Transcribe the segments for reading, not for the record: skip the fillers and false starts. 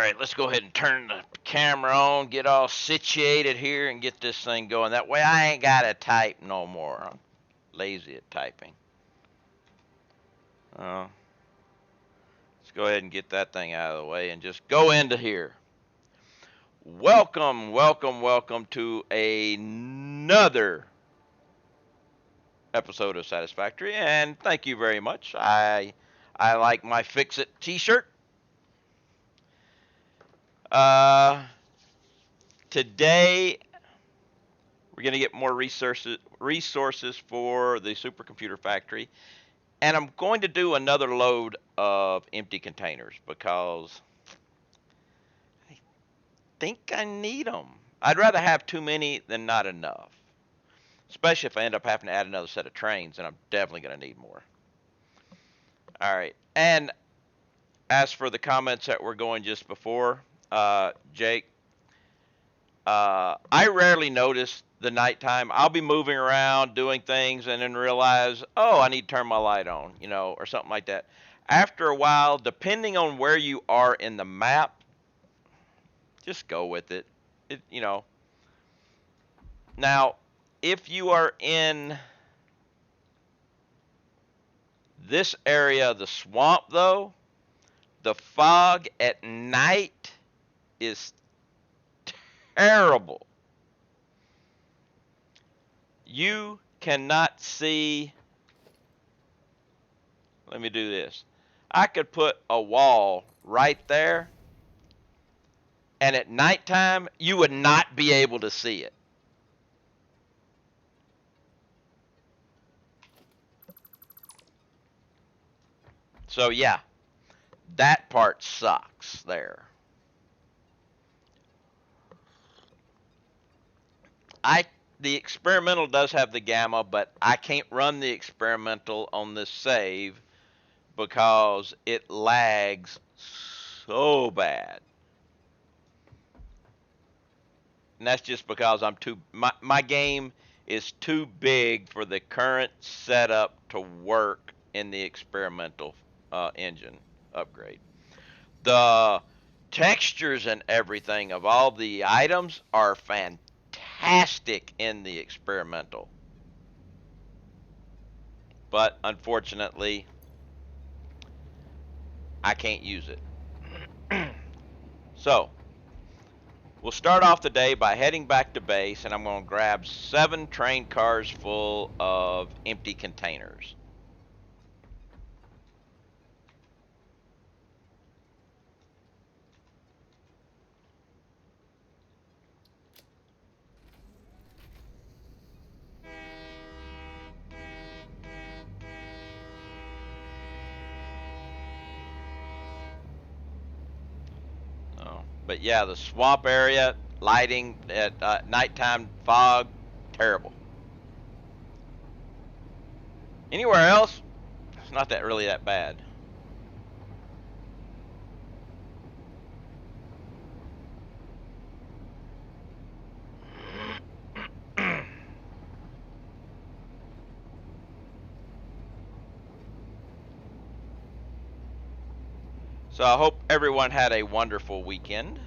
right, let's go ahead and turn the camera on, get all situated here, and get this thing going. That way I ain't got to type no more. I'm lazy at typing. Let's go ahead and get that thing out of the way and just go into here. Welcome, welcome, welcome to another episode of Satisfactory, and thank you very much. I like my Fix It t-shirt. Today we're going to get more resources for the supercomputer factory, and I'm going to do another load of empty containers because I think I need them. I'd rather have too many than not enough, especially if I end up having to add another set of trains, and I'm definitely going to need more. All right, and as for the comments that were going just before, Jake, I rarely notice the nighttime. I'll be moving around, doing things, and then realize, oh, I need to turn my light on, or something like that. After a while, depending on where you are in the map, just go with it. Now, if you are in this area of the swamp, though, the fog at night is terrible. You cannot see. Let me do this. I could put a wall right there, and at nighttime, you would not be able to see it. So yeah, that part sucks there. The experimental does have the gamma, but I can't run the experimental on this save because it lags so bad. And that's just because my game is too big for the current setup to work in the experimental engine upgrade. The textures and everything of all the items are fantastic in the experimental. But unfortunately, I can't use it. So, we'll start off the day by heading back to base, and I'm going to grab 7 train cars full of empty containers. But yeah, the swamp area, lighting at nighttime, fog, terrible. Anywhere else, it's not really that bad. So I hope everyone had a wonderful weekend.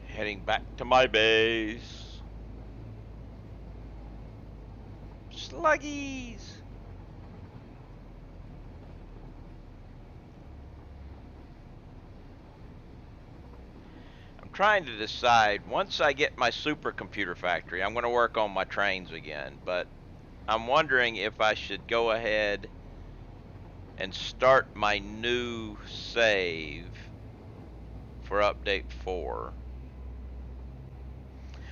Heading back to my base. Sluggies. I'm trying to decide, once I get my supercomputer factory, I'm going to work on my trains again, but I'm wondering if I should go ahead and start my new save for update 4.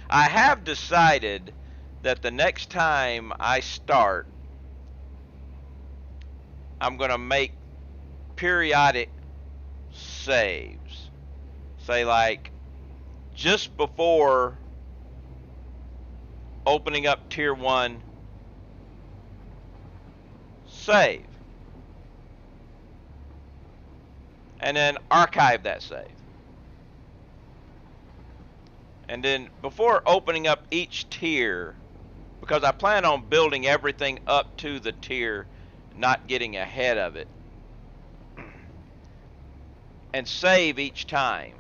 I have decided that the next time I start, I'm going to make periodic saves. Say, like, just before opening up tier 1, save. and then archive that save. And then before opening up each tier, because I plan on building everything up to the tier, not getting ahead of it, and save each time.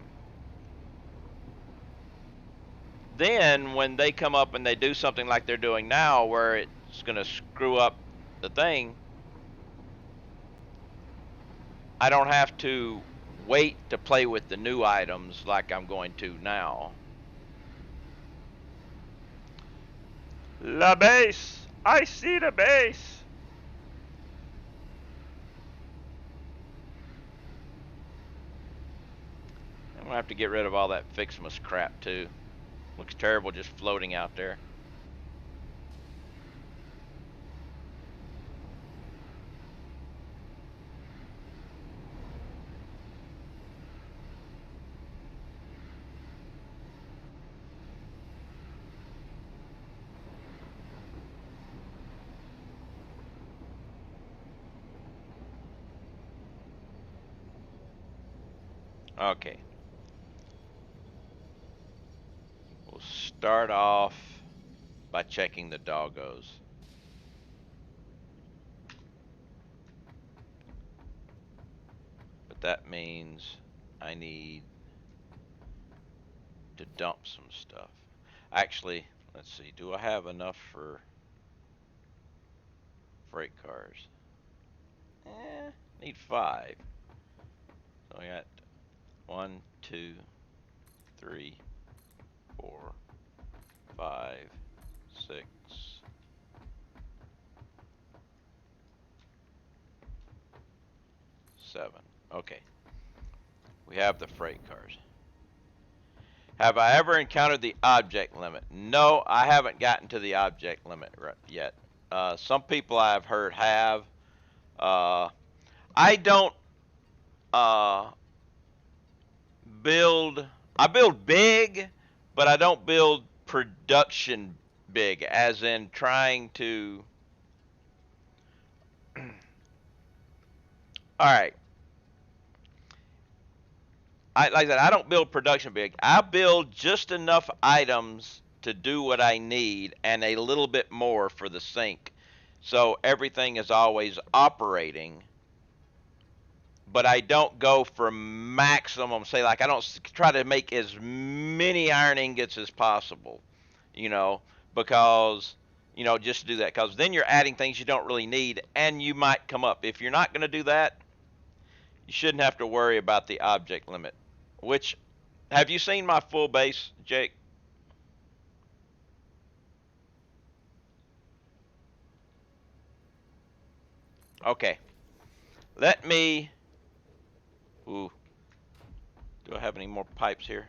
Then when they come up and they do something like they're doing now, where it's going to screw up the thing, I don't have to wait to play with the new items like I'm going to now. La base! I see the base! I'm going to have to get rid of all that Fixmas crap too. Looks terrible just floating out there. Okay. We'll start off by checking the doggos. But that means I need to dump some stuff. Actually, let's see. Do I have enough for freight cars? Need 5. So I got 1, 2, 3, 4, 5, 6, 7. Okay. We have the freight cars. Have I ever encountered the object limit? No, I haven't gotten to the object limit yet. Some people I've heard have. I don't build. I build big, but I don't build production big, as in trying to. All right. Like I said, I don't build production big. I build just enough items to do what I need and a little bit more for the sink. So everything is always operating, but I don't go for maximum, say, like I don't try to make as many iron ingots as possible, you know, because, just to do that, because then you're adding things you don't really need and you might come up. If you're not going to do that, you shouldn't have to worry about the object limit. Which, have you seen my full base, Jake? Okay. Let me. Ooh. Do I have any more pipes here?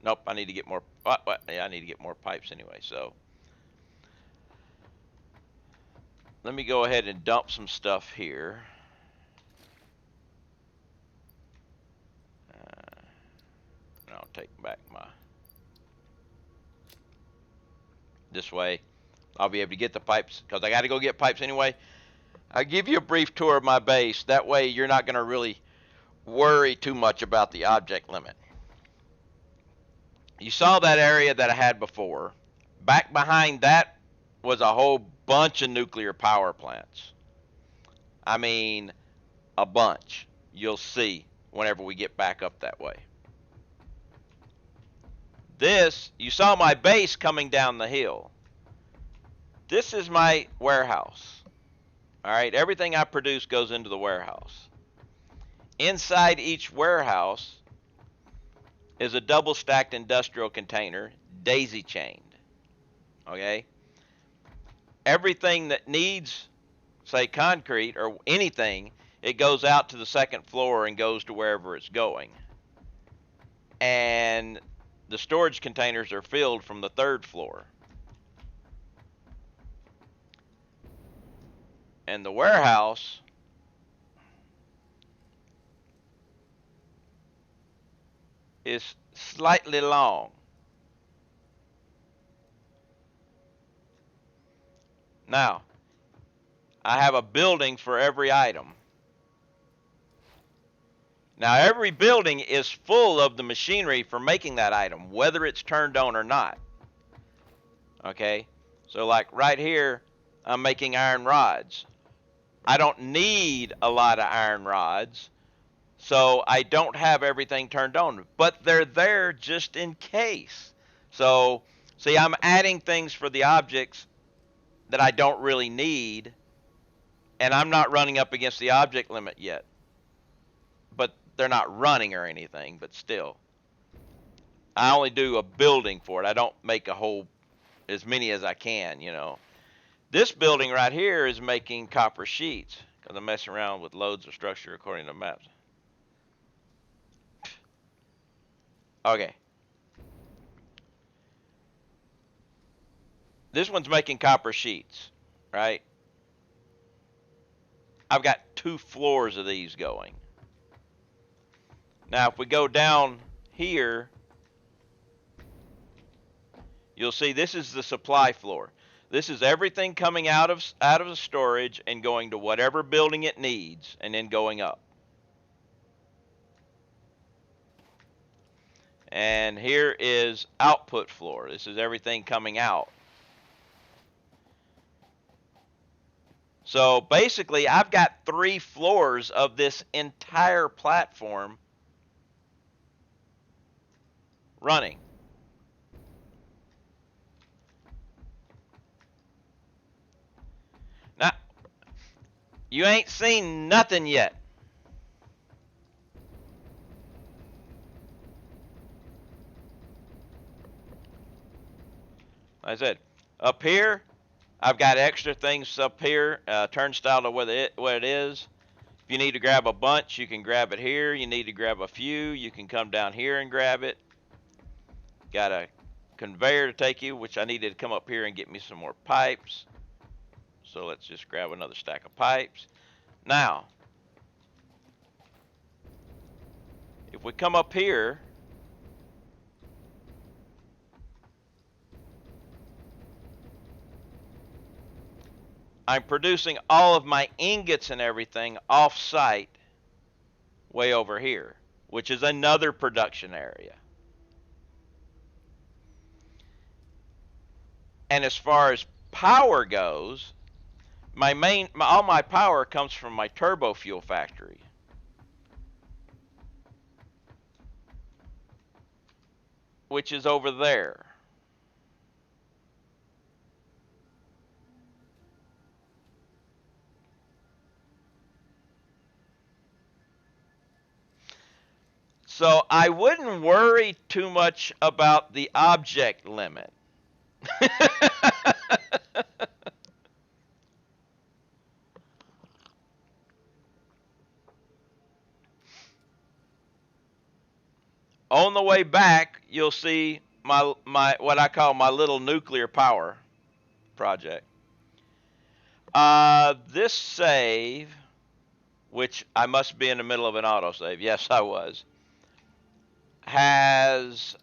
Nope. I need to get more. Yeah, I need to get more pipes anyway. So let me go ahead and dump some stuff here. And I'll take back my. This way, I'll be able to get the pipes because I got to go get pipes anyway. I'll give you a brief tour of my base. That way, you're not going to really worry too much about the object limit. You saw that area that I had before. Back behind that was a whole bunch of nuclear power plants. I mean, a bunch. You'll see whenever we get back up that way. This, you saw my base coming down the hill. This is my warehouse. All right, everything I produce goes into the warehouse. Inside each warehouse is a double stacked industrial container, daisy chained. Okay? Everything that needs, say, concrete or anything, it goes out to the second floor and goes to wherever it's going. And the storage containers are filled from the third floor. And the warehouse is slightly long. Now, I have a building for every item. Now, every building is full of the machinery for making that item, whether it's turned on or not. Okay? So, like right here, I'm making iron rods. I don't need a lot of iron rods, so I don't have everything turned on. But they're there just in case. So, see, I'm adding things for the objects that I don't really need, and I'm not running up against the object limit yet. But they're not running or anything, but still. I only do a building for it. I don't make a whole, as many as I can, you know. This building right here is making copper sheets because I'm messing around with loads of structure according to maps. Okay. This one's making copper sheets, right? I've got 2 floors of these going. Now, if we go down here, you'll see this is the supply floor. This is everything coming out of the storage and going to whatever building it needs and then going up. And here is output floor. This is everything coming out. So basically, I've got 3 floors of this entire platform running. Now, you ain't seen nothing yet. Like I said, up here, I've got extra things up here, turnstile to where it is. If you need to grab a bunch, you can grab it here. You need to grab a few, you can come down here and grab it. Got a conveyor to take you, which I needed to come up here and get me some more pipes. So let's just grab another stack of pipes. Now, if we come up here, I'm producing all of my ingots and everything off-site way over here, which is another production area. And as far as power goes, all my power comes from my turbo fuel factory. Which is over there. So I wouldn't worry too much about the object limit. On the way back, you'll see my what I call my little nuclear power project. This save, which I must be in the middle of an autosave. Yes, I was. Has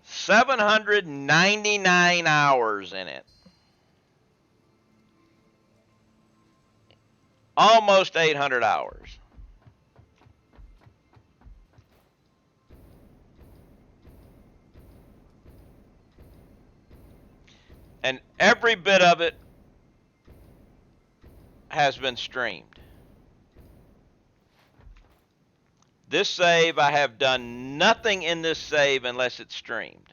799 hours in it. Almost 800 hours. And every bit of it has been streamed. This save, I have done nothing in this save unless it's streamed.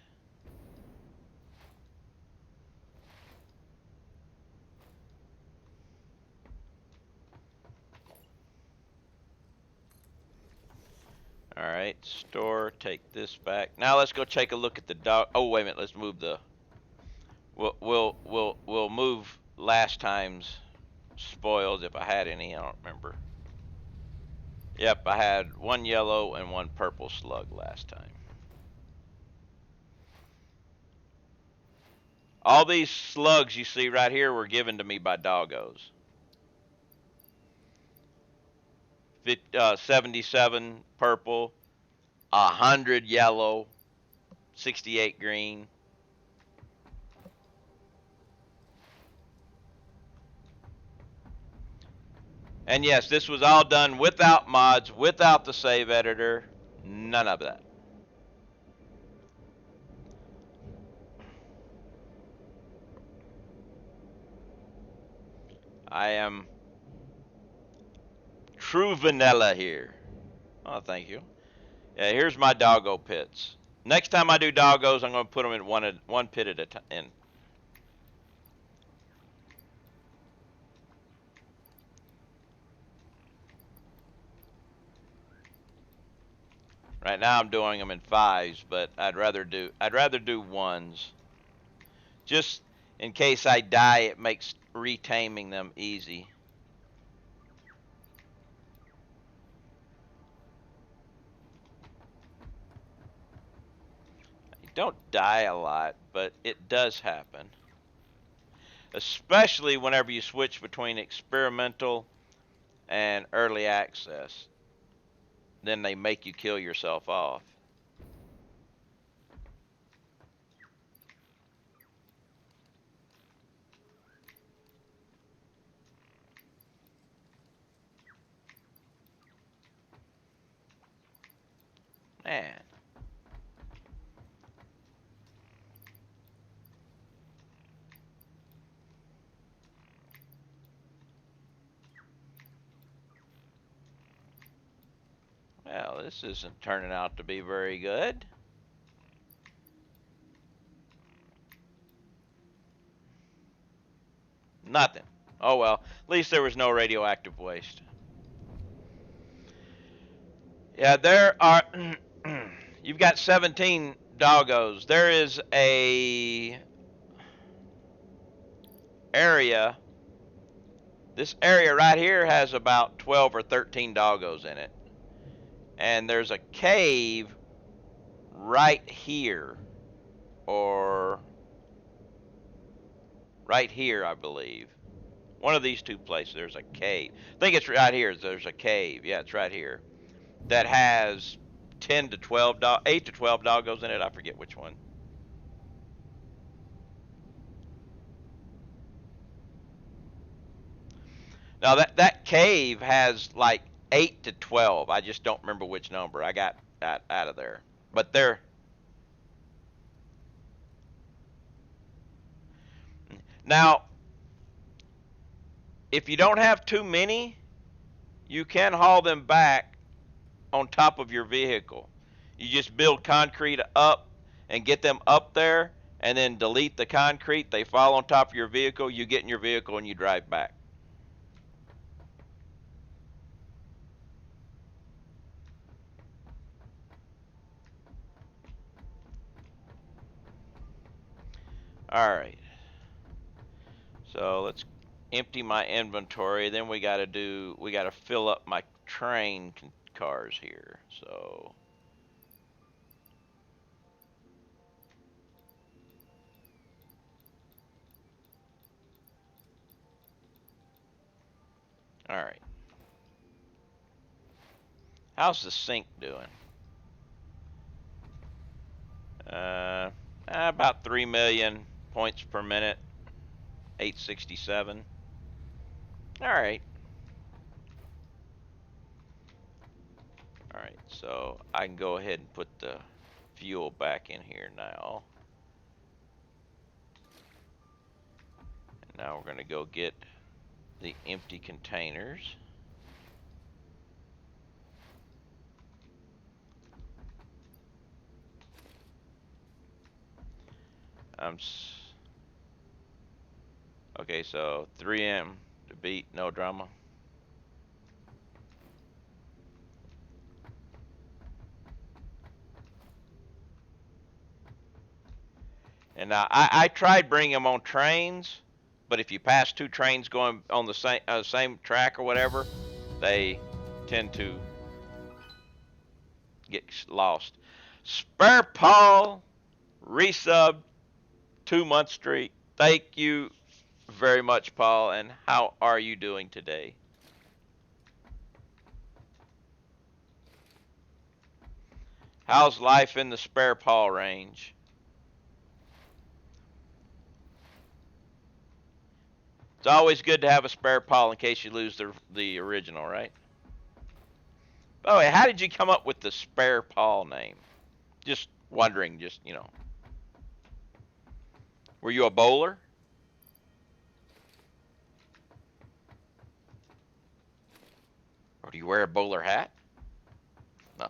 All right, store, take this back. Now let's go take a look at the dog. Oh, wait a minute, let's move the, we'll move last time's spoils if I had any, I don't remember. Yep, I had 1 yellow and 1 purple slug last time. All these slugs you see right here were given to me by doggos. 77 purple, 100 yellow, 68 green. And yes, this was all done without mods, without the save editor, none of that. I am true vanilla here. Oh, thank you. Yeah, here's my doggo pits. Next time I do doggos, I'm going to put them in one pit at a time. Right now I'm doing them in fives, but I'd rather do ones. Just in case I die, it makes retaming them easy. You don't die a lot, but it does happen. Especially whenever you switch between experimental and early access. Then they make you kill yourself off. Man. Well, this isn't turning out to be very good. Nothing. Oh well, at least there was no radioactive waste. Yeah, there are. You've got 17 doggos. There is a area. This area right here has about 12 or 13 doggos in it. And there's a cave right here. Or right here, I believe. One of these two places, there's a cave. I think it's right here. There's a cave. Yeah, it's right here. That has 10 to 12, 8 to 12 doggos in it. I forget which one. Now that cave has like 8 to 12. I just don't remember which number. I got that out of there. But they're now if you don't have too many, you can haul them back on top of your vehicle. You just build concrete up and get them up there and then delete the concrete. They fall on top of your vehicle. You get in your vehicle and you drive back. All right. So let's empty my inventory. Then we got to fill up my train cars here. So all right. How's the sync doing? About 3 million points per minute. 867. All right. All right. So I can go ahead and put the fuel back in here now. And now we're going to go get the empty containers. Okay, so 3M to beat, no drama. And I tried bringing them on trains, but if you pass two trains going on the same track or whatever, they tend to get lost. Spare Paul resub 2 month streak. Thank you very much, Paul. And how are you doing today? How's life in the Spare Paul range? It's always good to have a spare Paul in case you lose the original, right? Oh, how did you come up with the spare Paul name? Just wondering, were you a bowler? Or do you wear a bowler hat? No.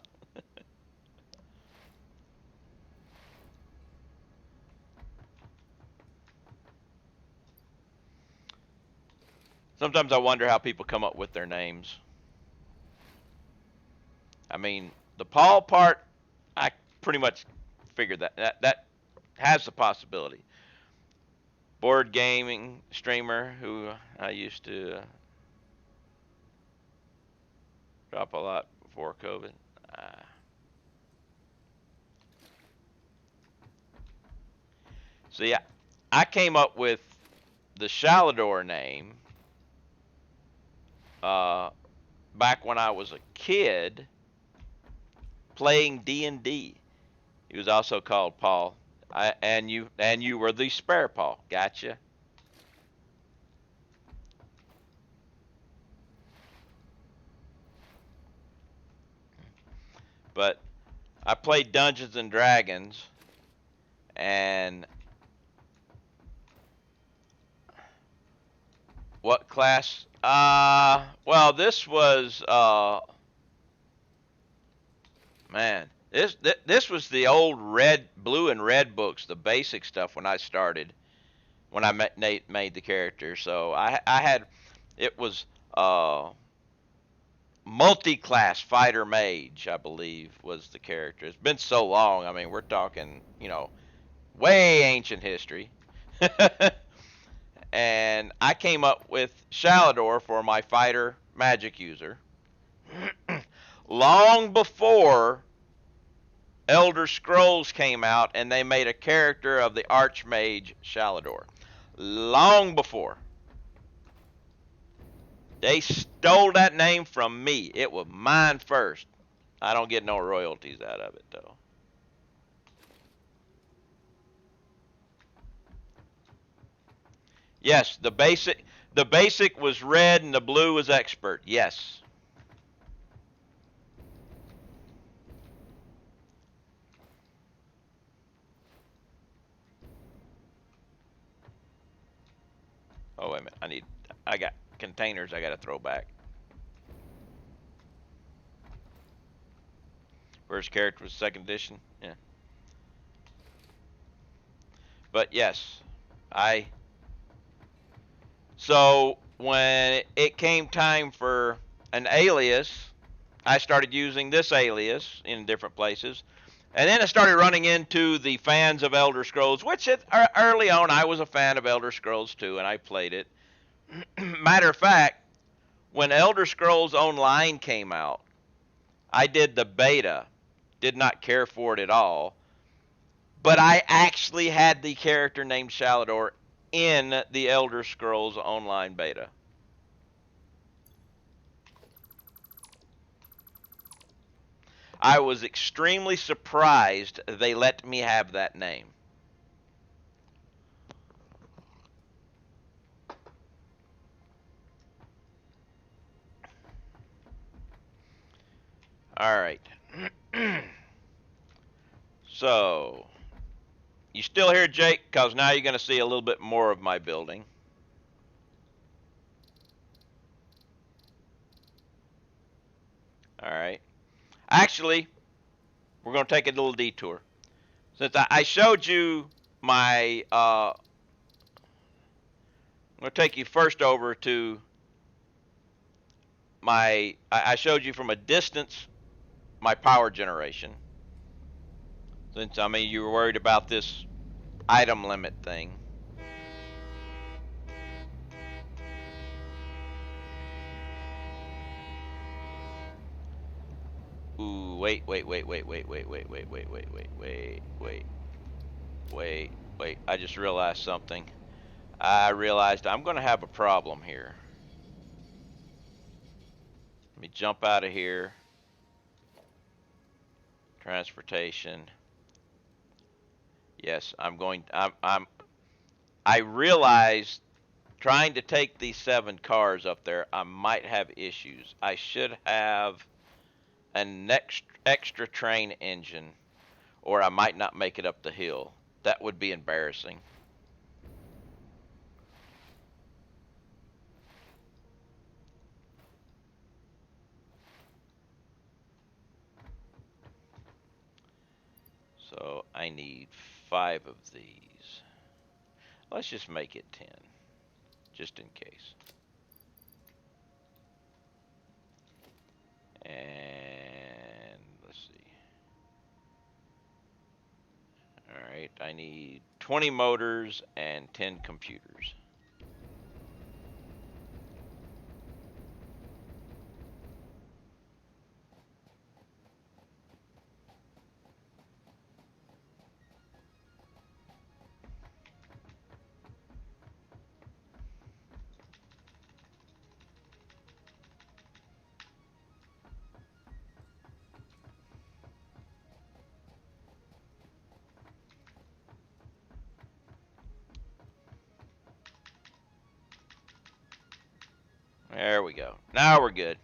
Sometimes I wonder how people come up with their names. I mean, the Paul part, I pretty much figured that has the possibility. Board gaming streamer who I used to drop a lot before COVID. Uh, so yeah, I came up with the Shalador name uh, back when I was a kid playing D&D. He was also called Paul. And you were the spare Paul. Gotcha. But I played Dungeons and Dragons, and what class? Well, this was man, this was the old red, blue, and red books, the basic stuff when I started, when I made the character. So I had, it was multi-class fighter mage, I believe, was the character. It's been so long. I mean, we're talking, way ancient history. And I came up with Shalador for my fighter magic user long before Elder Scrolls came out and they made a character of the Archmage Shalador. Long before. They stole that name from me. It was mine first. I don't get no royalties out of it though. Yes, the basic was red and the blue was expert. Yes. Oh wait a minute. I got containers I gotta throw back. First character was second edition. Yeah. But yes, I so when it came time for an alias, I started using this alias in different places. And then I started running into the fans of Elder Scrolls, which early on I was a fan of Elder Scrolls too, and I played it. Matter of fact, when Elder Scrolls Online came out, I did the beta. Did not care for it at all, but I actually had the character named Shalador in the Elder Scrolls Online beta. I was extremely surprised they let me have that name. All right. So, you still here, Jake? Because now you're going to see a little bit more of my building. All right. Actually, we're going to take a little detour. Since I showed you my, I'm going to take you first over to I showed you from a distance my power generation. Since, I mean, you were worried about this item limit thing. Ooh, wait. I just realized something. I realized I'm going to have a problem here. Let me jump out of here. Transportation. Yes, I realized trying to take these 7 cars up there, I might have issues. I should have an extra train engine, or I might not make it up the hill. That would be embarrassing. So I need 5 of these. Let's just make it 10, just in case. And let's see. Alright, I need 20 motors and 10 computers. There we go. Now we're good.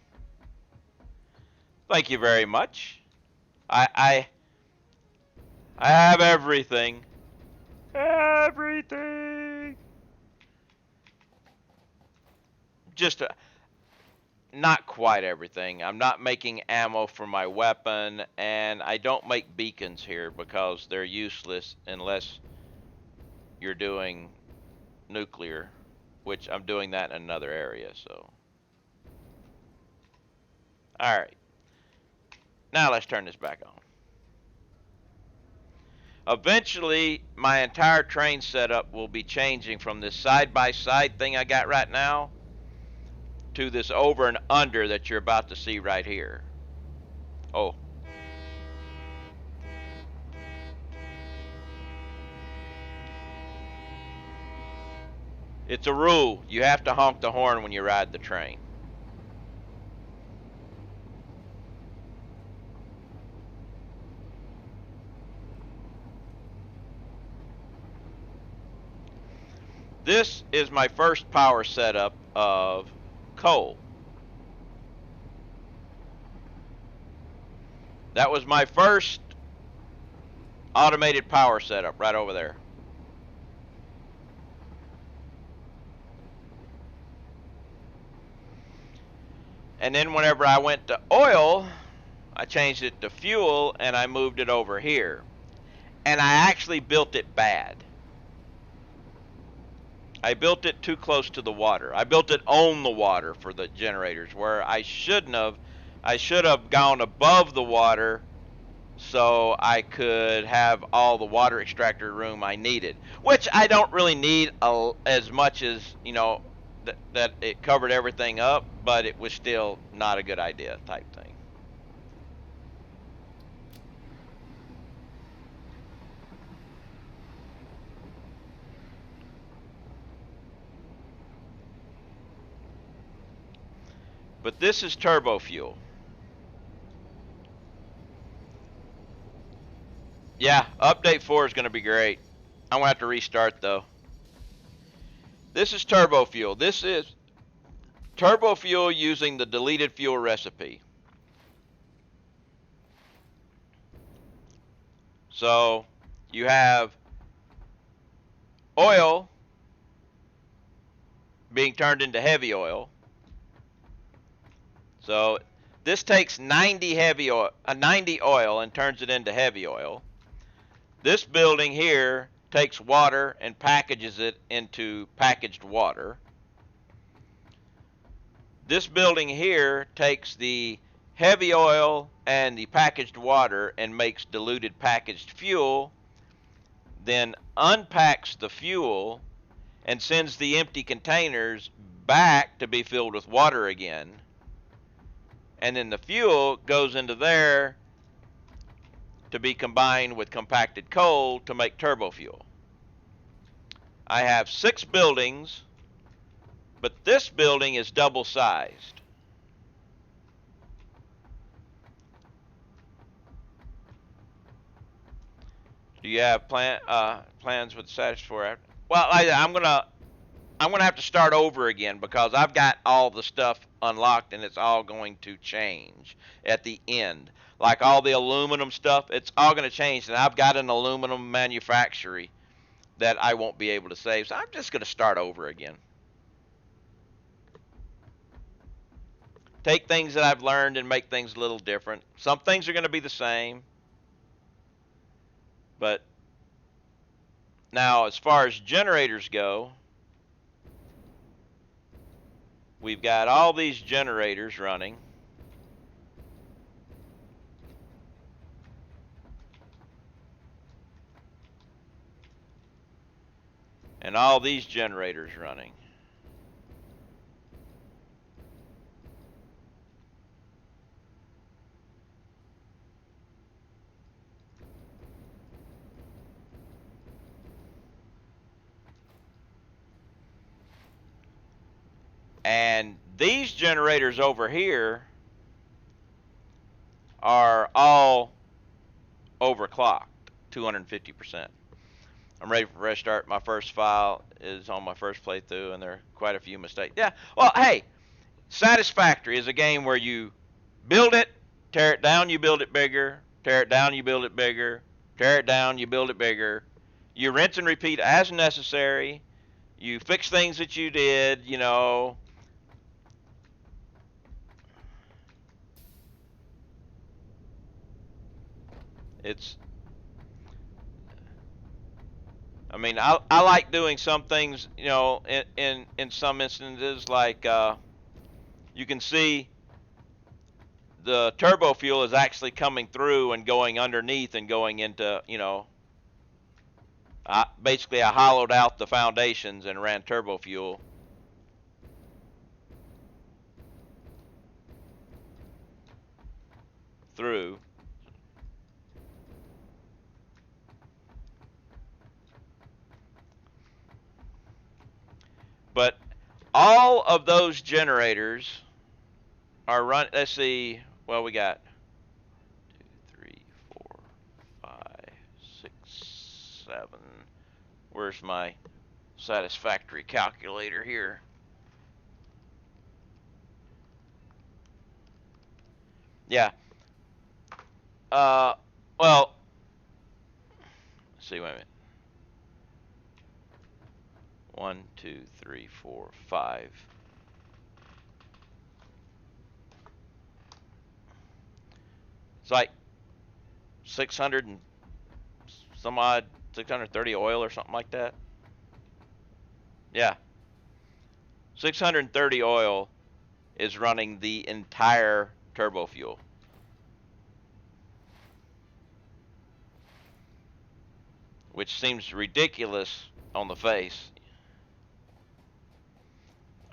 Thank you very much. I have everything. Everything. Just not quite everything. I'm not making ammo for my weapon, and I don't make beacons here because they're useless unless you're doing nuclear, which I'm doing that in another area, so. Alright. Now let's turn this back on. Eventually, my entire train setup will be changing from this side-by-side thing I got right now to this over and under that you're about to see right here. Oh. It's a rule. You have to honk the horn when you ride the train. This is my first power setup of coal. That was my first automated power setup right over there. And then whenever I went to oil, I changed it to fuel and I moved it over here. And I actually built it bad. I built it too close to the water. I built it on the water for the generators, where I shouldn't have. I should have gone above the water so I could have all the water extractor room I needed, which I don't really need as much as, you know, that it covered everything up, but it was still not a good idea type thing. But this is turbo fuel. Yeah, update 4 is going to be great. I'm going to have to restart though. This is turbo fuel. This is turbo fuel using the deleted fuel recipe. So you have oil being turned into heavy oil. So this takes 90 oil and turns it into heavy oil. This building here takes water and packages it into packaged water. This building here takes the heavy oil and the packaged water and makes diluted packaged fuel, then unpacks the fuel and sends the empty containers back to be filled with water again. And then the fuel goes into there to be combined with compacted coal to make turbo fuel. I have 6 buildings, but this building is double sized. Do you have plans with Satisfy? Well, I'm gonna I'm going to have to start over again because I've got all the stuff unlocked and it's all going to change at the end. Like all the aluminum stuff, it's all going to change. And I've got an aluminum manufactory that I won't be able to save. So I'm just going to start over again. Take things that I've learned and make things a little different. Some things are going to be the same. But now as far as generators go, we've got all these generators running. And all these generators running. And these generators over here are all overclocked, 250%. I'm ready for restart. My first file is on my first playthrough, and there are quite a few mistakes. Yeah, well, hey, Satisfactory is a game where you build it, tear it down, you build it bigger, tear it down, you build it bigger, tear it down, you build it bigger. You rinse and repeat as necessary. You fix things that you did, you know. I mean, I like doing some things, you know, in some instances, like you can see the turbo fuel is actually coming through and going underneath and going into, you know, basically I hollowed out the foundations and ran turbo fuel through. But all of those generators are run. Let's see. Well, we got 2, 3, 4, 5, 6, 7. Where's my Satisfactory calculator here? Yeah. Well, let's see. Wait a minute. 1, 2, 3, 4, 5. It's like 600 and some odd, 630 oil or something like that. Yeah. 630 oil is running the entire turbo fuel. Which seems ridiculous on the face.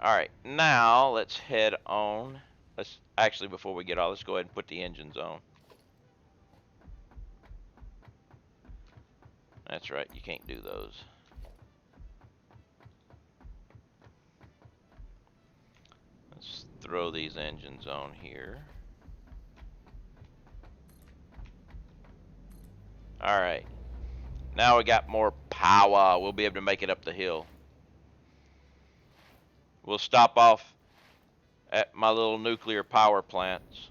Alright, now let's head on. Let's actually, before we get all, let's go ahead and put the engines on. That's right, you can't do those. Let's throw these engines on here. Alright. Now we got more power. We'll be able to make it up the hill. We'll stop off at my little nuclear power plants.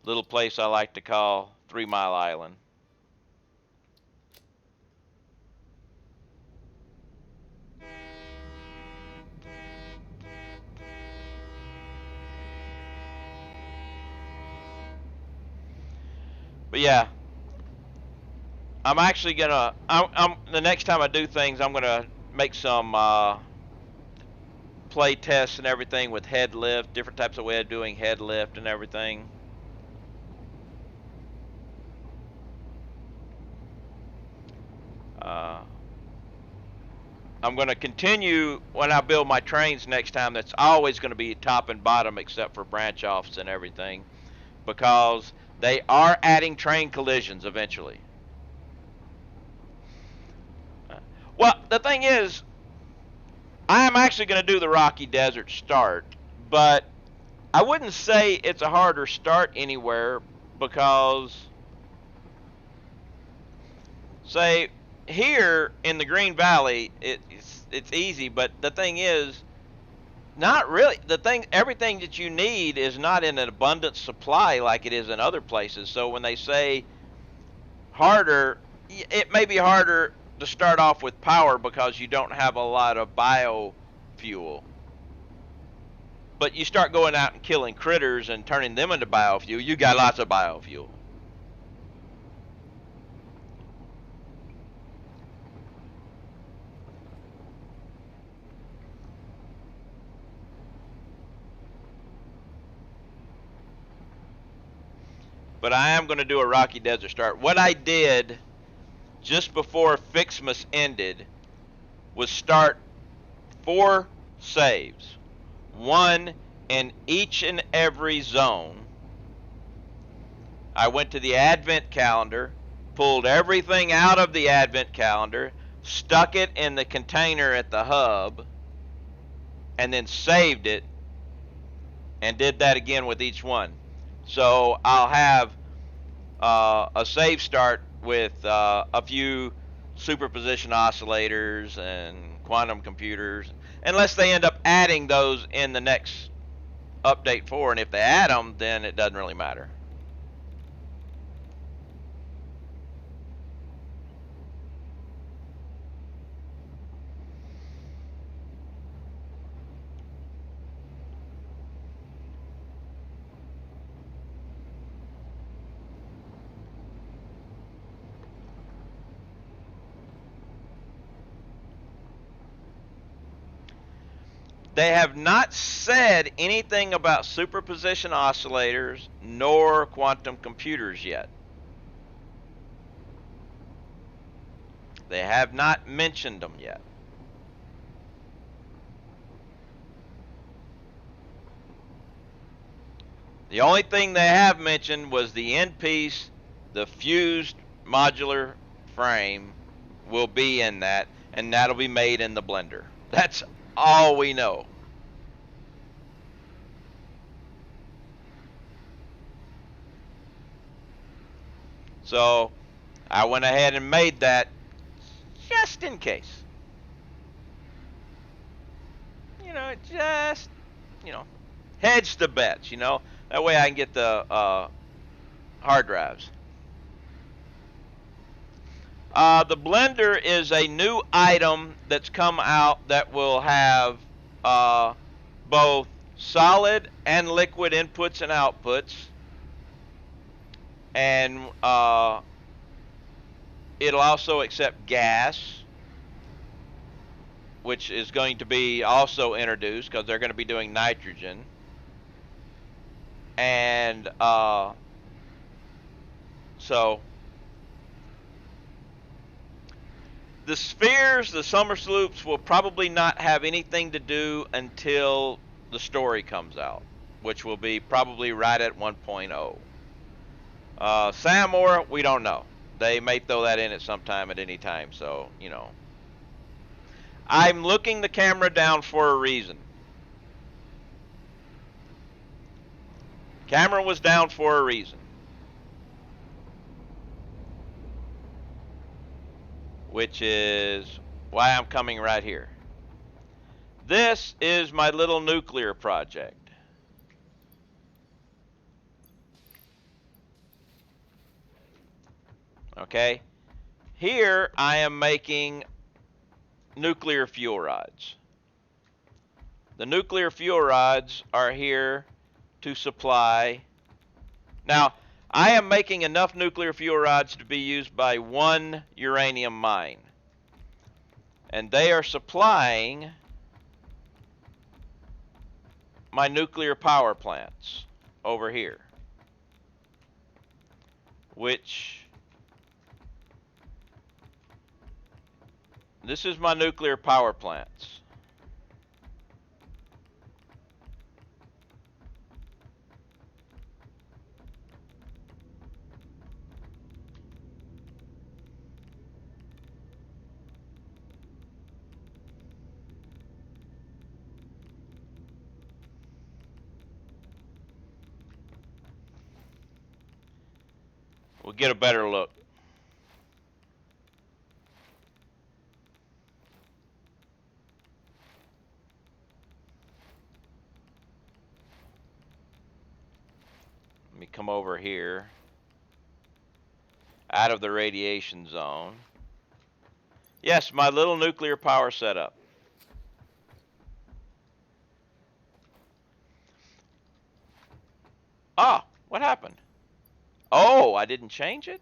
Little place I like to call 3 Mile Island. But yeah, I'm actually gonna. I'm the next time I do things, I'm gonna make some play tests and everything with head lift, different types of way of doing head lift and everything. I'm going to continue when I build my trains next time. That's always going to be top and bottom except for branch offs and everything, because they are adding train collisions eventually. Well, the thing is, I am actually going to do the Rocky Desert start, but I wouldn't say it's a harder start anywhere, because Say here in the Green Valley, it's easy, but the thing is, not really. Everything that you need is not in an abundant supply like it is in other places. So when they say harder, it may be harder to start off with power because you don't have a lot of biofuel. But you start going out and killing critters and turning them into biofuel, you got lots of biofuel. But I am going to do a Rocky Desert start. What I did just before Fixmas ended was start 4 saves, 1 in each and every zone. I went to the Advent calendar, pulled everything out of the Advent calendar, stuck it in the container at the hub, and then saved it, and did that again with each one. So I'll have a save start with a few superposition oscillators and quantum computers, unless they end up adding those in the next update 4, and if they add them, then it doesn't really matter. They have not said anything about superposition oscillators nor quantum computers yet. They have not mentioned them yet. The only thing they have mentioned was the end piece, the fused modular frame will be in that, and that'll be made in the blender. That's all we know. So I went ahead and made that just in case. Just, hedge the bets, That way I can get the hard drives. The blender is a new item that's come out that will have both solid and liquid inputs and outputs, and it'll also accept gas, which is going to be also introduced because they're going to be doing nitrogen, and so the spheres, the Somersloops, will probably not have anything to do until the story comes out, which will be probably right at 1.0. Samoa, we don't know. They may throw that in at some time at any time, so, I'm looking the camera down for a reason. Camera was down for a reason. Which is why I'm coming right here. This is my little nuclear project. Okay? Here I am making nuclear fuel rods. The nuclear fuel rods are here to supply. Now, I am making enough nuclear fuel rods to be used by 1 uranium mine. And they are supplying my nuclear power plants over here. Which, this is my nuclear power plants. We'll get a better look. come over here, out of the radiation zone. Yes, my little nuclear power setup. Ah, what happened? Oh, I didn't change it?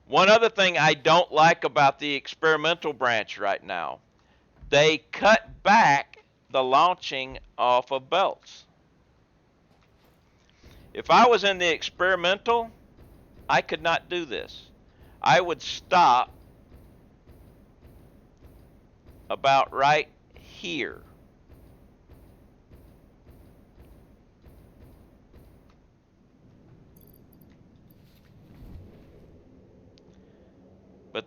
One other thing I don't like about the experimental branch right now, they cut back the launching off of belts. If I was in the experimental, I could not do this. I would stop about right here. But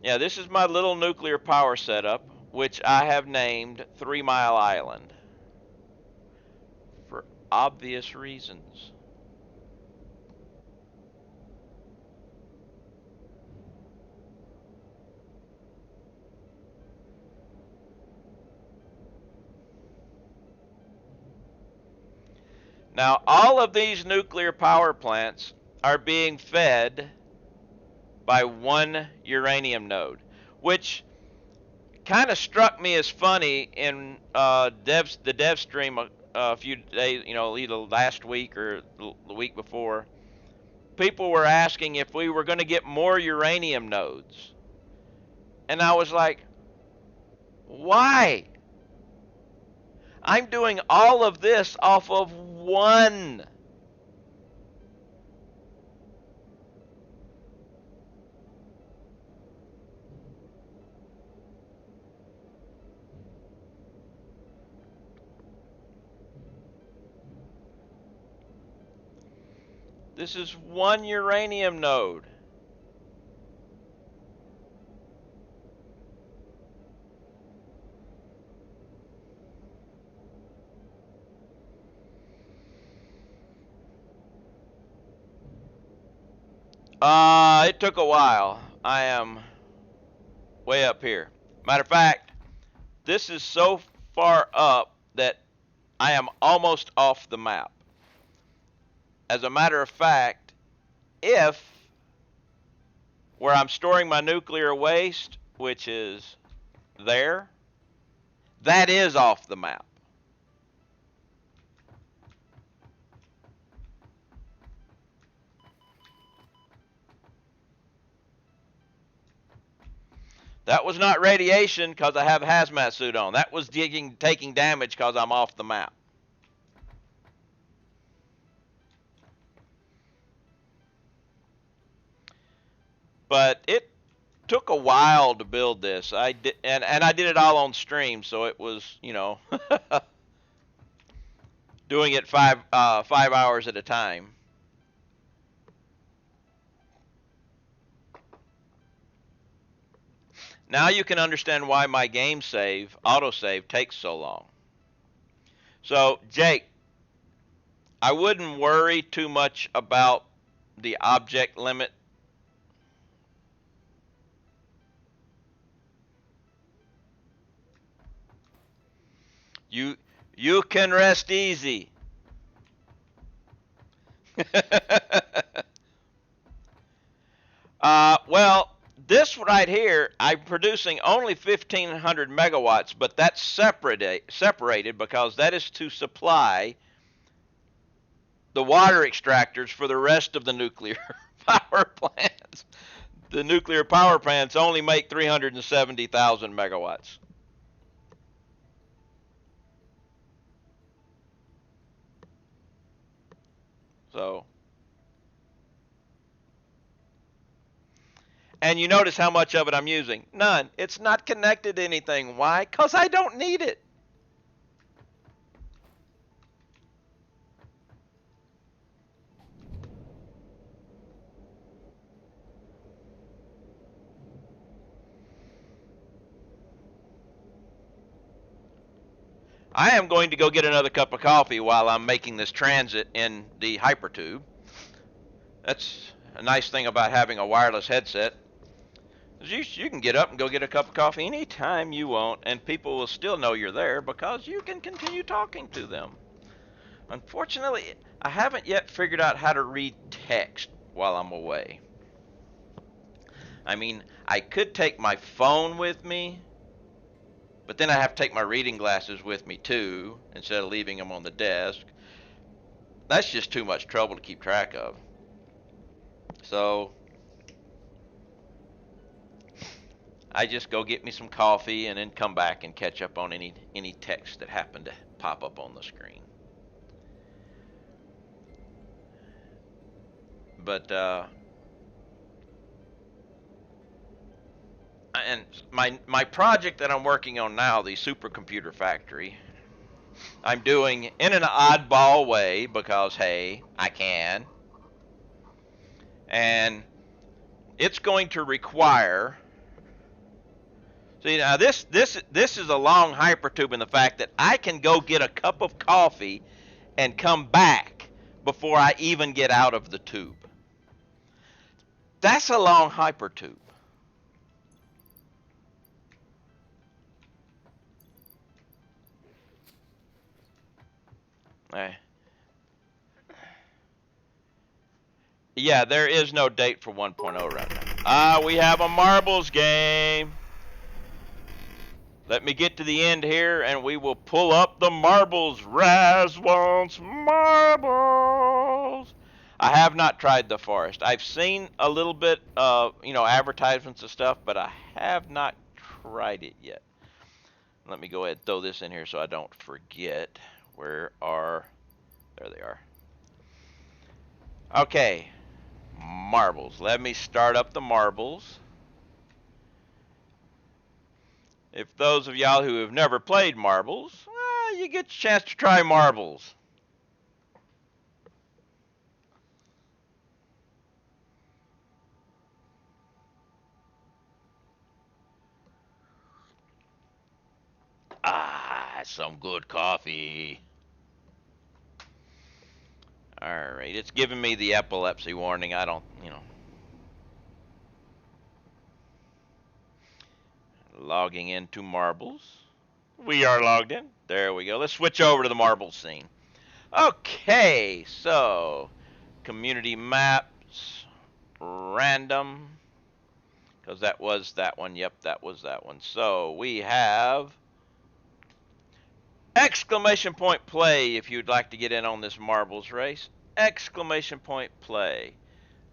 yeah, this is my little nuclear power setup, which I have named 3 Mile Island for obvious reasons. Now, all of these nuclear power plants are being fed by one uranium node, which kind of struck me as funny in the dev stream a few days, either last week or the week before. People were asking if we were going to get more uranium nodes. And I was like, why? I'm doing all of this off of one. This is one uranium node. It took a while. I am way up here. Matter of fact, this is so far up that I am almost off the map. As a matter of fact, if where I'm storing my nuclear waste, which is there, that is off the map. That was not radiation because I have a hazmat suit on. That was taking damage because I'm off the map. But it took a while to build this. I did, and I did it all on stream, so it was, doing it 5 hours at a time. Now you can understand why my game save, autosave, takes so long. So, Jake, I wouldn't worry too much about the object limit. You can rest easy. Well, this right here, I'm producing only 1,500 megawatts, but that's separated because that is to supply the water extractors for the rest of the nuclear power plants. The nuclear power plants only make 370,000 megawatts. So, and you notice how much of it I'm using? None. It's not connected to anything. Why? Because I don't need it. I am going to go get another cup of coffee while I'm making this transit in the Hypertube. That's a nice thing about having a wireless headset. You can get up and go get a cup of coffee anytime you want, and people will still know you're there because you can continue talking to them. Unfortunately, I haven't yet figured out how to read text while I'm away. I mean, I could take my phone with me, but then I have to take my reading glasses with me too, instead of leaving them on the desk. That's just too much trouble to keep track of. So I just go get me some coffee and then come back and catch up on any text that happened to pop up on the screen. But and my project that I'm working on now, the supercomputer factory, I'm doing in an oddball way because hey, I can, and it's going to require. See now this is a long hypertube in the fact that I can go get a cup of coffee and come back before I even get out of the tube. That's a long hypertube. Eh. Yeah, there is no date for 1.0 right now. We have a marbles game. Let me get to the end here and we will pull up the marbles. Raz wants marbles. I have not tried the forest. I've seen a little bit of, advertisements and stuff, but I have not tried it yet. Let me go ahead and throw this in here so I don't forget. There they are. Okay, marbles. Let me start up the marbles. If those of y'all who have never played marbles, you get a chance to try marbles. Some good coffee. Alright, it's giving me the epilepsy warning. I don't, Logging into marbles. We are logged in. There we go. Let's switch over to the marbles scene. Okay, so community maps, random, because that was that one. Yep, that was that one. So we have exclamation point play if you'd like to get in on this marbles race. Exclamation point play.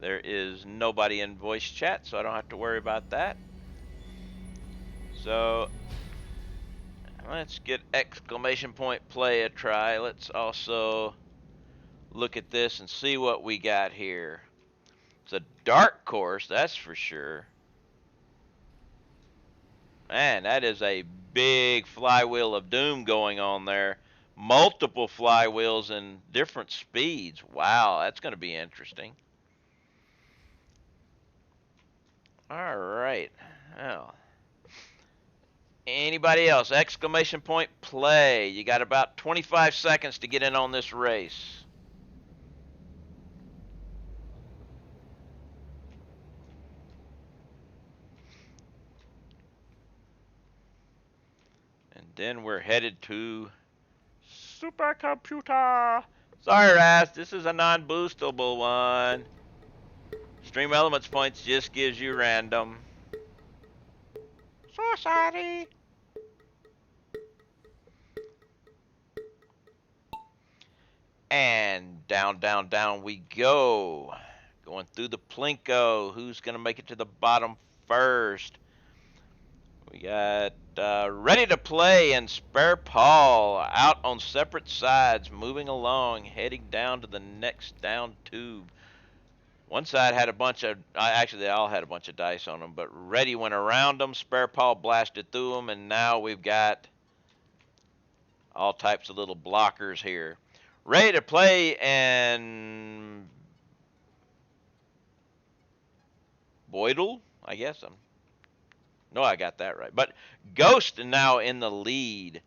There is nobody in voice chat, so I don't have to worry about that. So let's get exclamation point play a try. Let's also look at this and see what we got here. It's a dark course, that's for sure. Man, that is a big flywheel of doom going on there. Multiple flywheels in different speeds. Wow, that's going to be interesting. All right. Well, anybody else? Exclamation point play. You got about 25 seconds to get in on this race. And then we're headed to supercomputer. Sorry, Raz, this is a non-boostable one. Stream Elements points just gives you random. So sorry. And down, down, down we go. Going through the Plinko. Who's going to make it to the bottom first? We got Ready to Play and Spare Paul out on separate sides, moving along, heading down to the next down tube. One side had a bunch of, actually they all had a bunch of dice on them, but Ready went around them, Spare Paul blasted through them, and now we've got all types of little blockers here. Ready to Play and Boydle, I guess. No, I got that right. But Ghost now in the lead.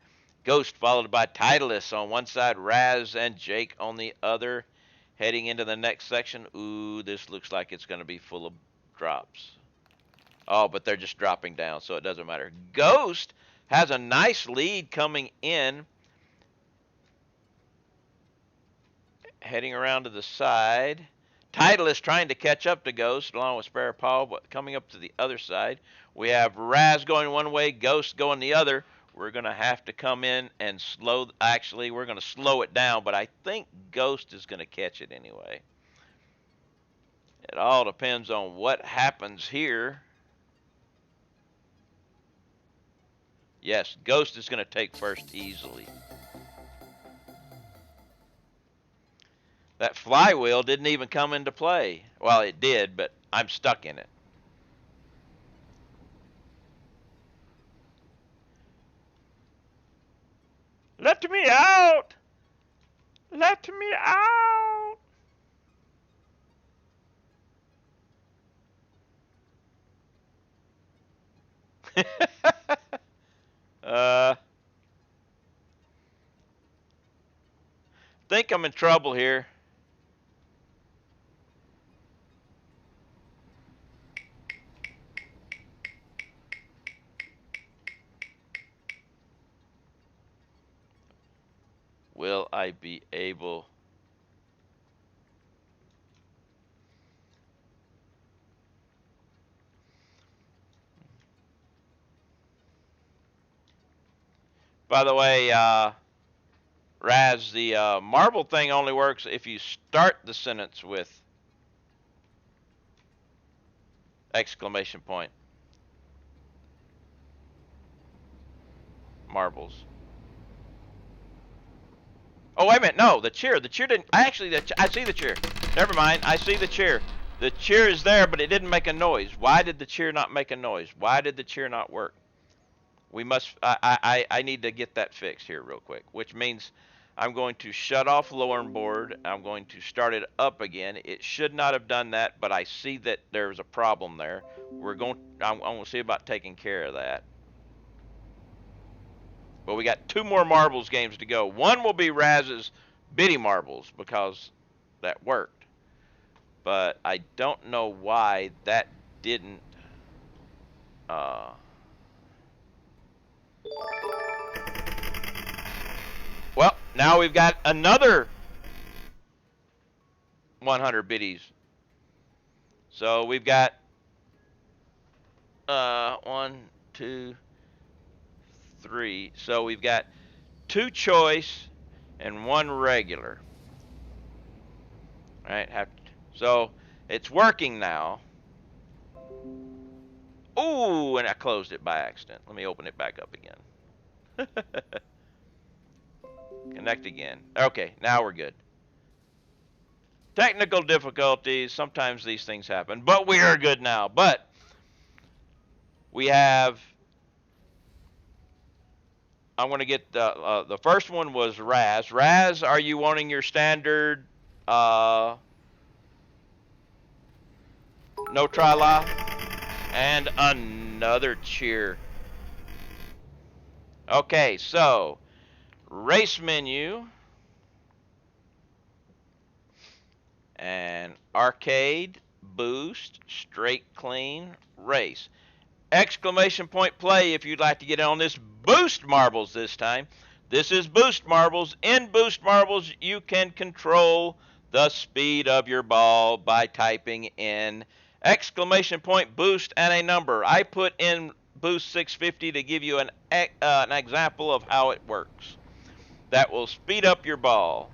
Ghost followed by Titleist on one side, Raz and Jake on the other. Heading into the next section. Ooh, this looks like it's going to be full of drops. Oh, but they're just dropping down, so it doesn't matter. Ghost has a nice lead coming in. heading around to the side. Titleist trying to catch up to Ghost along with Spare Paul, but coming up to the other side. We have Raz going one way, Ghost going the other. We're going to have to come in and slow. Actually, we're going to slow it down, but I think Ghost is going to catch it anyway. It all depends on what happens here. Yes, Ghost is going to take first easily. That flywheel didn't even come into play. Well, it did, but I'm stuck in it. Let me out! Let me out! Think I'm in trouble here. Will I be able... By the way, Raz, the marble thing only works if you start the sentence with exclamation point. Marbles. Oh, wait a minute. No, the chair. The chair didn't... Actually, I see the chair. Never mind. I see the chair. The chair is there, but it didn't make a noise. Why did the chair not make a noise? Why did the chair not work? We must... I need to get that fixed here real quick, which means I'm going to shut off lowering board. I'm going to start it up again. It should not have done that, but I see that there's a problem there. I'm going to see about taking care of that. But we got 2 more marbles games to go. One will be Raz's Biddy Marbles because that worked. But I don't know why that didn't. Well, now we've got another 100 biddies. So we've got 1, 2, 3. So we've got 2 choice and 1 regular. All right, so it's working now. Ooh, and I closed it by accident. Let me open it back up again. Connect again. Okay, now we're good. Technical difficulties. Sometimes these things happen, but we are good now. But we have... I'm going to get the first one was Raz. Raz, are you wanting your standard no tri-la? And another cheer. Okay, so race menu and arcade, boost, straight, clean, race. Exclamation point play if you'd like to get on this boost marbles this time. This is boost marbles. In boost marbles, you can control the speed of your ball by typing in exclamation point boost and a number. I put in boost 650 to give you an example of how it works. That will speed up your ball.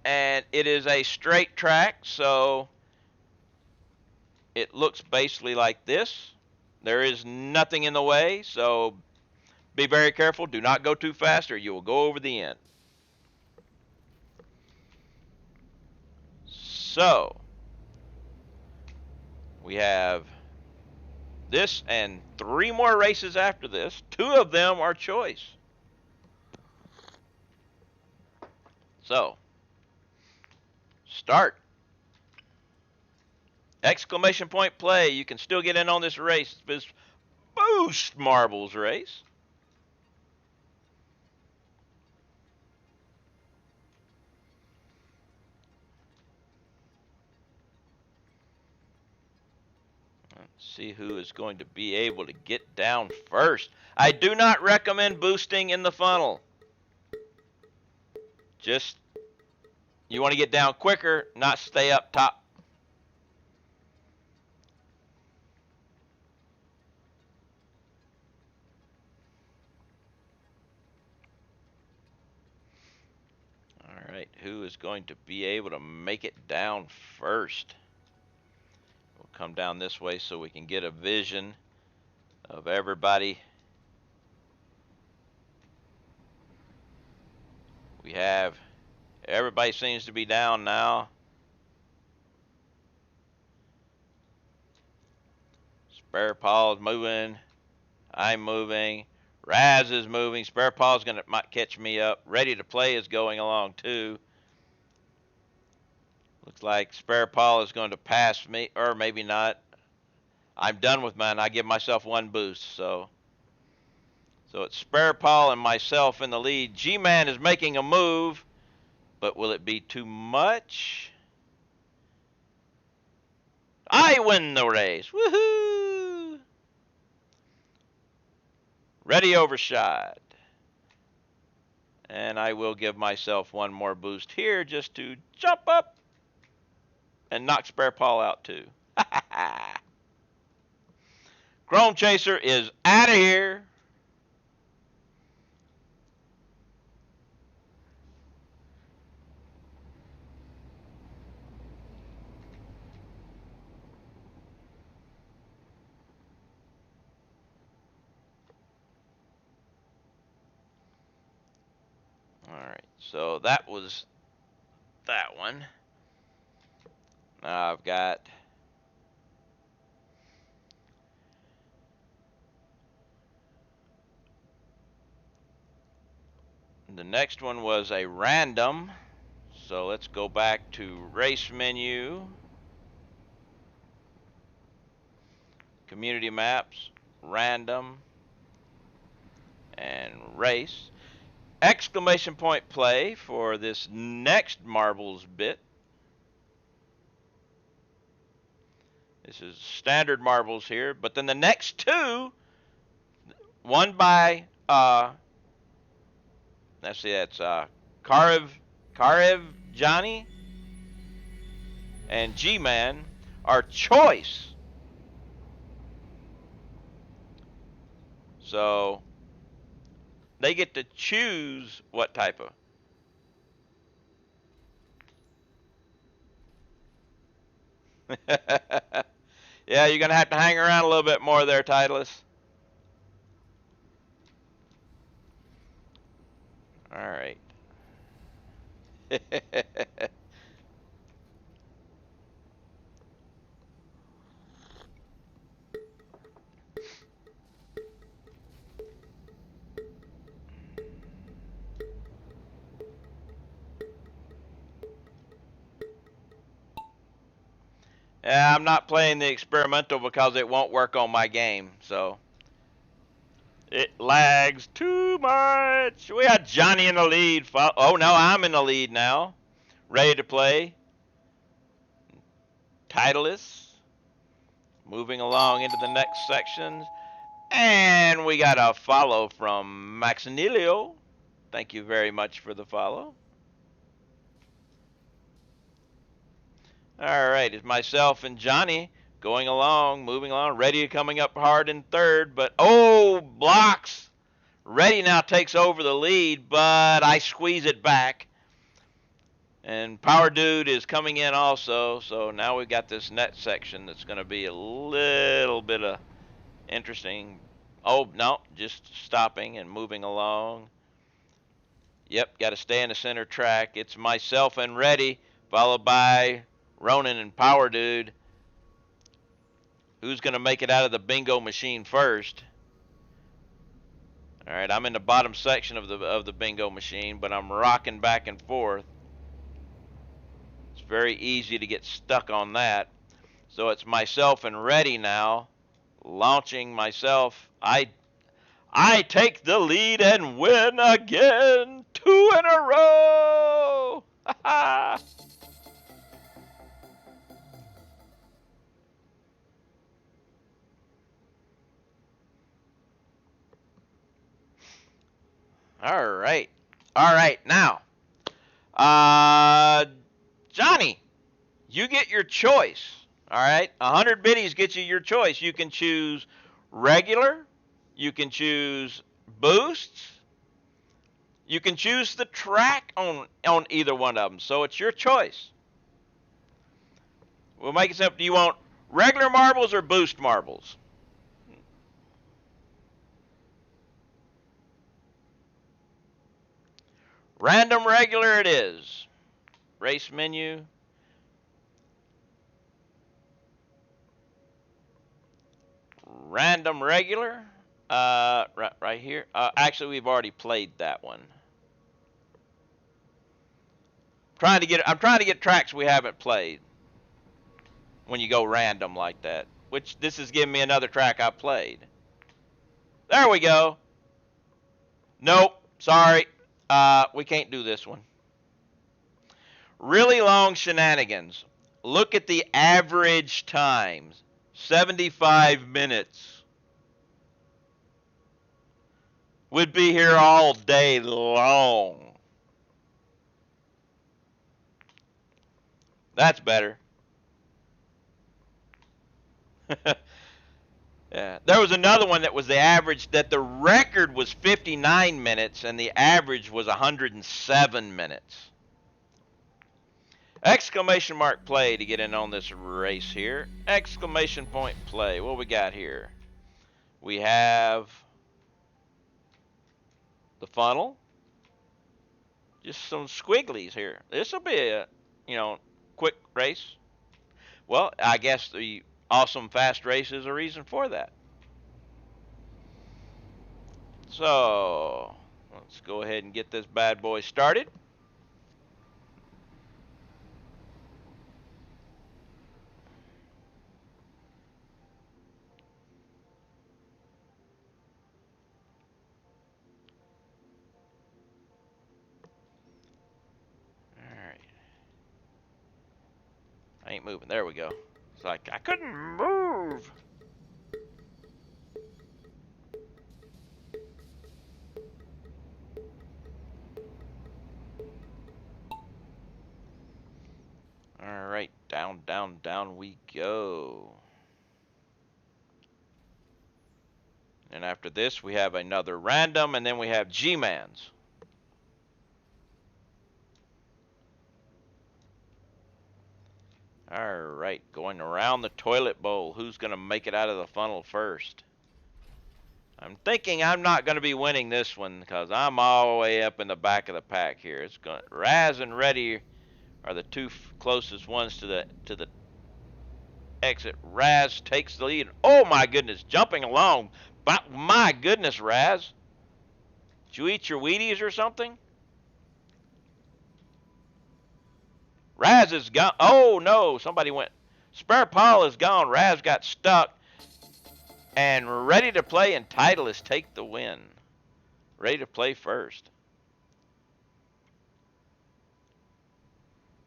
And it is a straight track, so it looks basically like this. There is nothing in the way, so be very careful. Do not go too fast or you will go over the end. So we have this and 3 more races after this. 2 of them are choice. So, start. Exclamation point play. You can still get in on this race. This boost marbles race. See who is going to be able to get down first. I do not recommend boosting in the funnel. Just You want to get down quicker, not stay up top. All right, who is going to be able to make it down first? We'll come down this way so we can get a vision of everybody. We have, everybody seems to be down now. Spare Paul's moving. I'm moving. Raz is moving. Spare Paul's might catch me up. Ready to Play is going along too. Looks like Spare Paul is going to pass me, or maybe not. I'm done with mine. I give myself one boost, so it's Spare Paul and myself in the lead. G-Man is making a move, but will it be too much? I win the race. Woohoo! Ready overshot. And I will give myself one more boost here just to jump up and knock Spare Paul out too. Chrome Chaser is out of here. Alright, so that was that one. Now I've got the next one was a random. So let's go back to race menu, community maps, random, and race. Exclamation point play for this next marbles bit. This is standard marbles here, but then the next two, one by let's see, that's Karev Johnny and G-Man are choice. So they get to choose what type of. Yeah, you're going to have to hang around a little bit more there, Titleist. All right. Yeah, I'm not playing the experimental because it won't work on my game, so it lags too much. We got Johnny in the lead. Oh, no, I'm in the lead now. Ready to play. Titleist. Moving along into the next sections. And we got a follow from Maximilio. Thank you very much for the follow. All right, it's myself and Johnny going along, moving along. Ready coming up hard in third, but oh, blocks. Ready now takes over the lead, but I squeeze it back. And Power Dude is coming in also, so now we've got this net section that's going to be a little bit of interesting. Oh, no, just stopping and moving along. Yep, got to stay in the center track. It's myself and Ready, followed by Ronan and Power Dude. Who's going to make it out of the bingo machine first? All right, I'm in the bottom section of the bingo machine, but I'm rocking back and forth. It's very easy to get stuck on that. So it's myself and Ready now, launching myself. I take the lead and win again, 2 in a row. All right. All right. Now, get your choice. All right, 100 biddies gets you your choice. You can choose regular, you can choose boosts, you can choose the track on either one of them. So it's your choice. We'll make it simple. Do you want regular marbles or boost marbles? Random regular it is. Race menu. Random regular. Right here. Actually, we've already played that one. I'm trying to get tracks we haven't played. When you go random like that, which this is giving me another track I played. There we go. Nope. Sorry. We can't do this one. Really long shenanigans. Look at the average times. 75 minutes. We'd be here all day long. That's better. Yeah. There was another one that was the average, that the record was 59 minutes and the average was 107 minutes. Exclamation mark play to get in on this race here. Exclamation point play. What we got here? We have the funnel. Just some squigglies here. This will be a, quick race. Well, I guess the awesome fast race is a reason for that. So, let's go ahead and get this bad boy started. Alright. I ain't moving. There we go. It's like I couldn't move. Alright, down, down, down we go. And after this, we have another random, and then we have G-Mans. Alright, going around the toilet bowl. Who's going to make it out of the funnel first? I'm thinking I'm not going to be winning this one because I'm all the way up in the back of the pack here. It's going Raz and Reddy are the two closest ones to the exit. Raz takes the lead. Oh my goodness, jumping along. But my goodness, Raz. Did you eat your Wheaties or something? Raz is gone. Oh no, somebody went. Spare Paul is gone. Raz got stuck. And Ready to Play and Titleist take the win. Ready to Play first.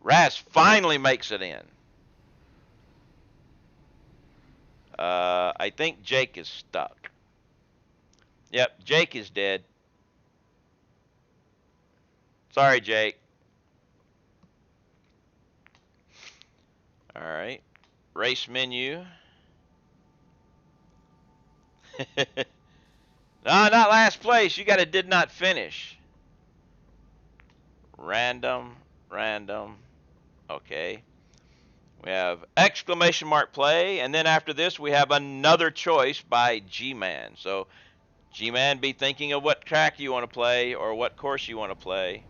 Raz finally makes it in. I think Jake is stuck. Yep, Jake is dead. Sorry, Jake. All right. Race menu. No, not last place. You got a did not finish. Random, random. Okay. We have exclamation mark play, and then after this we have another choice by G-Man. So G-Man, be thinking of what track you want to play or what course you want to play.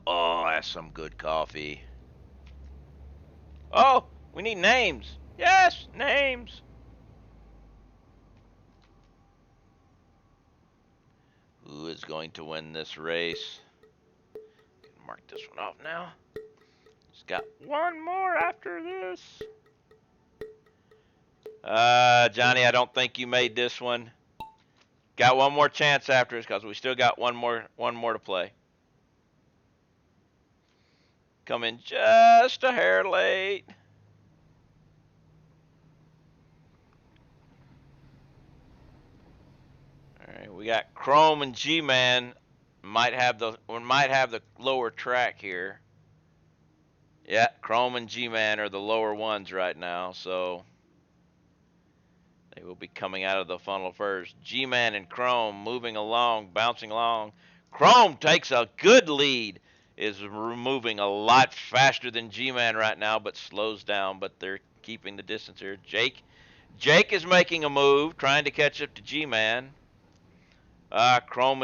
Oh, that's some good coffee. Oh, we need names. Yes, names. Who is going to win this race? Mark this one off now. It's got one more after this. Johnny, I don't think you made this one. Got one more chance after this because we still got one more to play. Come in just a hair late. All right, we got Chrome and G-Man. Might have the lower track here. Yeah, Chrome and G-Man are the lower ones right now, so they will be coming out of the funnel first. G-Man and Chrome moving along, bouncing along. Chrome takes a good lead, is moving a lot faster than G-Man right now, but slows down, but they're keeping the distance here. Jake is making a move, trying to catch up to G-Man. Chrome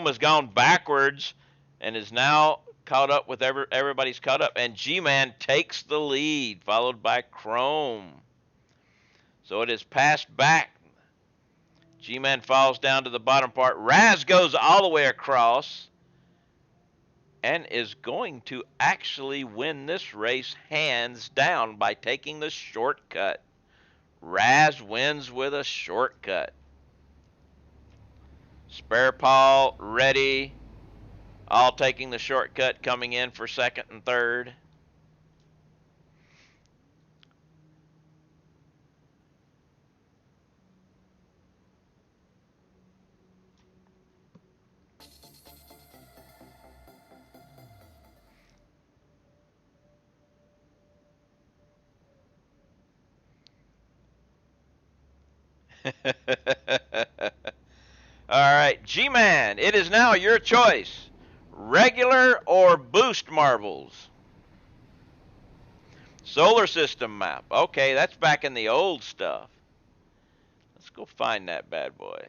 has gone backwards and is now caught up with everybody's caught up, and G-Man takes the lead, followed by Chrome. So it is passed back. G-Man falls down to the bottom part. Raz goes all the way across and is going to actually win this race hands down by taking the shortcut. Raz wins with a shortcut. Spare Paul ready. All taking the shortcut, coming in for second and third. All right, G-Man, it is now your choice. Regular or boost marbles? Solar system map. Okay, that's back in the old stuff. Let's go find that bad boy.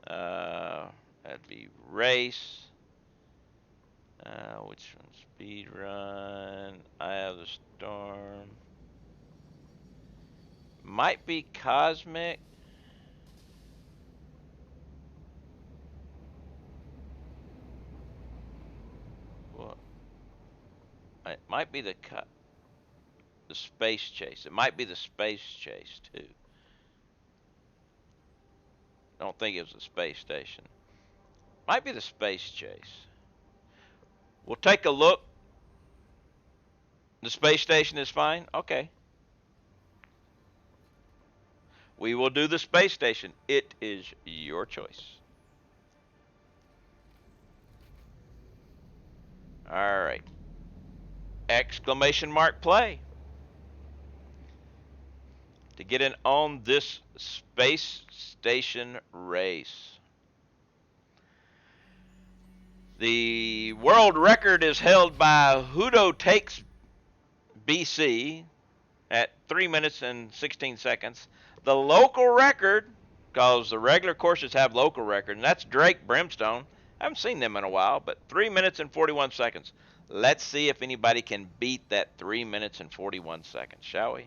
That'd be race. Which one? Speed run. Eye of the storm. Might be cosmic. Well, it might be the space chase. It might be the space chase too. I don't think it was the space station. Might be the space chase. We'll take a look. The space station is fine? Okay. We will do the space station. It is your choice. All right. Exclamation mark play. To get in on this space station race. The world record is held by Hudo Takes BC at 3 minutes and 16 seconds. The local record, because the regular courses have local record, and that's Drake Brimstone. I haven't seen them in a while, but 3 minutes and 41 seconds. Let's see if anybody can beat that 3 minutes and 41 seconds, shall we?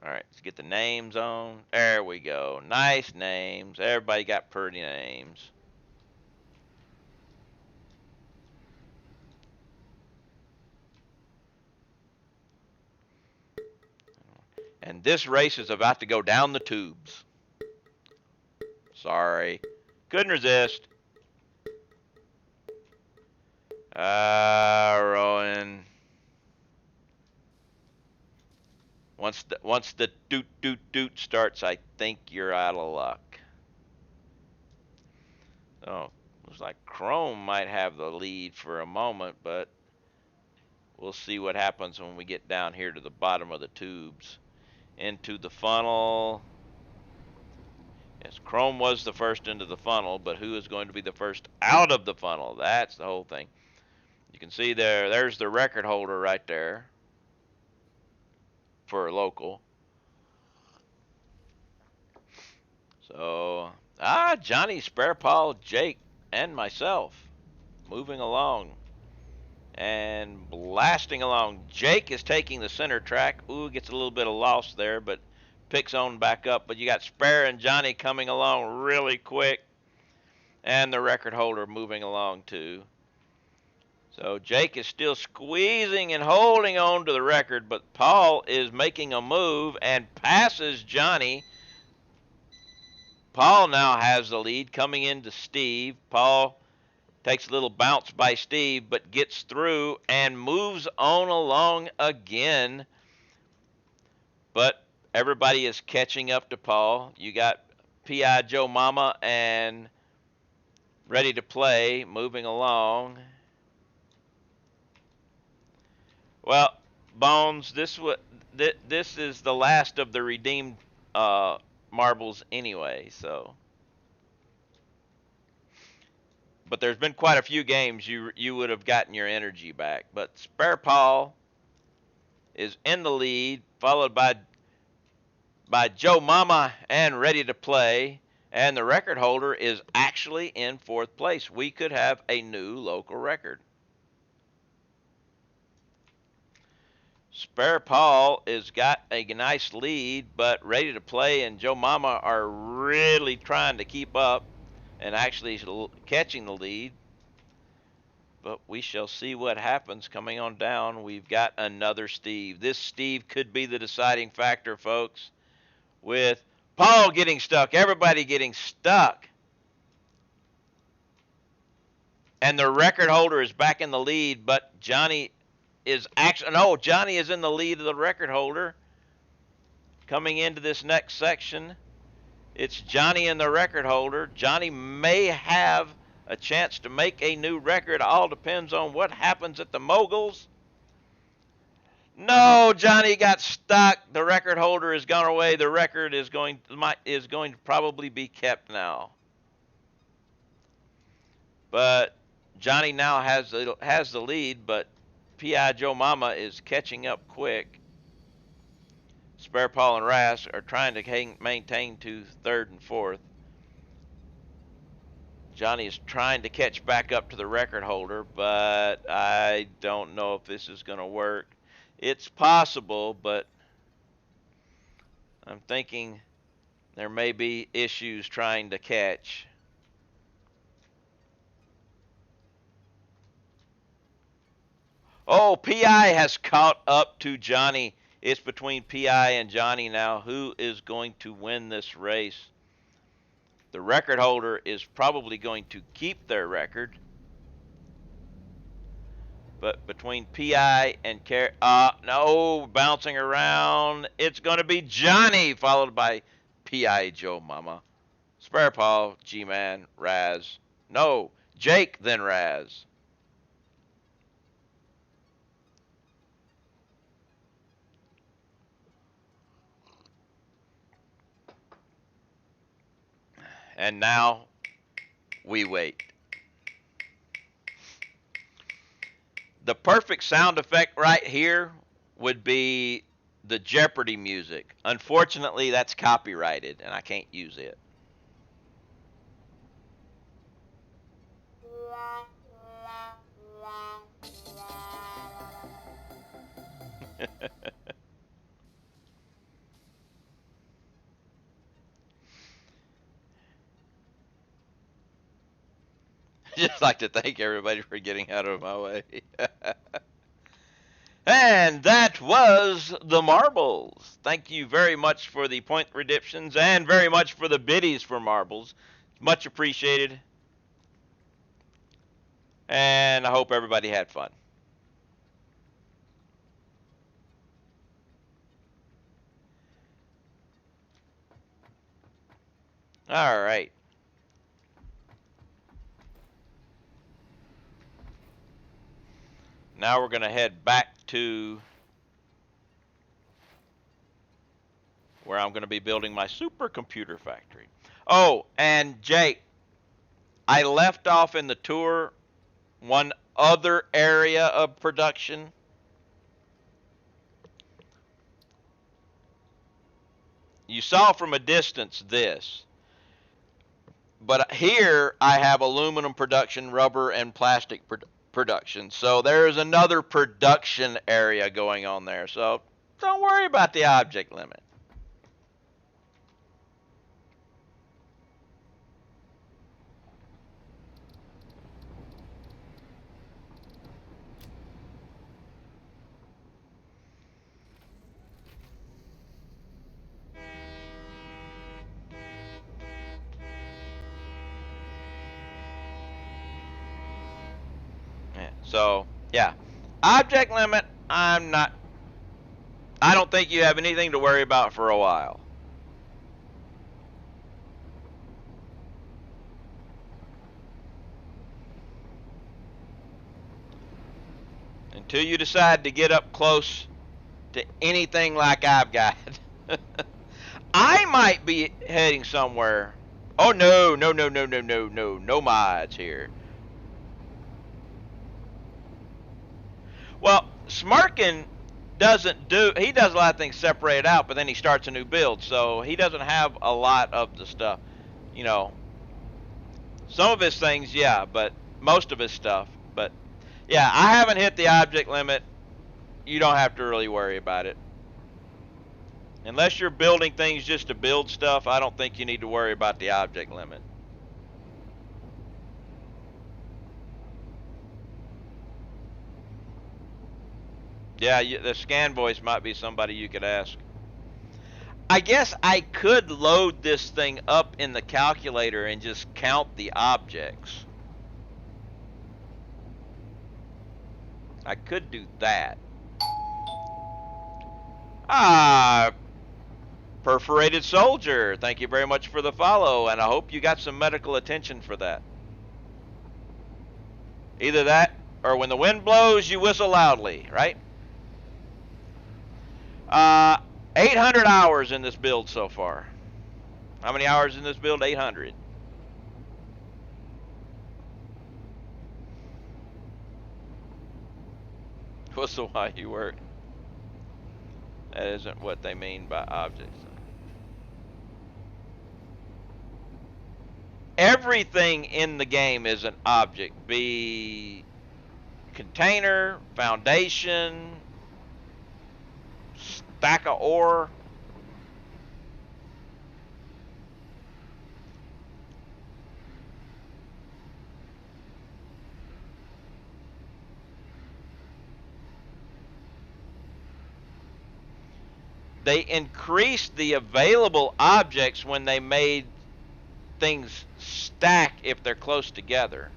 All right, let's get the names on. There we go. Nice names. Everybody got pretty names. And this race is about to go down the tubes. Sorry. Couldn't resist. Rowan. Once the doot doot doot starts, I think you're out of luck. Oh, looks like Chrome might have the lead for a moment, but we'll see what happens when we get down here to the bottom of the tubes. Into the funnel. Yes, Chrome was the first into the funnel, but who is going to be the first out of the funnel? That's the whole thing. You can see there's the record holder right there for a local. So, Johnny, Spare Paul, Jake, and myself moving along and blasting along. Jake is taking the center track. Ooh, gets a little bit of loss there, but picks on back up. But you got Spare and Johnny coming along really quick, and the record holder moving along too. So Jake is still squeezing and holding on to the record, but Paul is making a move and passes Johnny. Paul now has the lead coming into Steve. Paul takes a little bounce by Steve, but gets through and moves on along again. But everybody is catching up to Paul. You got P.I. Joe Mama and Ready to Play moving along. Well, Bones, this is the last of the redeemed marbles anyway. So, but there's been quite a few games you would have gotten your energy back. But Spare Paul is in the lead, followed by Joe Mama and Ready to Play, and the record holder is actually in fourth place. We could have a new local record. Spare Paul has got a nice lead, but Ready to Play and Joe Mama are really trying to keep up and actually catching the lead. But we shall see what happens coming on down. We've got another Steve. This Steve could be the deciding factor, folks, with Paul getting stuck, everybody getting stuck. And the record holder is back in the lead, but Johnny is actually, no, Johnny is in the lead of the record holder. Coming into this next section, it's Johnny and the record holder. Johnny may have a chance to make a new record. All depends on what happens at the moguls. No, Johnny got stuck. The record holder has gone away. The record is going to probably be kept now. But Johnny now has the lead, but P.I. Joe Mama is catching up quick. Spare Paul and Ras are trying to maintain to third and fourth. Johnny is trying to catch back up to the record holder, but I don't know if this is going to work. It's possible, but I'm thinking there may be issues trying to catch. Oh, P.I. has caught up to Johnny. It's between P.I. and Johnny now. Who is going to win this race? The record holder is probably going to keep their record. But between P.I. and no, bouncing around. It's going to be Johnny, followed by P.I. Joe Mama. Spare Paul, G-Man, Raz. No, Jake, then Raz. And now we wait. The perfect sound effect right here would be the Jeopardy music. Unfortunately, that's copyrighted and I can't use it. Just like to thank everybody for getting out of my way. And that was the marbles. Thank you very much for the point redemptions and very much for the biddies for marbles. Much appreciated. And I hope everybody had fun. All right. Now we're going to head back to where I'm going to be building my supercomputer factory. Oh, and Jake, I left off in the tour one other area of production. You saw from a distance this. But here I have aluminum production, rubber, and plastic production. So there's another production area going on there. So don't worry about the object limit. So, yeah. Object limit, I don't think you have anything to worry about for a while. Until you decide to get up close to anything like I've got. I might be heading somewhere. Oh no, no, no, no, no, no, no, no mods here. Well, Smirkin he does a lot of things separated out, but then he starts a new build, so he doesn't have a lot of the stuff. You know, some of his things, yeah, but most of his stuff. But yeah, I haven't hit the object limit. You don't have to really worry about it. Unless you're building things just to build stuff, I don't think you need to worry about the object limit. Yeah, the scan voice might be somebody you could ask. I guess I could load this thing up in the calculator and just count the objects. I could do that. Ah, Perforated Soldier, thank you very much for the follow, and I hope you got some medical attention for that. Either that, or when the wind blows, you whistle loudly, right? 800 hours in this build so far. How many hours in this build? 800. Whistle while you work. That isn't what they mean by objects. Everything in the game is an object. Be container, foundation, stack of ore. They increased the available objects when they made things stack if they're close together.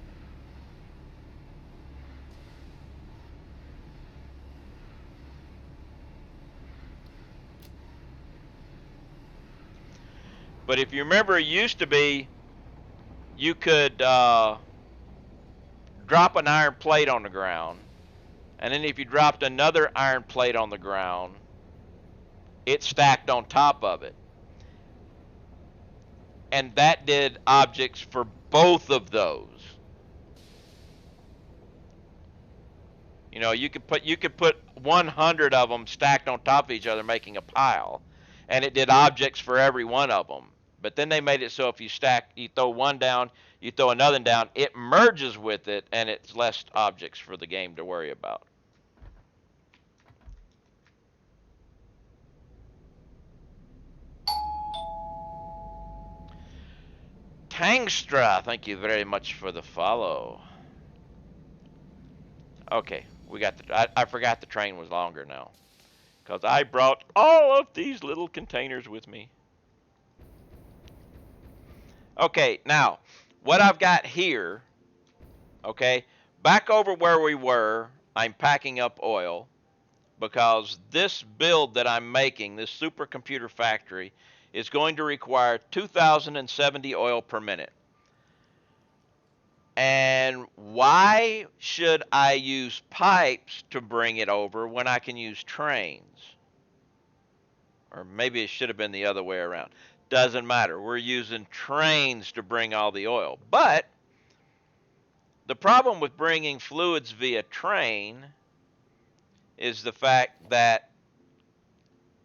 But if you remember, it used to be you could drop an iron plate on the ground, and then if you dropped another iron plate on the ground, it stacked on top of it. And that did objects for both of those. You know, you could put 100 of them stacked on top of each other, making a pile, and it did objects for every one of them. But then they made it so if you throw one down, you throw another down, it merges with it, and it's less objects for the game to worry about. Tangstra, thank you very much for the follow. Okay, we got I forgot the train was longer now, because I brought all of these little containers with me. Okay, now, what I've got here, okay, back over where we were, I'm packing up oil, because this build that I'm making, this supercomputer factory, is going to require 2,070 oil per minute. And why should I use pipes to bring it over when I can use trains? Or maybe it should have been the other way around. Doesn't matter. We're using trains to bring all the oil. But the problem with bringing fluids via train is the fact that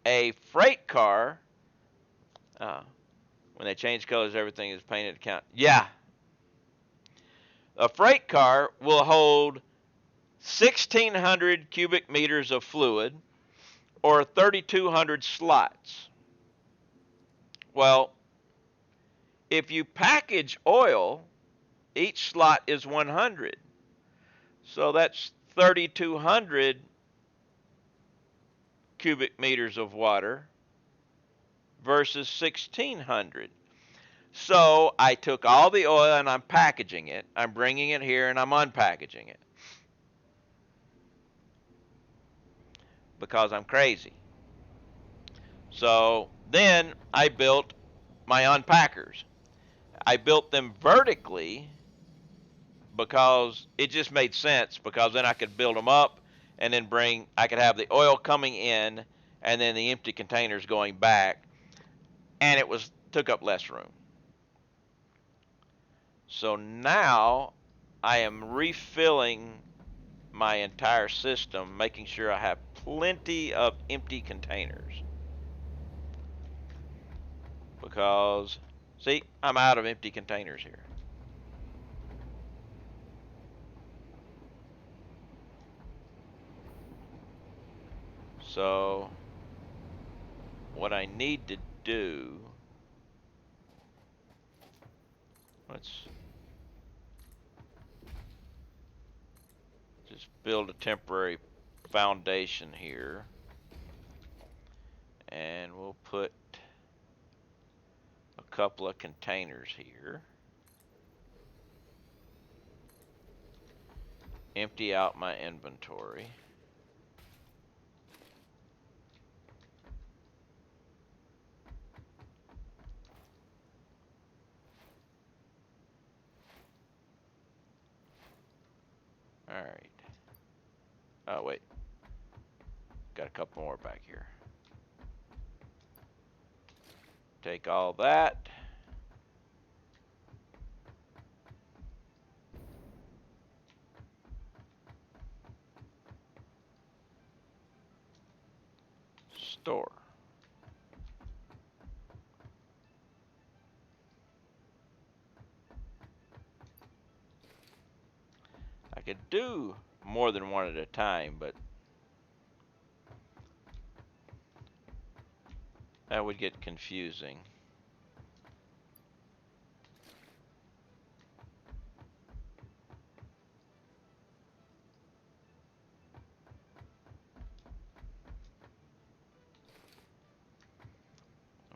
a freight car, when they change colors, everything is painted to count. Yeah. A freight car will hold 1,600 cubic meters of fluid or 3,200 slots. Well, if you package oil, each slot is 100. So that's 3,200 cubic meters of water versus 1,600. So I took all the oil and I'm packaging it. I'm bringing it here and I'm unpackaging it. because I'm crazy. So then I built my unpackers. I built them vertically because it just made sense, because then I could build them up and then I could have the oil coming in and then the empty containers going back, and it took up less room. So now I am refilling my entire system, making sure I have plenty of empty containers. Because, see, I'm out of empty containers here. So, what I need to do, let's just build a temporary foundation here. And we'll put a couple of containers here. Empty out my inventory. Alright. Oh, wait. Got a couple more back here. Take all that. Store. I could do more than one at a time, but that would get confusing.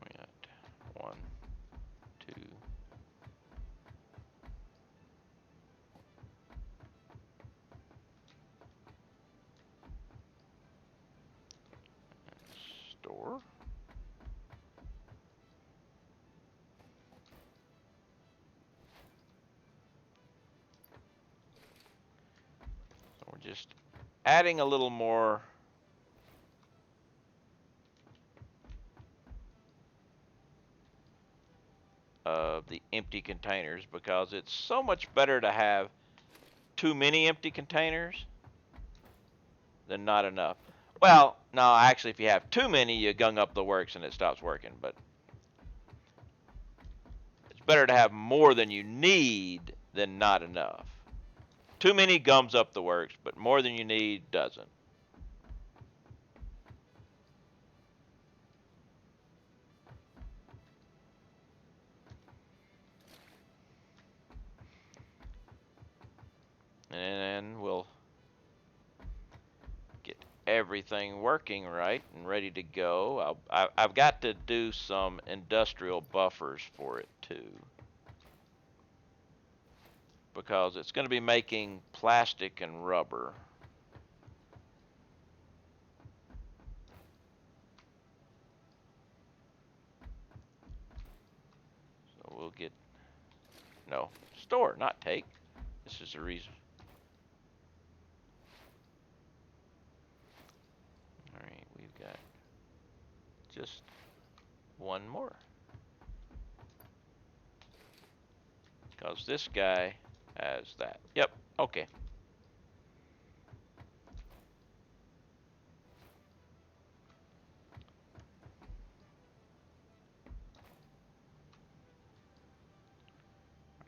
We got 1, 2. Store. So we're just adding a little more of the empty containers, because it's so much better to have too many empty containers than not enough. Well, no, actually, if you have too many, you gung up the works and it stops working. But it's better to have more than you need than not enough. Too many gums up the works, but more than you need doesn't. And then we'll get everything working right and ready to go. I've got to do some industrial buffers for it too, because it's going to be making plastic and rubber. So we'll get, no, store, not take. This is the reason. Alright, we've got just one more. Because this guy has that. Yep, okay.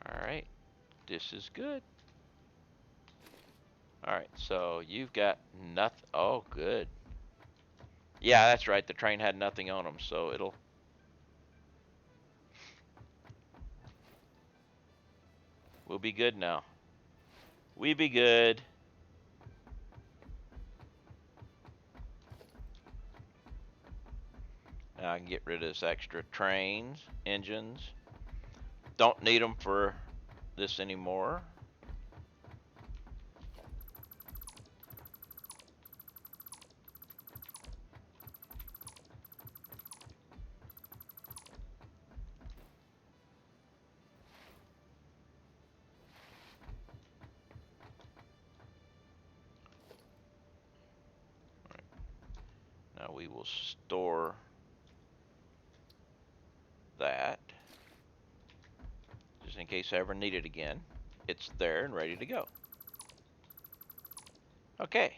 Alright, this is good. Alright, so you've got nothing. Oh, good. Yeah, that's right. The train had nothing on them, so it'll... We'll be good now. We be good. Now I can get rid of this extra trains, engines. Don't need them for this anymore. we will store that just in case I ever need it again. It's there and ready to go. Okay.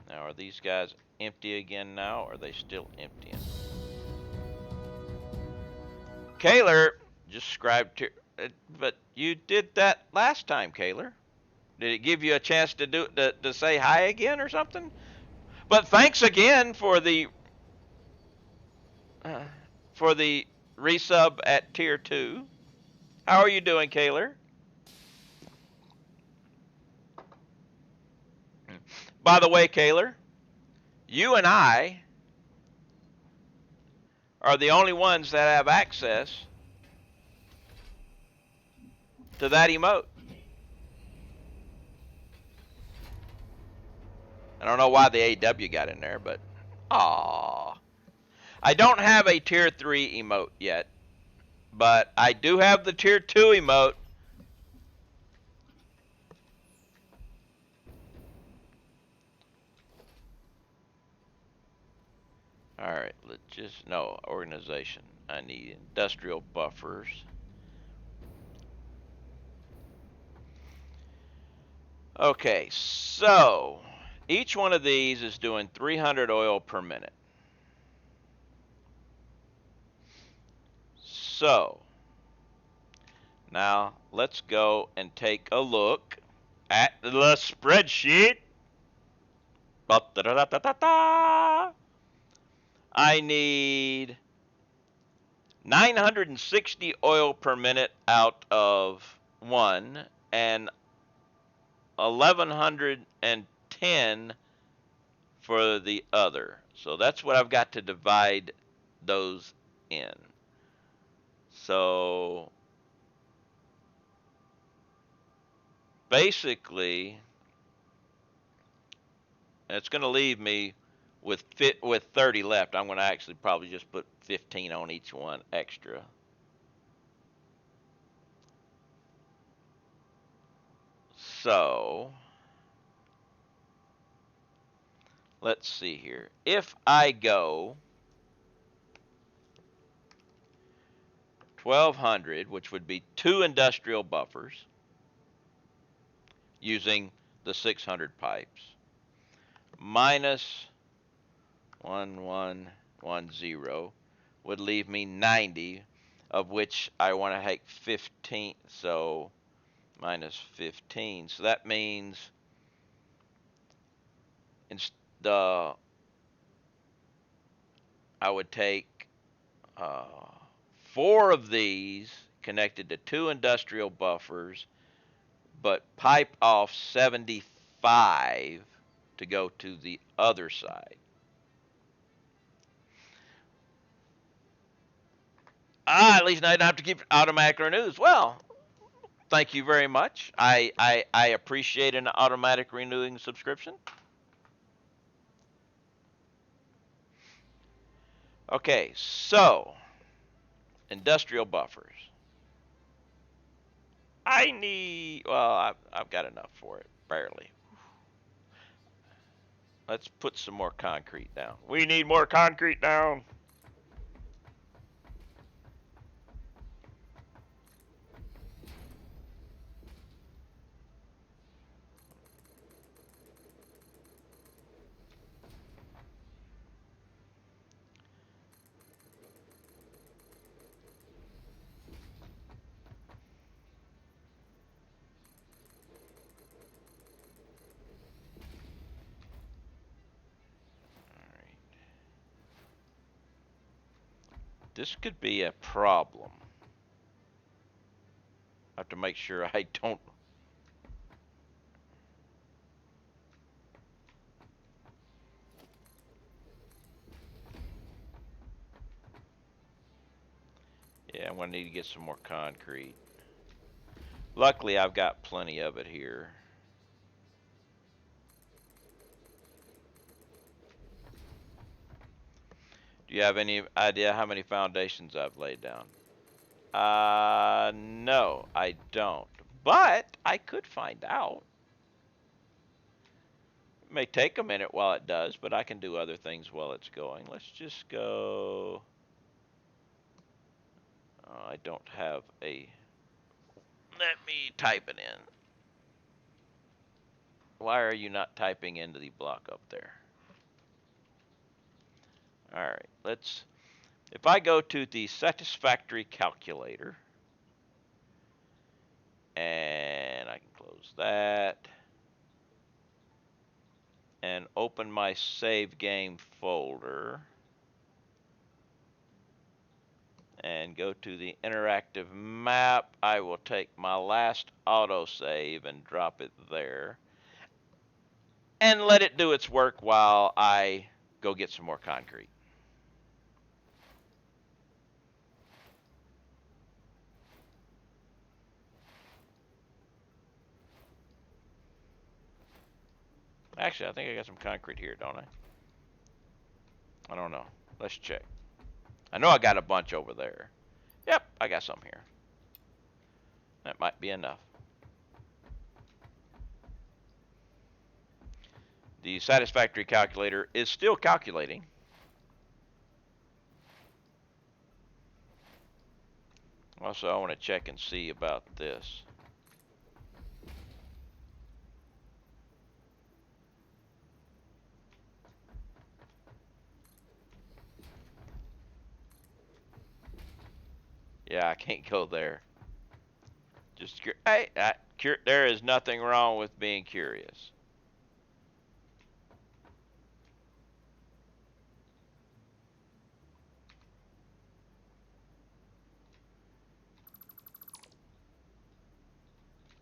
Now, are these guys empty again now, or are they still emptying? Kaler just scribed to, but you did that last time, Kaler. Did it give you a chance to to say hi again or something? But thanks again for the resub at tier 2. How are you doing, Kaler? By the way, Kaler, you and I are the only ones that have access to that emote. I don't know why the AW got in there, but aww. I don't have a tier 3 emote yet, but I do have the tier 2 emote. Alright, let's just, no, organization. I need industrial buffers. Okay, so each one of these is doing 300 oil per minute. So, now let's go and take a look at the spreadsheet. I need 960 oil per minute out of one and 1110 for the other. So that's what I've got to divide those in. So basically, it's going to leave me with 30 left. I'm going to actually probably just put 15 on each one extra. So let's see here. If I go 1200, which would be 2 industrial buffers using the 600 pipes, minus 1110 would leave me 90, of which I want to take 15, so minus 15. So that means I would take 4 of these connected to 2 industrial buffers, but pipe off 75 to go to the other side. At least I don't have to keep automatic renews. Well, thank you very much. I appreciate an automatic renewing subscription. Okay, so industrial buffers. I need, well, I've got enough for it, barely. Let's put some more concrete down. We need more concrete down. This could be a problem. I have to make sure I don't. Yeah, I'm going to need to get some more concrete. Luckily, I've got plenty of it here. Do you have any idea how many foundations I've laid down? No, I don't. But I could find out. It may take a minute while it does, but I can do other things while it's going. Let's just go. I don't have a. Let me type it in. Why are you not typing into the block up there? All right, let's. If I go to the satisfactory calculator, and I can close that, and open my save game folder, and go to the interactive map, I will take my last autosave and drop it there, and let it do its work while I go get some more concrete. Actually, I think I got some concrete here, don't I? I don't know. Let's check. I know I got a bunch over there. Yep, I got some here. That might be enough. The satisfactory calculator is still calculating. Also, I want to check and see about this. Yeah, I can't go there. Just hey, there is nothing wrong with being curious.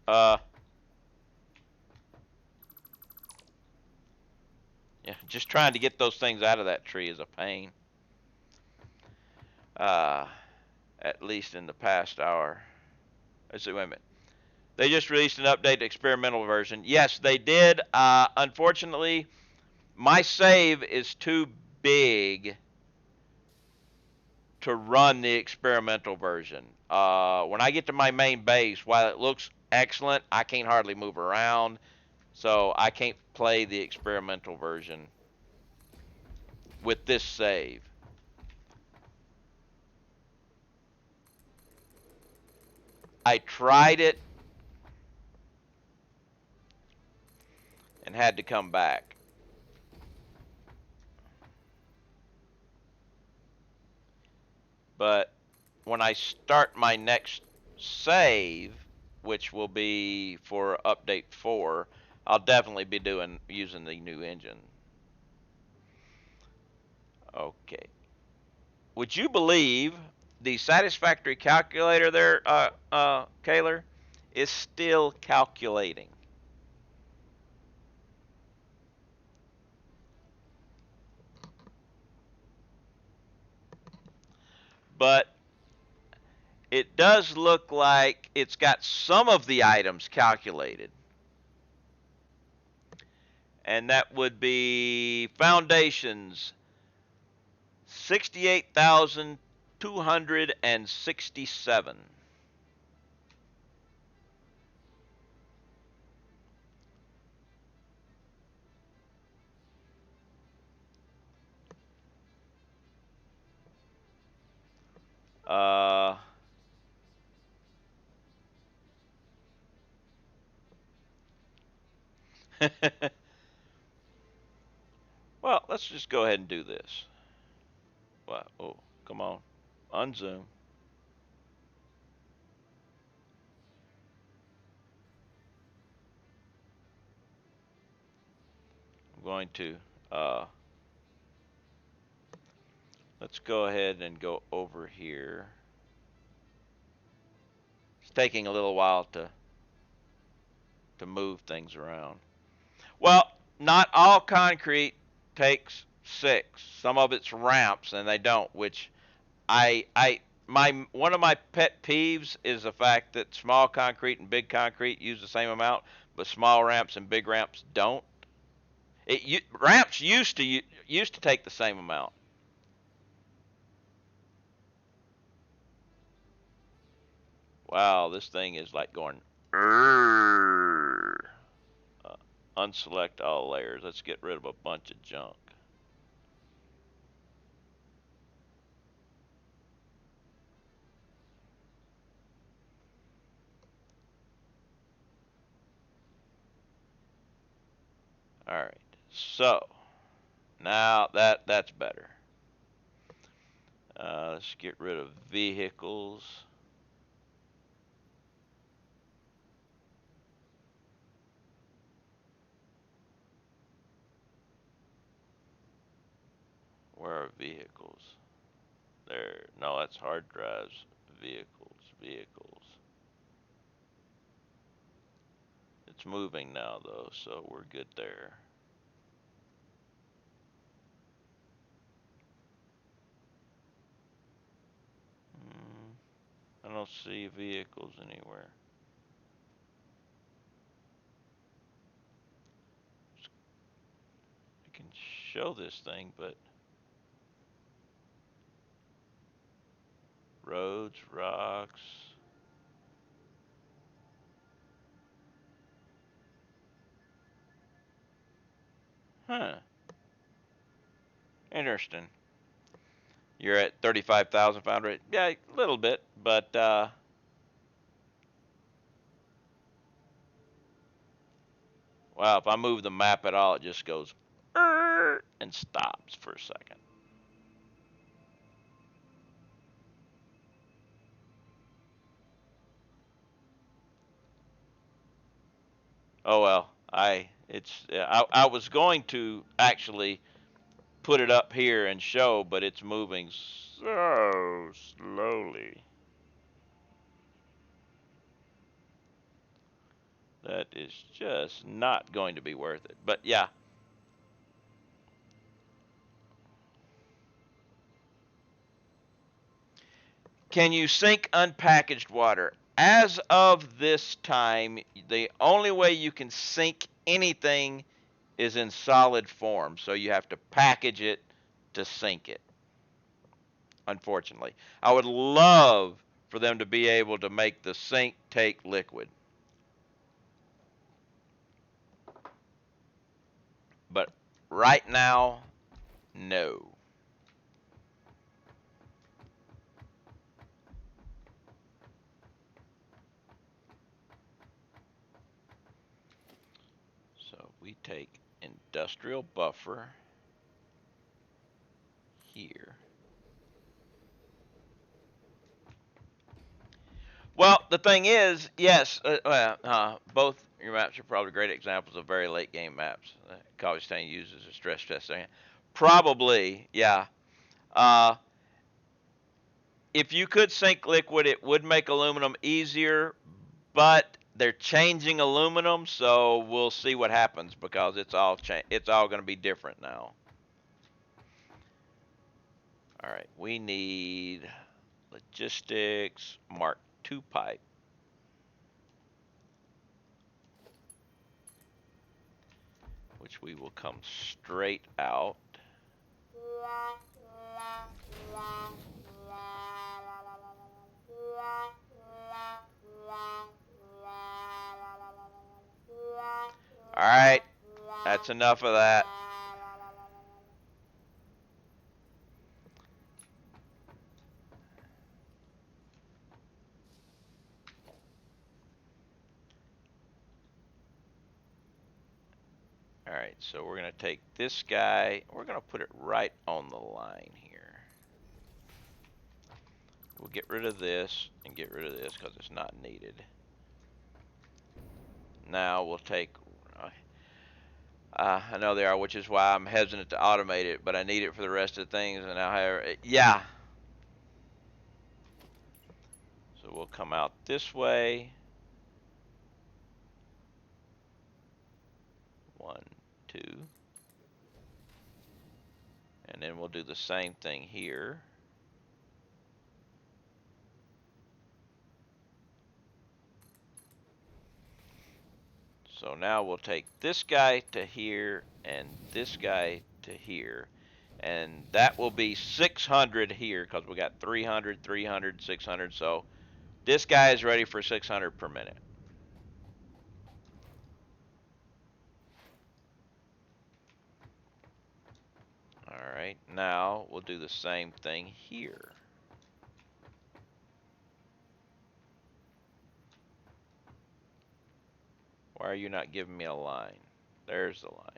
Uh, yeah, just trying to get those things out of that tree is a pain. Uh, at least in the past hour. Let's see, wait a minute. They just released an update experimental version. Yes, they did. Unfortunately, my save is too big to run the experimental version. When I get to my main base, while it looks excellent, I can't hardly move around, so I can't play the experimental version with this save. I tried it and had to come back. But when I start my next save, which will be for update 4, I'll definitely be using the new engine. Okay. Would you believe the satisfactory calculator there, Kaler, is still calculating? But it does look like it's got some of the items calculated. And that would be foundations, 68,267. Uh, well, let's just go ahead and do this. What? Oh, come on. Unzoom. I'm going to, uh, let's go ahead and go over here. It's taking a little while to move things around. Well, not all concrete takes 6. Some of it's ramps and they don't, which I my one of my pet peeves is the fact that small concrete and big concrete use the same amount, but small ramps and big ramps don't. Ramps used to take the same amount. Wow, this thing is like going. Uh, Unselect all layers. Let's get rid of a bunch of junk. All right. So now that's better. Let's get rid of vehicles. Where are vehicles? There. No, that's hard drives. Vehicles. It's moving now though, so we're good there. I don't see vehicles anywhere. I can show this thing, but roads, rocks. Huh. Interesting. You're at 35,500. Yeah, a little bit, but wow, if I move the map at all, it just goes and stops for a second. Oh well, I was going to actually put it up here and show, but it's moving so slowly. That is just not going to be worth it. But yeah. Can you sink unpackaged water? As of this time, the only way you can sink anything is in solid form. So you have to package it to sink it, unfortunately. I would love for them to be able to make the sink take liquid. But right now, no. So we take industrial buffer here. Well, the thing is, yes, both your maps are probably great examples of very late game maps. College Station uses a stress test. Probably, yeah. Uh, if you could sink liquid, it would make aluminum easier, but they're changing aluminum, so we'll see what happens because it's all going to be different now. All right, we need logistics Mark II pipe. Which we will come straight out. All right, that's enough of that. All right, so we're going to take this guy, we're going to put it right on the line here. We'll get rid of this and get rid of this because it's not needed. Now we'll take, I know they are, which is why I'm hesitant to automate it, but I need it for the rest of the things. And now, yeah. So we'll come out this way. 1, 2. And then we'll do the same thing here. So now we'll take this guy to here and this guy to here. And that will be 600 here because we got 300, 300, 600. So this guy is ready for 600 per minute. Alright, now we'll do the same thing here. Why are you not giving me a line? There's the line.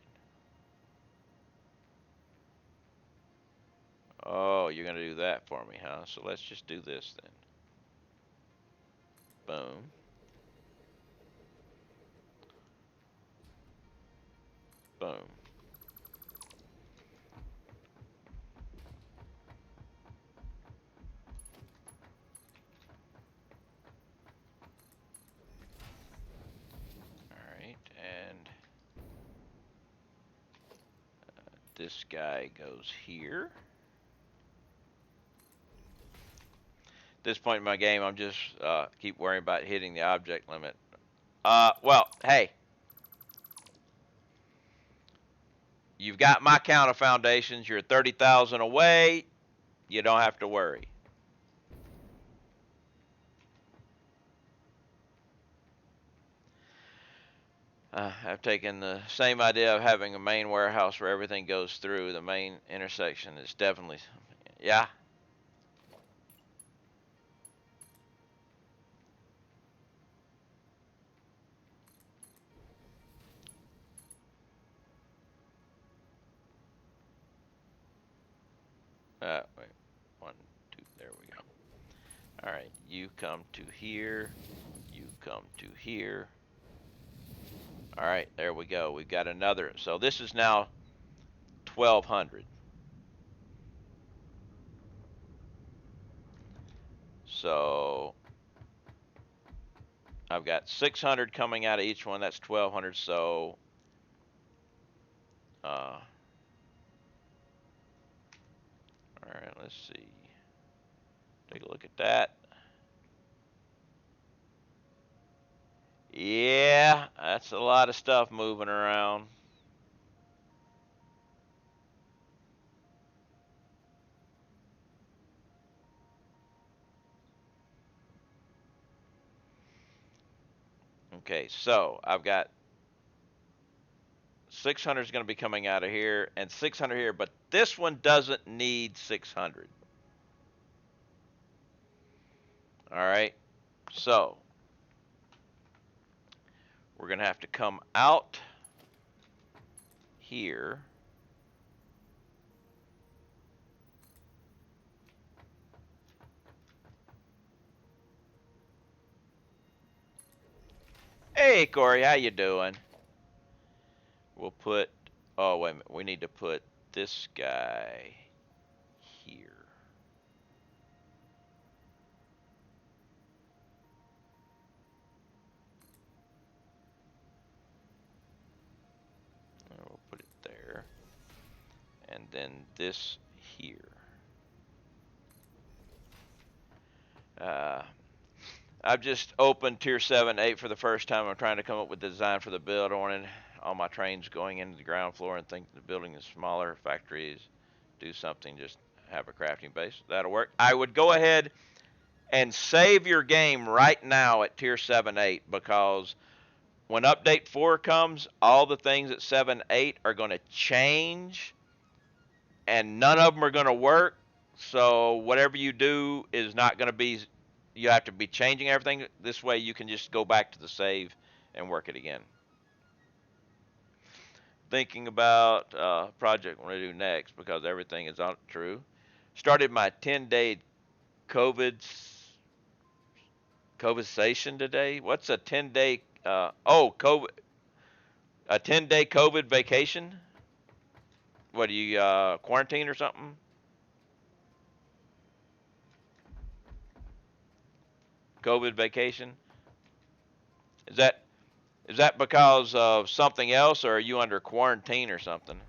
Oh, you're going to do that for me, huh? So let's just do this then. Boom. Boom. Alright, and this guy goes here. At this point in my game, I'm just keep worrying about hitting the object limit. Well, hey. You've got my count of foundations. You're 30,000 away. You don't have to worry. I've taken the same idea of having a main warehouse where everything goes through. The main intersection is definitely, yeah. Wait, 1, 2, there we go. All right, you come to here. You come to here. All right, there we go. We've got another. So this is now 1,200. So I've got 600 coming out of each one. That's 1,200. So all right, let's see. Take a look at that. Yeah, that's a lot of stuff moving around. Okay, so I've got 600 is going to be coming out of here and 600 here, but this one doesn't need 600. All right, so we're going to have to come out here. Hey, Corey, how you doing? We'll put, oh, wait a minute. We need to put this guy here. We'll put it there. And then this here. I've just opened Tier 7, 8 for the first time. I'm trying to come up with the design for the build. I wanted all my trains going into the ground floor and think the building is smaller. Factories, do something, just have a crafting base. That'll work. I would go ahead and save your game right now at Tier 7, 8 because when Update 4 comes, all the things at 7, 8 are going to change and none of them are going to work. So whatever you do is not going to be, you have to be changing everything. This way you can just go back to the save and work it again. Thinking about project I want to do next because everything is not true. Started my 10-day COVID station today. What's a 10-day COVID, a 10-day COVID vacation? What, do you quarantine or something? COVID vacation? Is that because of something else, or are you under quarantine or something?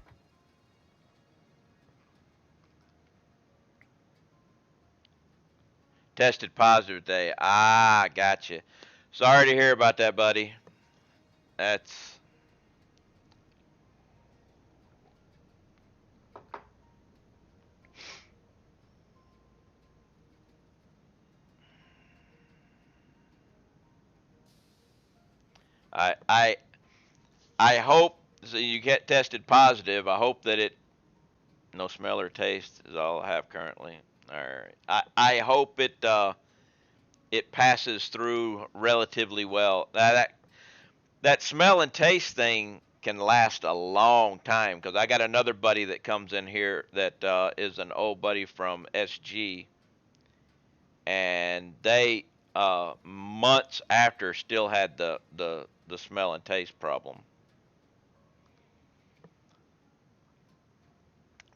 Tested positive today. Ah, gotcha. Sorry to hear about that, buddy. That's I hope so you get tested positive. I hope that it No smell or taste is all I have currently. All right. I hope it passes through relatively well. That smell and taste thing can last a long time because I got another buddy that comes in here that is an old buddy from SG, and they months after still had the smell and taste problem.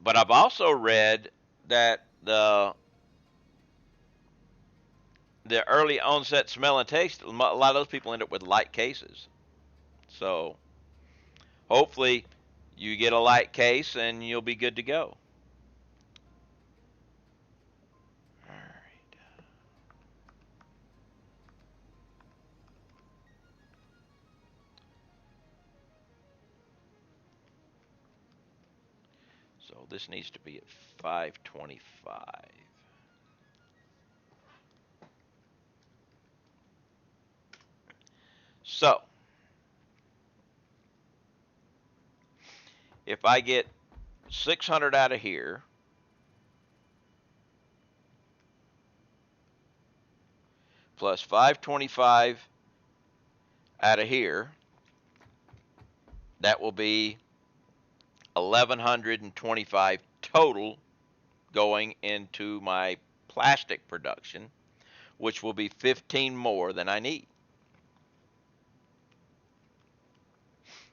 But I've also read that the early onset smell and taste, a lot of those people end up with light cases. So hopefully you get a light case and you'll be good to go. All right. So this needs to be at 525. So if I get 600 out of here, plus 525 out of here, that will be 1125 total going into my plastic production, which will be 15 more than I need.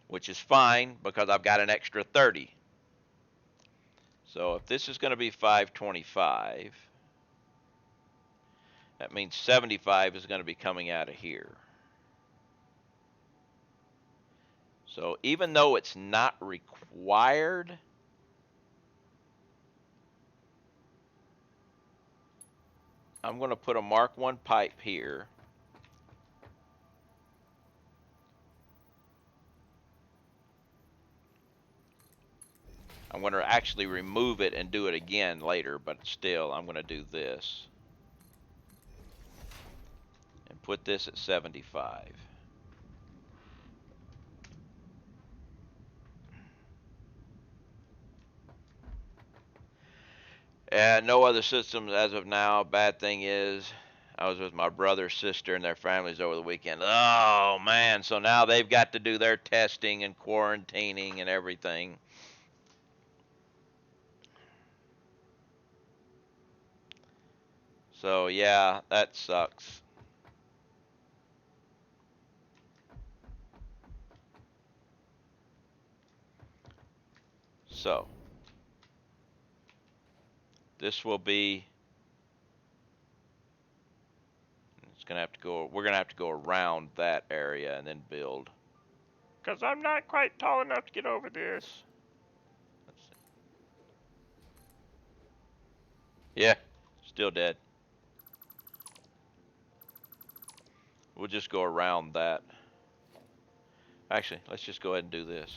Which is fine because I've got an extra 30. So if this is going to be 525, that means 75 is going to be coming out of here. So even though it's not required, I'm going to put a Mark 1 pipe here. I'm going to actually remove it and do it again later, but still I'm going to do this. And put this at 75. And no other systems as of now. Bad thing is, I was with my brother, sister, and their families over the weekend. Oh, man. So now they've got to do their testing and quarantining and everything. So, yeah, that sucks. So, this will be, it's going to have to go, we're going to have to go around that area and then build. Because I'm not quite tall enough to get over this. Yeah, still dead. We'll just go around that. Actually, let's just go ahead and do this.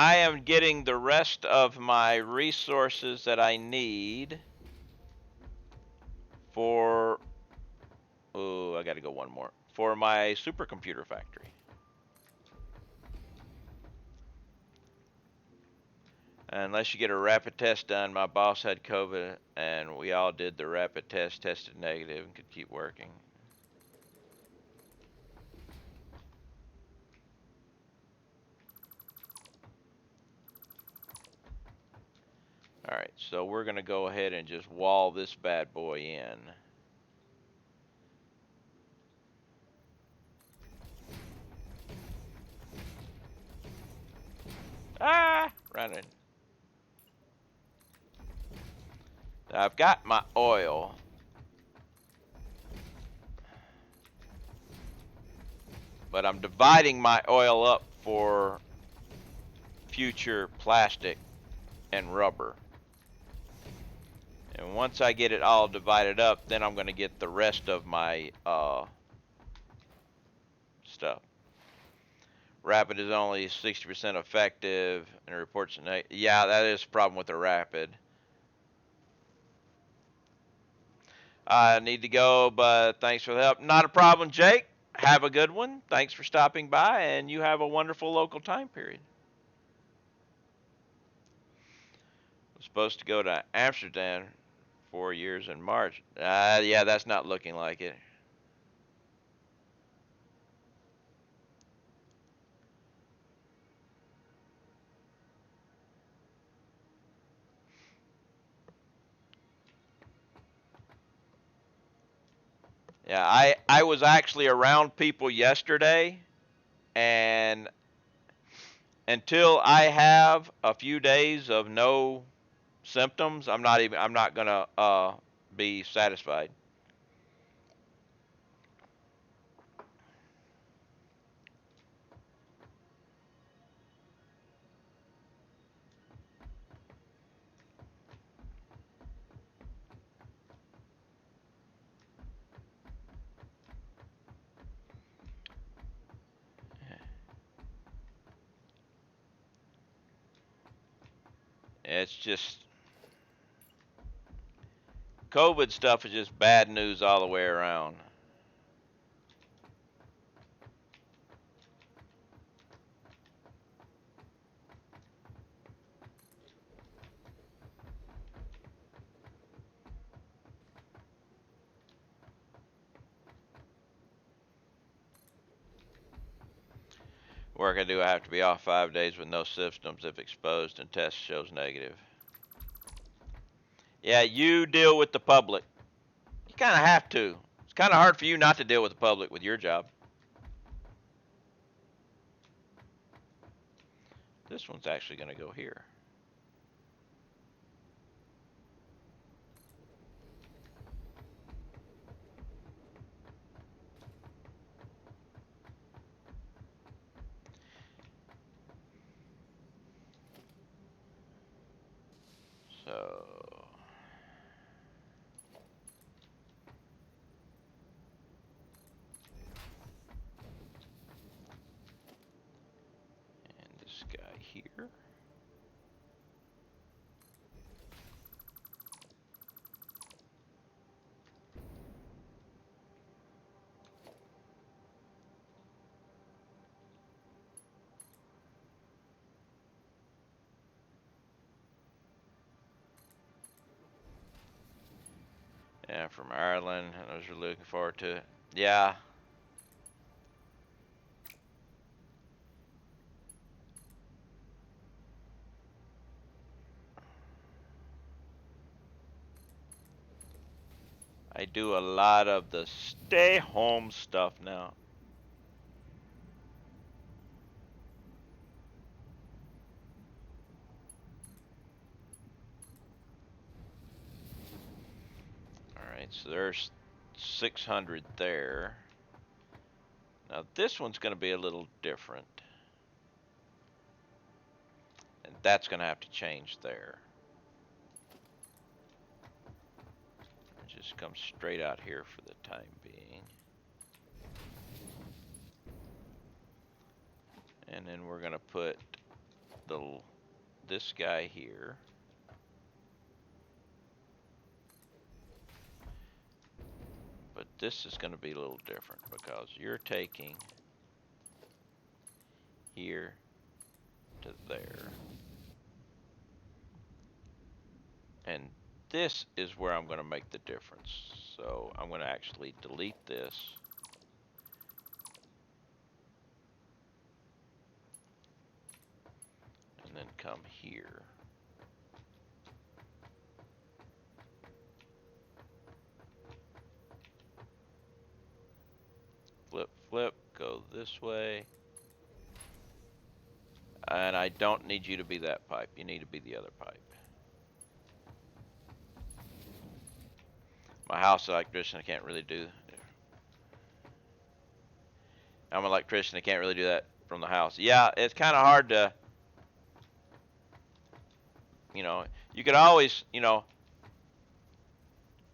I am getting the rest of my resources that I need for, oh, I gotta go one more, for my supercomputer factory. Unless you get a rapid test done, my boss had COVID and we all did the rapid test, tested negative, and could keep working. Alright, so we're gonna go ahead and just wall this bad boy in. Ah, running. Now I've got my oil. But I'm dividing my oil up for future plastic and rubber. And once I get it all divided up, then I'm going to get the rest of my stuff. Rapid is only 60% effective and reports. Yeah, that is a problem with the Rapid. I need to go, but thanks for the help. Not a problem, Jake. Have a good one. Thanks for stopping by, and you have a wonderful local time period. I'm supposed to go to Amsterdam 4 years in March. Yeah, that's not looking like it. Yeah, I was actually around people yesterday, and until I have a few days of no symptoms, I'm not gonna be satisfied. It's just COVID stuff is just bad news all the way around. Work I do, I have to be off 5 days with no symptoms if exposed and test shows negative. Yeah, you deal with the public. You kind of have to. It's kind of hard for you not to deal with the public with your job. This one's actually going to go here. So, and this guy here. Yeah, from Ireland. I was really looking forward to it. Yeah. I do a lot of the stay home stuff now. Alright, so there's 600 there. Now this one's going to be a little different. And that's going to have to change there. Just come straight out here for the time being. And then we're going to put this guy here. But this is going to be a little different because you're taking here to there. And this is where I'm going to make the difference. So I'm going to actually delete this. And then come here. Flip, flip, go this way. And I don't need you to be that pipe. You need to be the other pipe. My house electrician, I can't really do. I'm an electrician, I can't really do that from the house. Yeah, it's kind of hard to, you know, you could always, you know,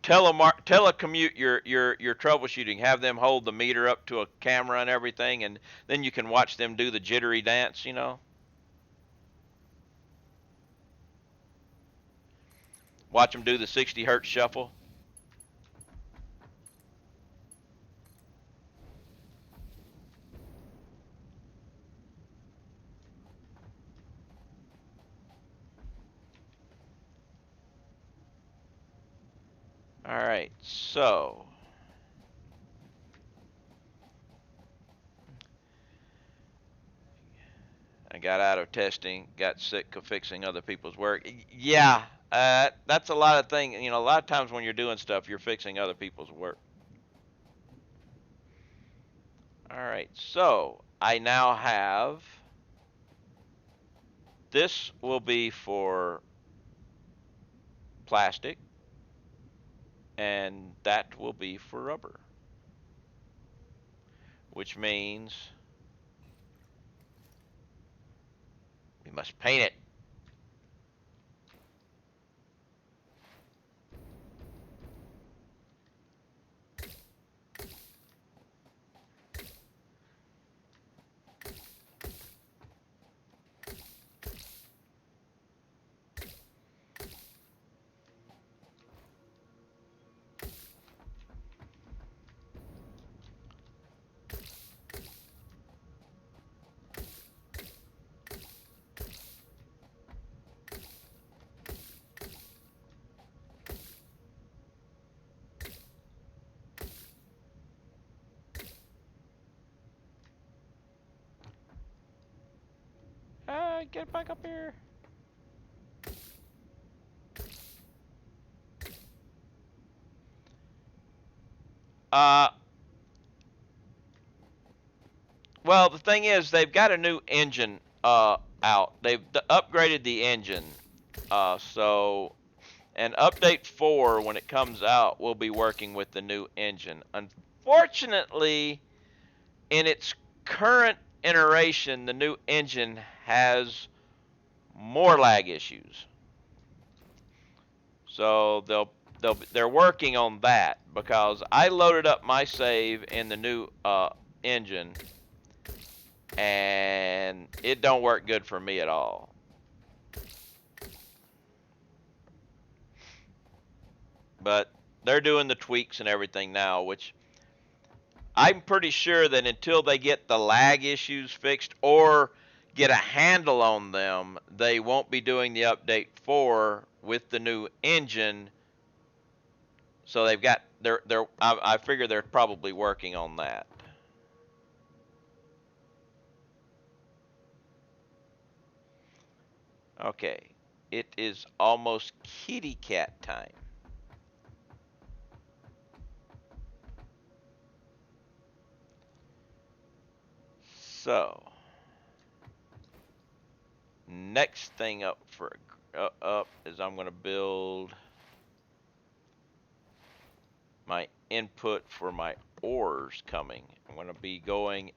telecommute your troubleshooting. Have them hold the meter up to a camera and everything, and then you can watch them do the jittery dance. Watch them do the 60 hertz shuffle. All right, so I got out of testing, got sick of fixing other people's work. Yeah, that's a lot of things. A lot of times when you're doing stuff, you're fixing other people's work. All right, so I now have, this will be for plastic, and that will be for rubber, which means we must paint it. Get back up here. Uh, well, the thing is, they've got a new engine out. They've upgraded the engine. And update 4, when it comes out, will be working with the new engine. Unfortunately, in its current iteration, the new engine has more lag issues. So they're working on that, because I loaded up my save in the new engine, and it don't work good for me at all. But they're doing the tweaks and everything now, which I'm pretty sure that until they get the lag issues fixed or get a handle on them, they won't be doing the update 4 with the new engine. So they've got I figure they're probably working on that. Okay, it is almost kitty cat time. So, next thing up is I'm going to build my input for my ores coming. I'm going to be going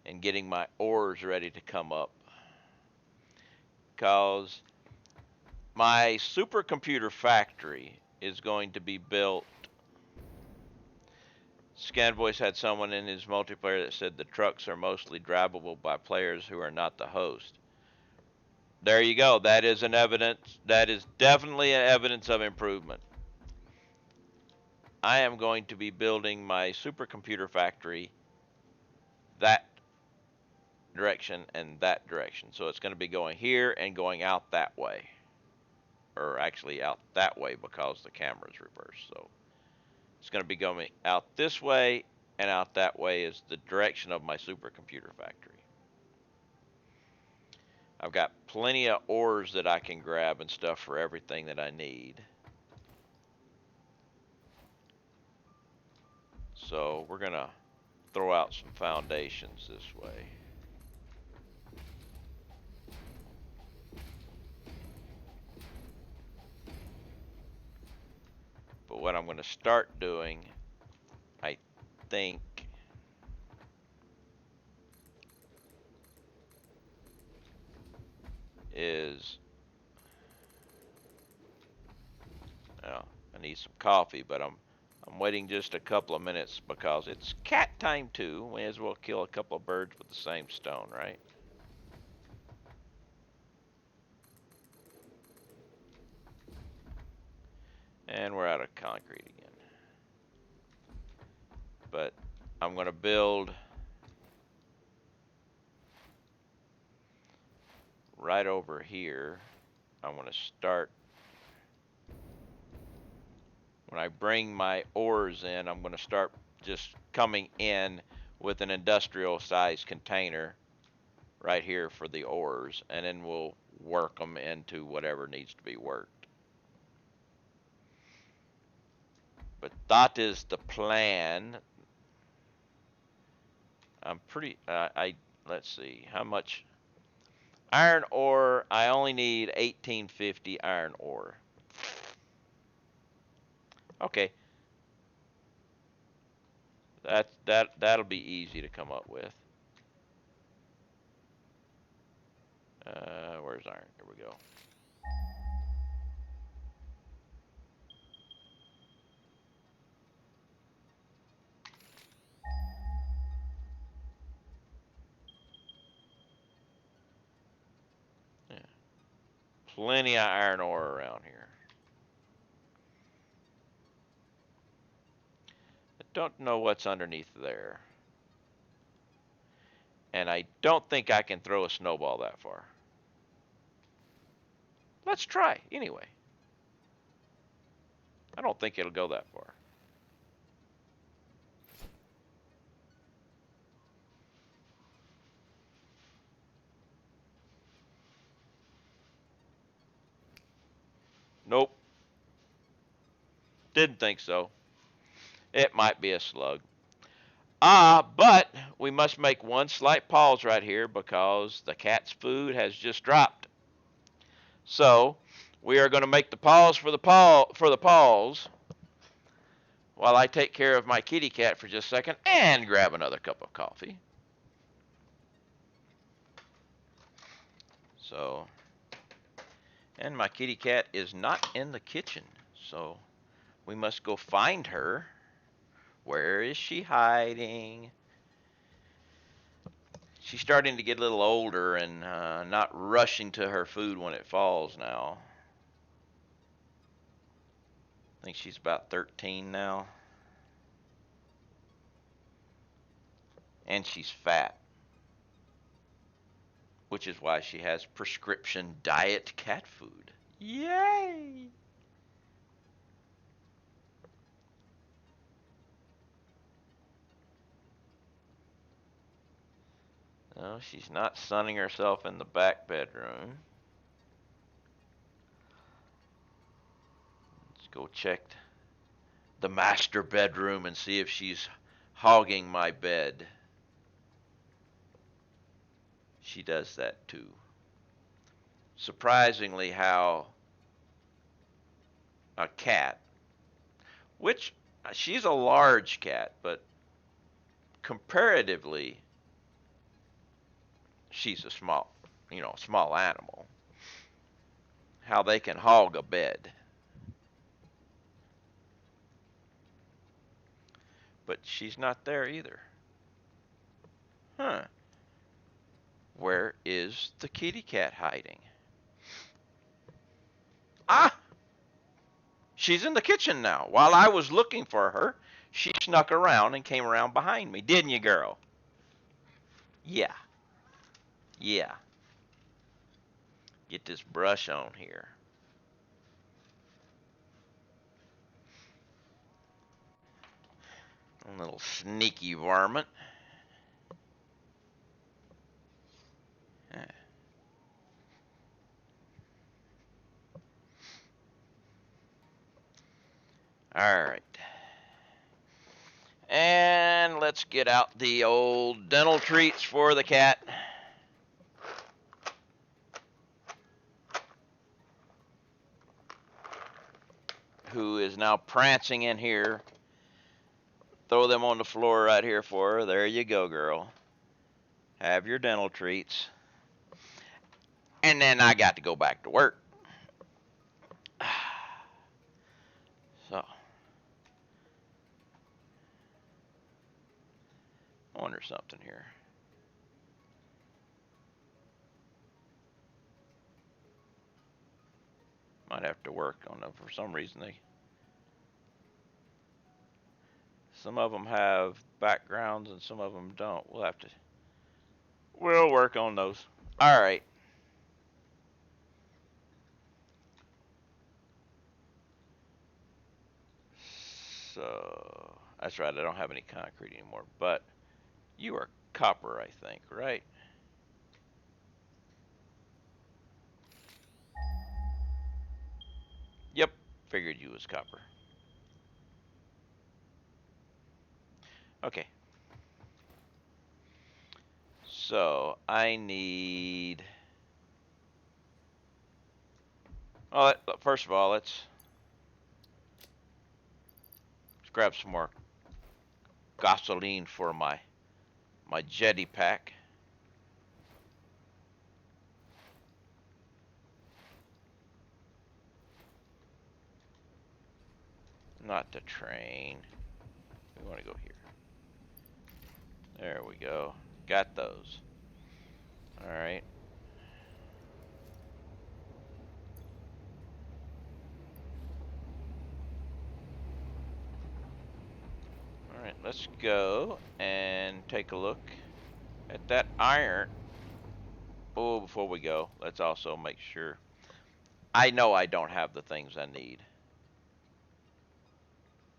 and getting my ores ready to come up, because my supercomputer factory is going to be built. ScanVoice had someone in his multiplayer that said the trucks are mostly drivable by players who are not the host. There you go. That is an evidence. That is definitely an evidence of improvement. I am going to be building my supercomputer factory that direction and that direction. So it's going to be going here and going out that way. Or actually out that way, because the camera is reversed. So it's going to be going out this way, and out that way is the direction of my supercomputer factory. I've got plenty of ores that I can grab and stuff for everything that I need. So we're going to throw out some foundations this way. But what I'm going to start doing, I think, is, oh, I need some coffee, but I'm waiting just a couple of minutes because it's cat time too. May as well kill a couple of birds with the same stone, right? And we're out of concrete again. But I'm going to build right over here. I'm going to start, when I bring my ores in, I'm going to start just coming in with an industrial sized container right here for the ores, and then we'll work them into whatever needs to be worked. But that is the plan. I'm pretty, let's see, how much iron ore? I only need 1850 iron ore. Okay, that'll be easy to come up with. Where's iron? Here we go. Yeah. Plenty of iron ore around here. I don't know what's underneath there. And I don't think I can throw a snowball that far. Let's try anyway. I don't think it'll go that far. Nope. Didn't think so. It might be a slug. But we must make one slight pause right here because the cat's food has just dropped. So we are going to make the pause for the pause while I take care of my kitty cat for just a second and grab another cup of coffee. So, and my kitty cat is not in the kitchen, so we must go find her. Where is she hiding? She's starting to get a little older and not rushing to her food when it falls now. I think she's about 13 now. And she's fat, which is why she has prescription diet cat food. Yay! No, she's not sunning herself in the back bedroom. Let's go check the master bedroom and see if she's hogging my bed. She does that too. Surprisingly, how a cat, which she's a large cat, but comparatively, she's a small animal. How they can hog a bed. But she's not there either. Huh. Where is the kitty cat hiding? Ah! She's in the kitchen now. While I was looking for her, she snuck around and came around behind me. Didn't you, girl? Yeah. Yeah. Get this brush on here. A little sneaky varmint. All right. And let's get out the old dental treats for the cat. Who is now prancing in here. Throw them on the floor right here for her. There you go, girl. Have your dental treats. And then I got to go back to work. So, I wonder something here. Might have to work on them. For some reason, some of them have backgrounds and some of them don't. We'll work on those. All right. So, that's right. I don't have any concrete anymore, but you are copper, I think, right? Yep. Figured you was copper. Okay. So, I need. Well, first of all, let's grab some more gasoline for my jetty pack. Not the train. We want to go here. There we go. Got those. All right. All right, let's go and take a look at that iron. Oh, before we go, let's also make sure. I know I don't have the things I need.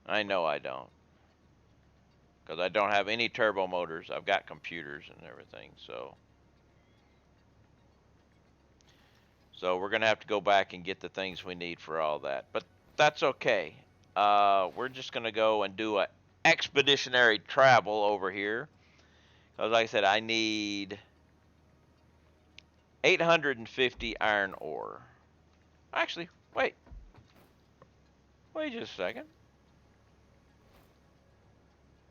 I know I don't. Because I don't have any turbo motors. I've got computers and everything, so. So we're going to have to go back and get the things we need for all that. But that's okay. We're just going to go and do a expeditionary travel over here. Because like I said, I need 850 iron ore. Actually, wait. Wait just a second.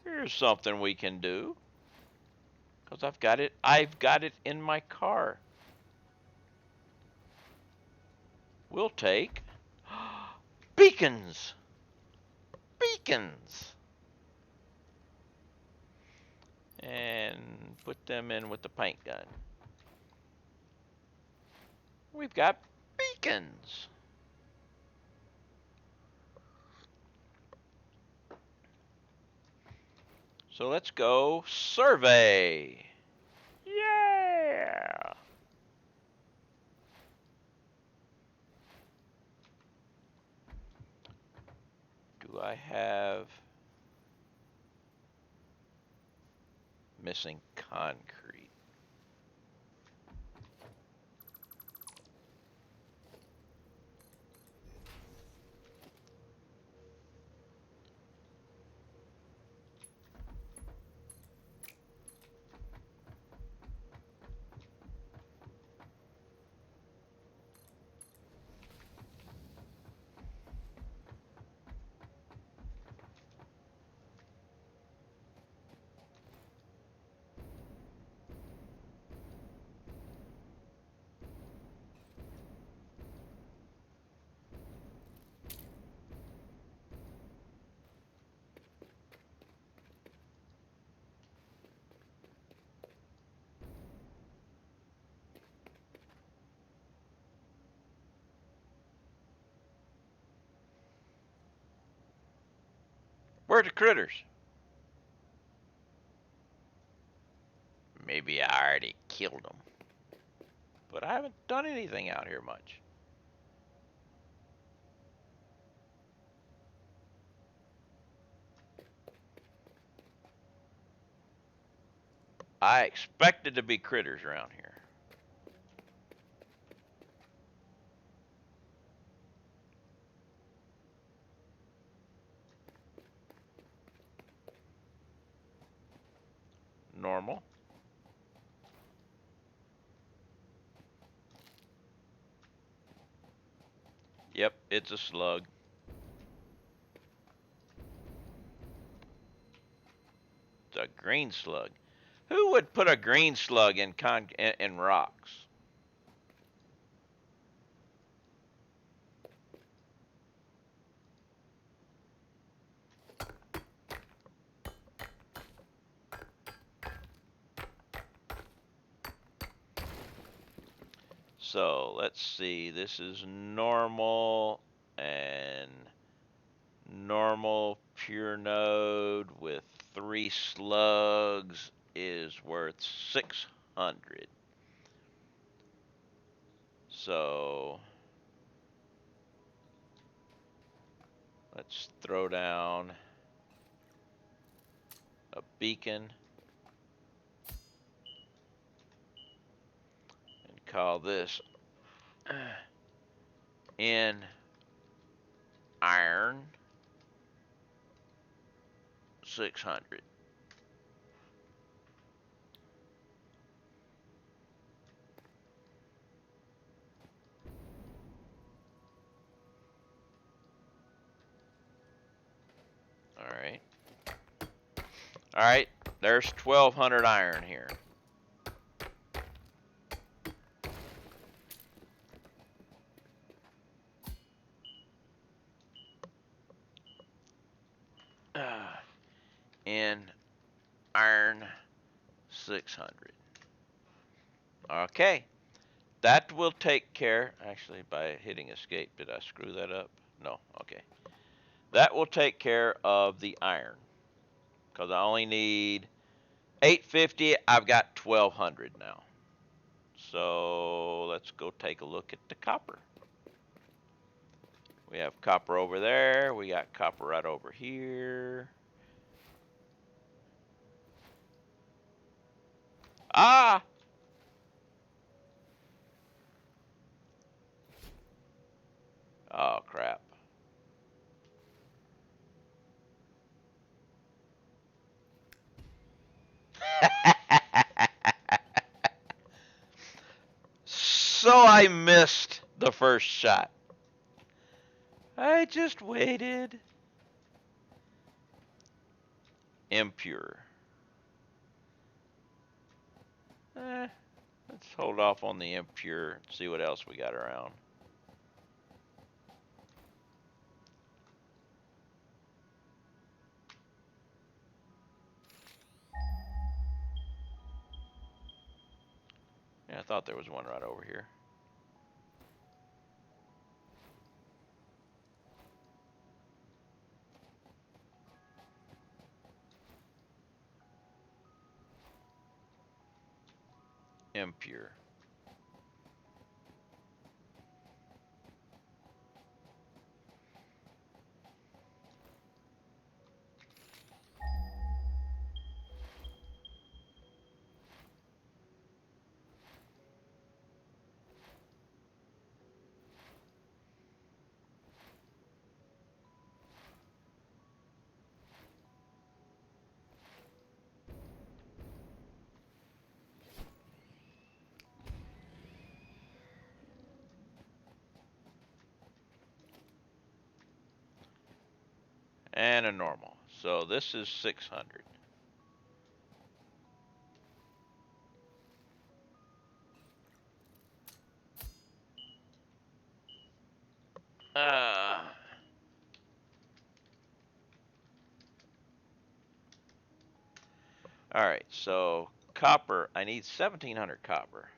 Here's something we can do. Because I've got it in my car. We'll take beacons. Beacons. And put them in with the paint gun. We've got beacons. So let's go survey. Yeah. Do I have missing concrete? Where are the critters? Maybe I already killed them. But I haven't done anything out here much. I expected to be critters around here. Normal. Yep, it's a slug. It's a green slug. Who would put a green slug in rocks? So let's see. This is normal and normal pure node with 3 slugs is worth 600. So let's throw down a beacon and call this in iron 600. All right. All right. There's 1200 iron here. In iron 600. Okay. That will take care. Actually, by hitting escape, did I screw that up? No. Okay. That will take care of the iron. Because I only need 850. I've got 1200 now. So let's go take a look at the copper. We have copper over there. We got copper right over here. Ah! Oh, crap. So I missed the first shot. I just waited. Impure. Let's hold off on the impure and see what else we got around. Yeah, I thought there was one right over here. Impure. And a normal. So this is 600. All right, so copper. I need 1700 copper.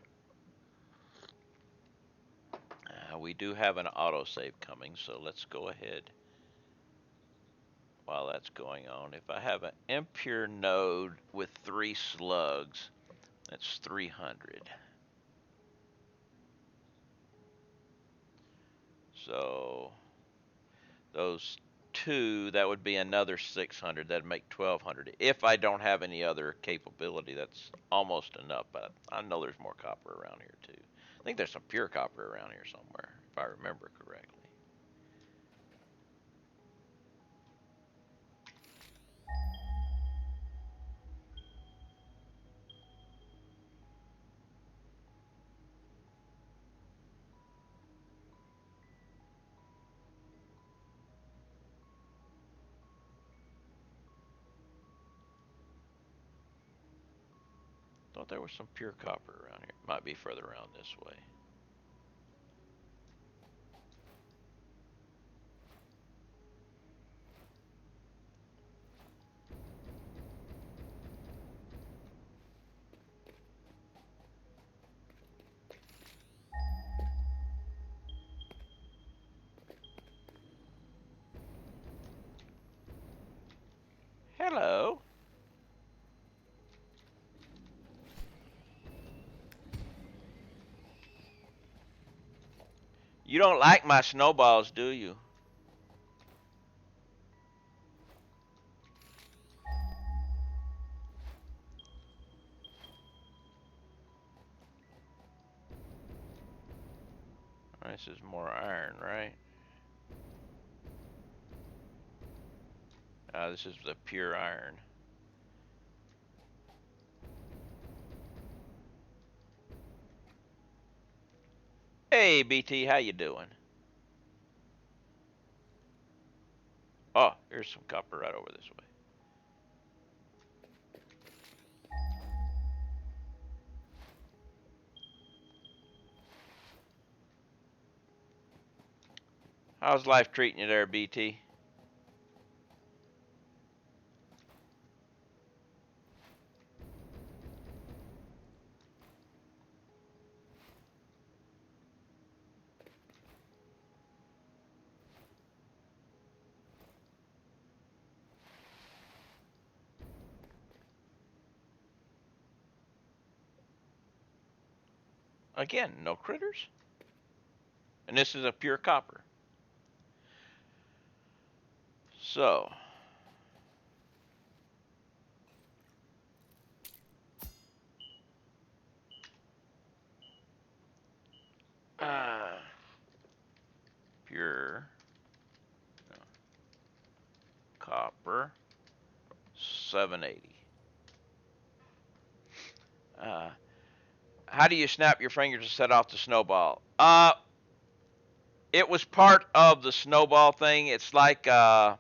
We do have an autosave coming, so let's go ahead while that's going on. If I have an impure node with 3 slugs, that's 300. So those 2, that would be another 600. That'd make 1200. If I don't have any other capability, that's almost enough. But I know there's more copper around here too. I think there's some pure copper around here somewhere, if I remember correctly. Thought there was some pure copper around here. Might be further around this way. Hello. You don't like my snowballs, do you? This is more iron, right? This is the pure iron. Hey, BT, how you doing? Oh, here's some copper right over this way. How's life treating you there, BT? Again, no critters. And this is a pure copper. So, uh, pure copper 780. Uh, how do you snap your fingers to set off the snowball? It was part of the snowball thing. It's like the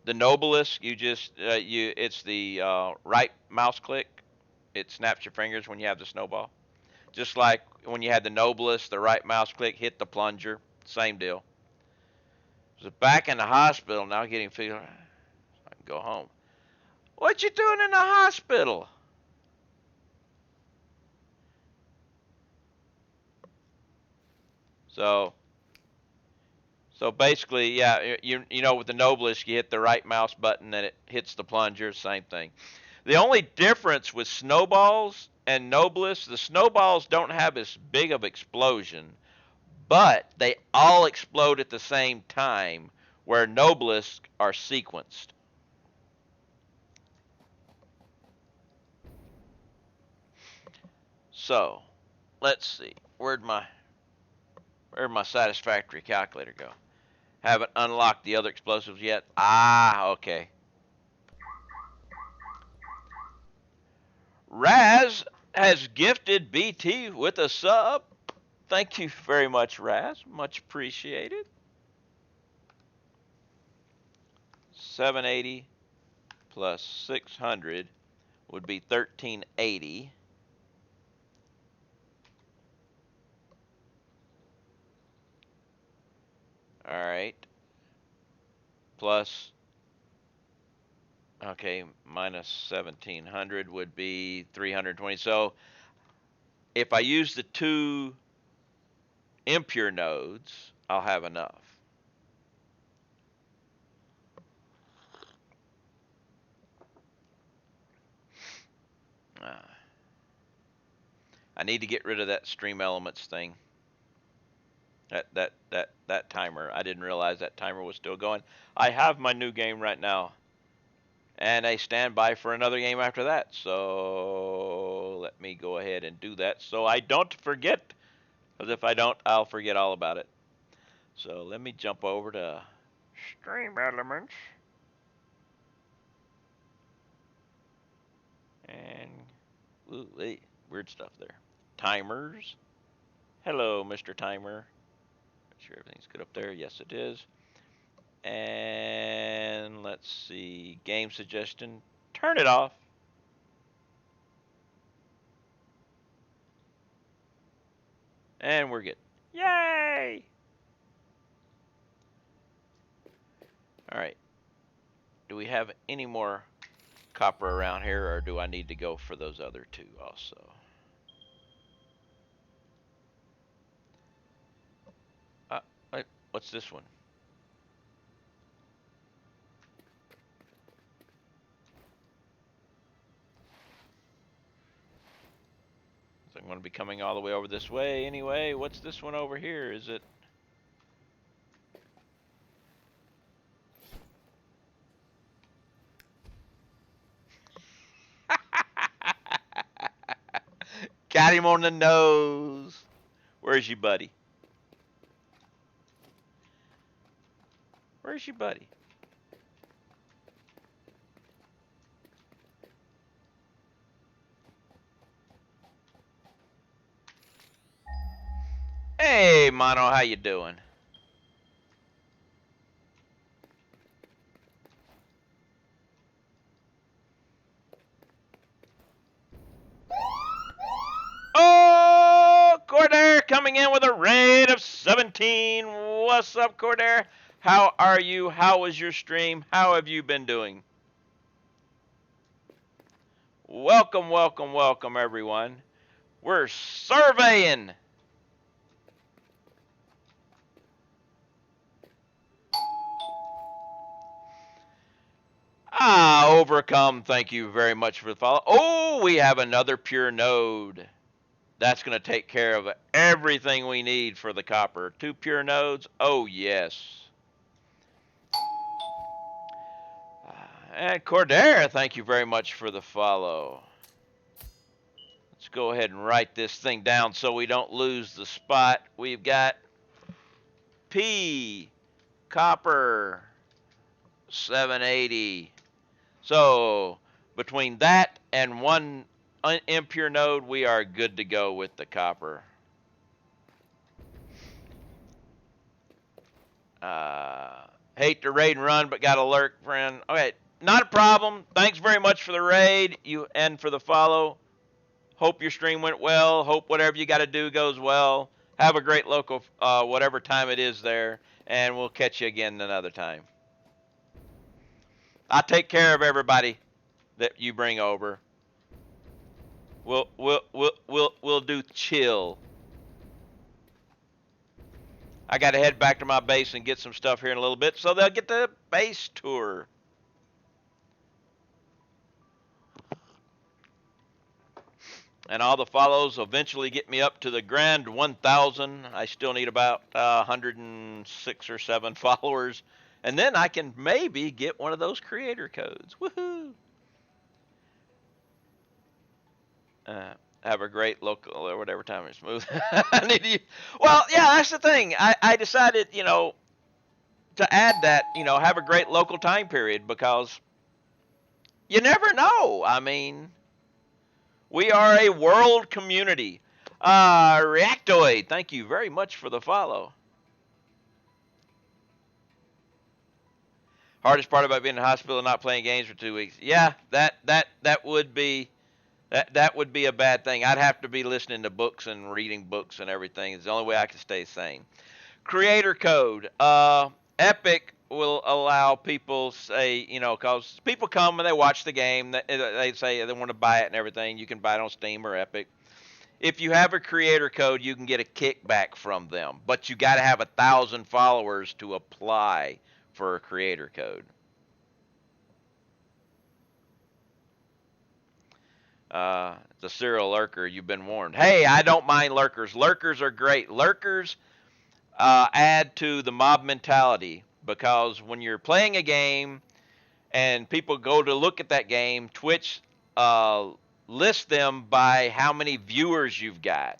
Nobilis. You just it's the right mouse click. It snaps your fingers when you have the snowball. Just like when you had the Nobilis, the right mouse click hit the plunger. Same deal. So back in the hospital now, getting figured. I can go home. What you doing in the hospital? So So basically, yeah, you know with the Nobilis, you hit the right mouse button and it hits the plunger. Same thing. The only difference with snowballs and Nobilis, the snowballs don't have as big of explosion, but they all explode at the same time, where Nobilis are sequenced. So let's see, where'd my satisfactory calculator go? Haven't unlocked the other explosives yet. Ah, okay. Raz has gifted BT with a sub. Thank you very much, Raz. Much appreciated. 780 plus 600 would be 1380. All right. Plus, okay, minus 1700 would be 320. So if I use the two impure nodes, I'll have enough. Uh, I need to get rid of that stream elements thing. That timer. I didn't realize that timer was still going. I have my new game right now, and I stand by for another game after that. So let me go ahead and do that so I don't forget. Because if I don't, I'll forget all about it. So let me jump over to Stream Elements. And ooh, weird stuff there. Timers. Hello, Mr. Timer. Make sure everything's good up there. Yes, it is. And let's see, game suggestion. Turn it off. And we're good. Yay! All right. Do we have any more copper around here, or do I need to go for those other two also? Wait, what's this one? going to be coming all the way over this way anyway. What's this one over here? Is it? Got him on the nose. Where's your buddy? Where's your buddy? Hey, Mono, how you doing? Oh, Cordair coming in with a raid of 17. What's up, Cordair? How are you? How was your stream? How have you been doing? Welcome, welcome, welcome, everyone. We're surveying. Overcome, thank you very much for the follow. Oh, we have another pure node. That's going to take care of everything we need for the copper. 2 pure nodes? Oh, yes. And Cordair, thank you very much for the follow. Let's go ahead and write this thing down so we don't lose the spot. We've got P, copper, 780. So between that and 1 impure node, we are good to go with the copper. Hate to raid and run, but got a lurk, friend. Okay, not a problem. Thanks very much for the raid and for the follow. Hope your stream went well. Hope whatever you got to do goes well. Have a great local, whatever time it is there, and we'll catch you again another time. I'll take care of everybody that you bring over. We'll do chill. I got to head back to my base and get some stuff here in a little bit, so they'll get the base tour. And all the follows eventually get me up to the grand 1,000. I still need about 106 or 7 followers. And then I can maybe get one of those creator codes. Woohoo! Have a great local or whatever time it's smooth. Well, yeah, that's the thing. I decided, to add that, have a great local time period because you never know. I mean, we are a world community. Reactoid, thank you very much for the follow. Hardest part about being in the hospital and not playing games for 2 weeks. Yeah, that would be that would be a bad thing. I'd have to be listening to books and reading books and everything. It's the only way I can stay sane. Creator code. Epic will allow people say, because people come and they watch the game. They say they want to buy it and everything. You can buy it on Steam or Epic. If you have a creator code, you can get a kickback from them. But you got to have 1,000 followers to apply for a creator code. The serial lurker, you've been warned. Hey, I don't mind lurkers. Lurkers are great. Lurkers add to the mob mentality because when you're playing a game and people go to look at that game, Twitch lists them by how many viewers you've got.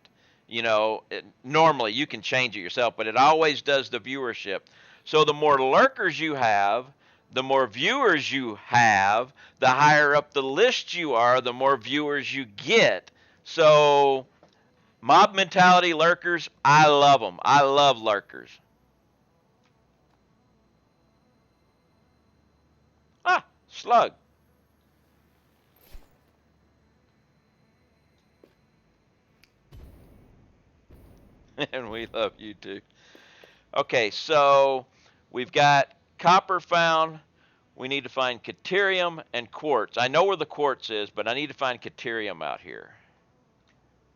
Normally you can change it yourself, but it always does the viewership. So the more lurkers you have, the more viewers you have, the higher up the list you are, the more viewers you get. So mob mentality lurkers, I love them. I love lurkers. Slug. And we love you too. Okay, so we've got copper found. We need to find Caterium and quartz. I know where the quartz is, but I need to find Caterium out here.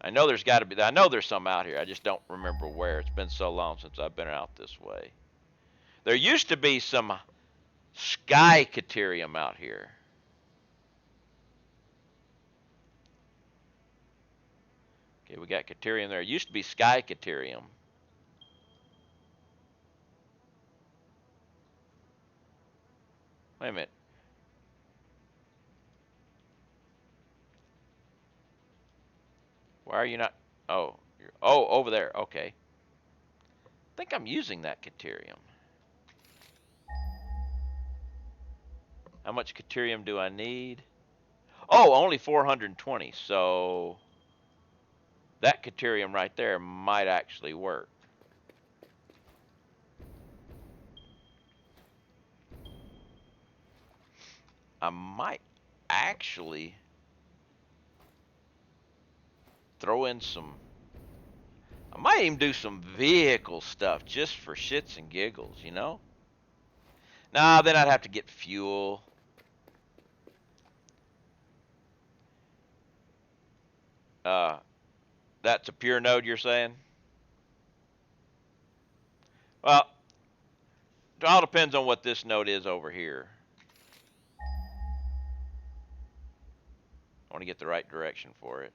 I know there's got to be. I know there's some out here. I just don't remember where. It's been so long since I've been out this way. There used to be some sky Caterium out here. . Okay, we got Caterium there. It used to be Sky Caterium. Wait a minute. Why are you not? Oh, over there. Okay. I think I'm using that Caterium. How much Caterium do I need? Oh, only 420. So that Caterium right there might actually work. I might actually throw in some. I might even do some vehicle stuff just for shits and giggles, you know? Nah, then I'd have to get fuel. Uh, that's a pure node, you're saying? Well, it all depends on what this node is over here. I want to get the right direction for it.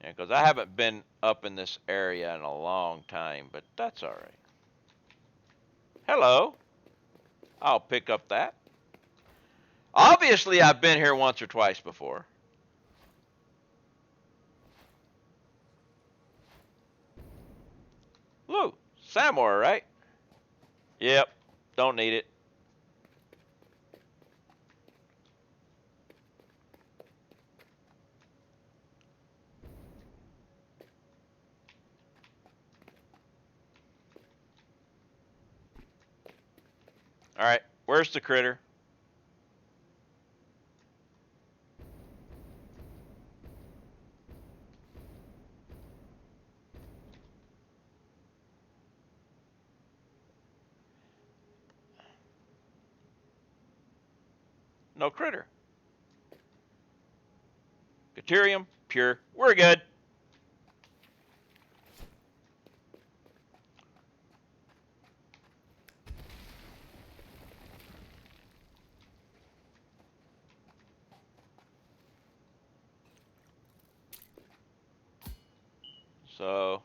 Yeah, because I haven't been up in this area in a long time, but that's all right. Hello. I'll pick up that. Obviously, I've been here once or twice before. Lou, Samor, right? Yep. Don't need it. All right. Where's the critter? No critter. Caterium, pure. We're good. So,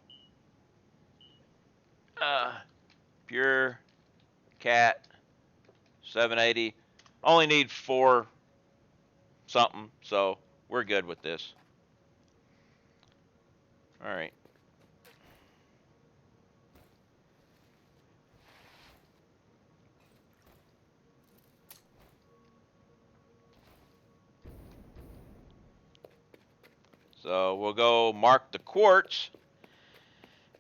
uh, pure, cat, 780. Only need 4 something, so we're good with this. All right. So we'll go mark the quartz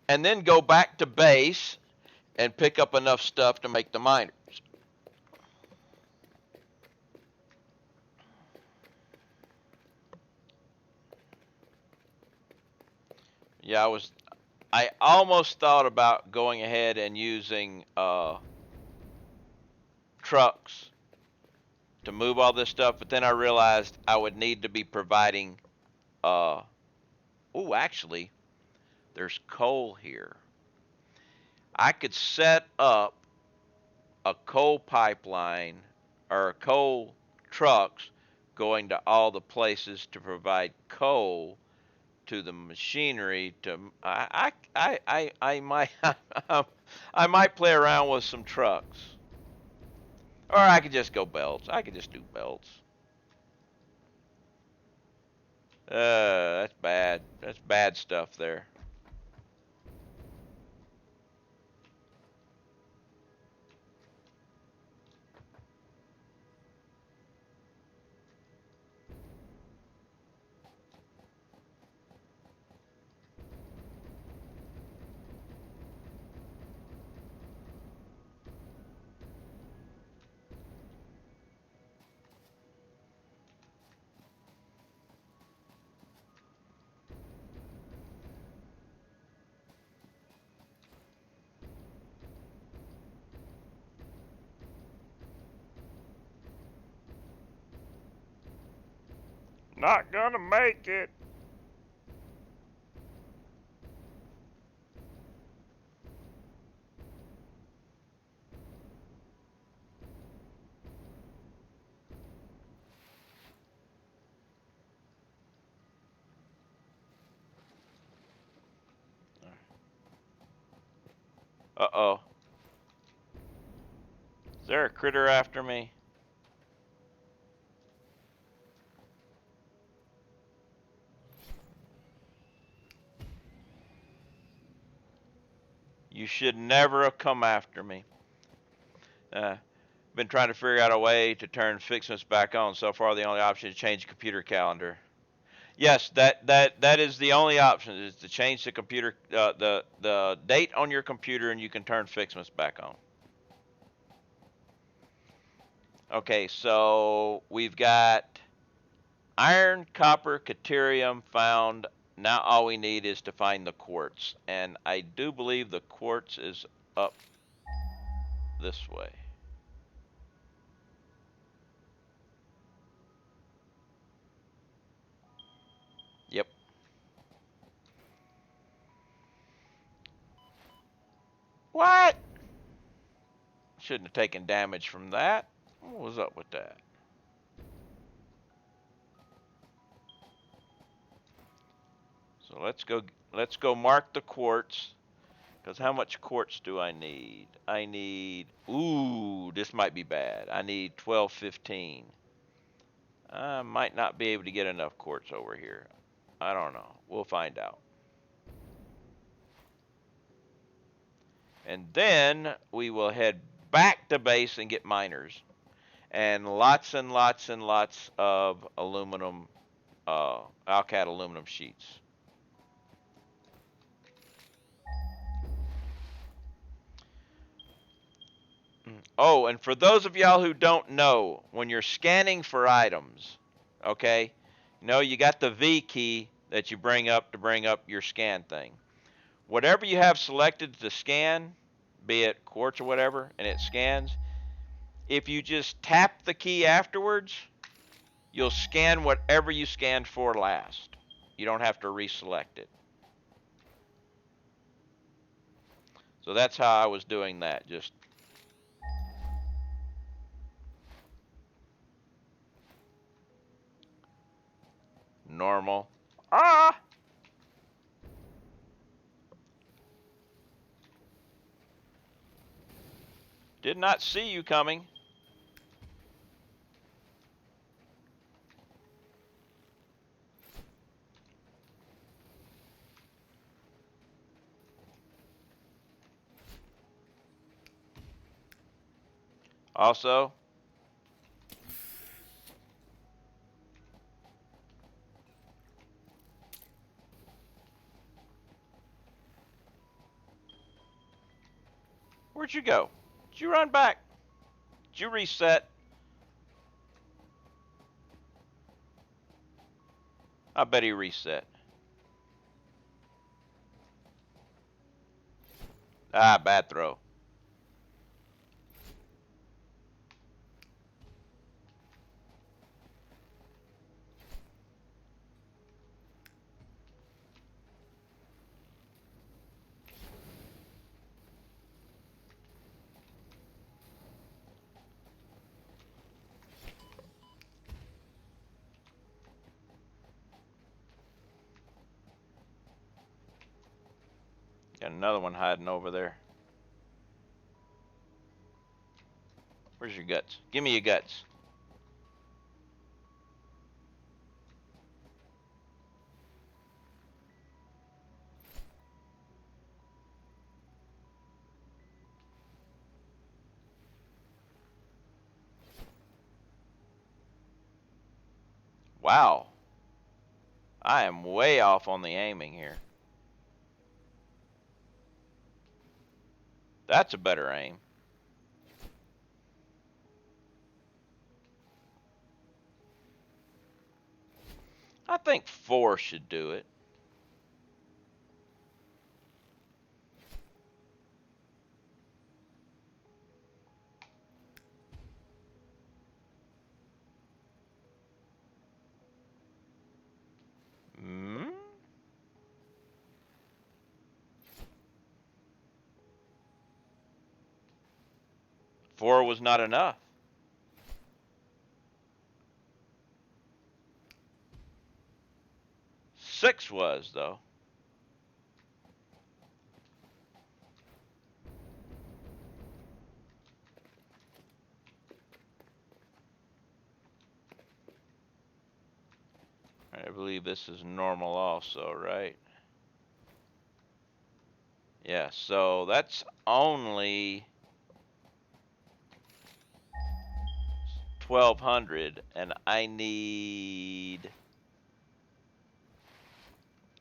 and then go back to base and pick up enough stuff to make the miners. Yeah, I almost thought about going ahead and using trucks to move all this stuff, but then I realized I would need to be providing actually there's coal here. I could set up a coal pipeline or coal trucks going to all the places to provide coal to the machinery to I might I might play around with some trucks. Or I could just go belts. I could just do belts. That's bad. That's bad stuff there. Not gonna make it. Uh-oh. Is there a critter after me? You should never have come after me. Been trying to figure out a way to turn Fixmas back on. So far, the only option is change the computer calendar. Yes, that is the only option, is to change the computer, the date on your computer, and you can turn Fixmas back on. Okay, so we've got iron, copper, caterium found. Now all we need is to find the quartz, and I do believe the quartz is up this way. Yep. What? Shouldn't have taken damage from that. What was up with that? So let's go mark the quartz. Because how much quartz do I need? I need, ooh, this might be bad. I need 12, 15. I might not be able to get enough quartz over here. I don't know. We'll find out. And then we will head back to base and get miners. And lots of aluminum, Alcat aluminum sheets. Oh, and for those of y'all who don't know, when you're scanning for items, okay, you got the V key that you bring up to bring up your scan thing. Whatever you have selected to scan, be it quartz or whatever, and it scans, if you just tap the key afterwards, you'll scan whatever you scanned for last. You don't have to reselect it. So that's how I was doing that, just normal. Ah! Did not see you coming. Also, where'd you go? Did you run back? Did you reset? I bet he reset. Ah, bad throw. Got another one hiding over there. Where's your guts? Give me your guts. Wow. I am way off on the aiming here. That's a better aim. I think 4 should do it. Hmm? 4 was not enough. 6 was, though. believe this is normal also, right? Yeah, so that's only 1200, and I need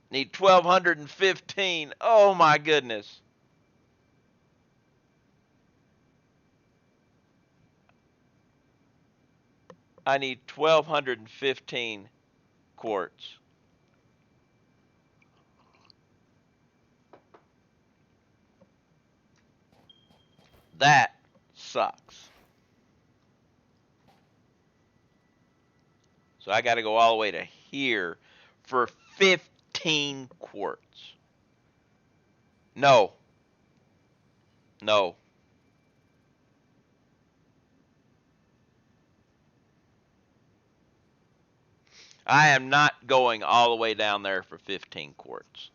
1215. Oh my goodness. I need 1215 quartz. That sucks. So I got to go all the way to here for 15 quartz. No. No. I am not going all the way down there for 15 quartz.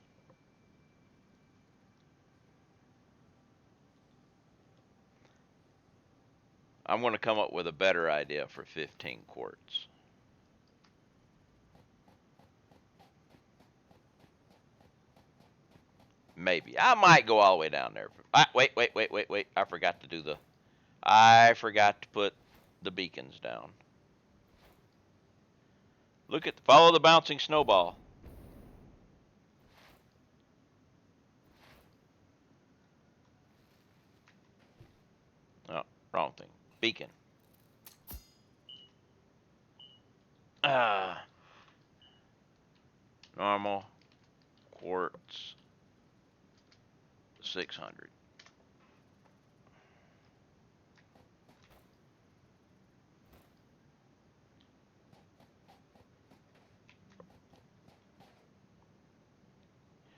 I'm going to come up with a better idea for 15 quartz. Maybe. I might go all the way down there. Wait. I forgot to do I forgot to put the beacons down. Follow the bouncing snowball. Oh, wrong thing. Beacon. Normal. Quartz. 600.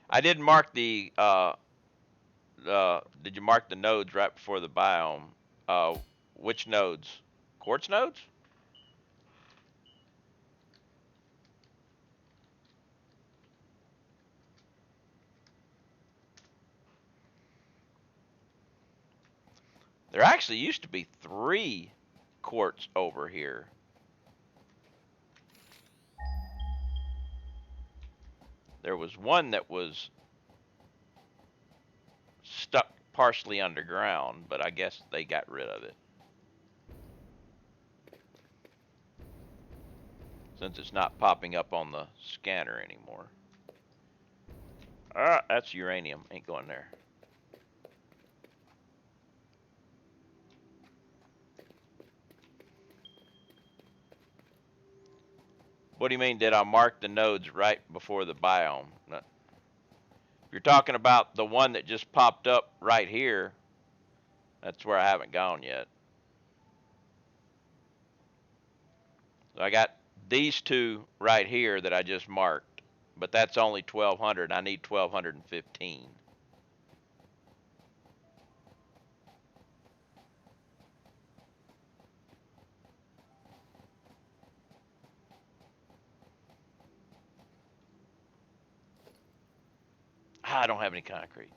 I did mark did you mark the nodes right before the biome? Which nodes? Quartz nodes? There actually used to be 3 quartz over here. There was one that was stuck partially underground, but I guess they got rid of it. Since it's not popping up on the scanner anymore. That's uranium. Ain't going there. What do you mean, did I mark the nodes right before the biome? No. If you're talking about the one that just popped up right here, that's where I haven't gone yet. So I got these 2 right here that I just marked, but that's only 1200. I need 1215. I don't have any concrete.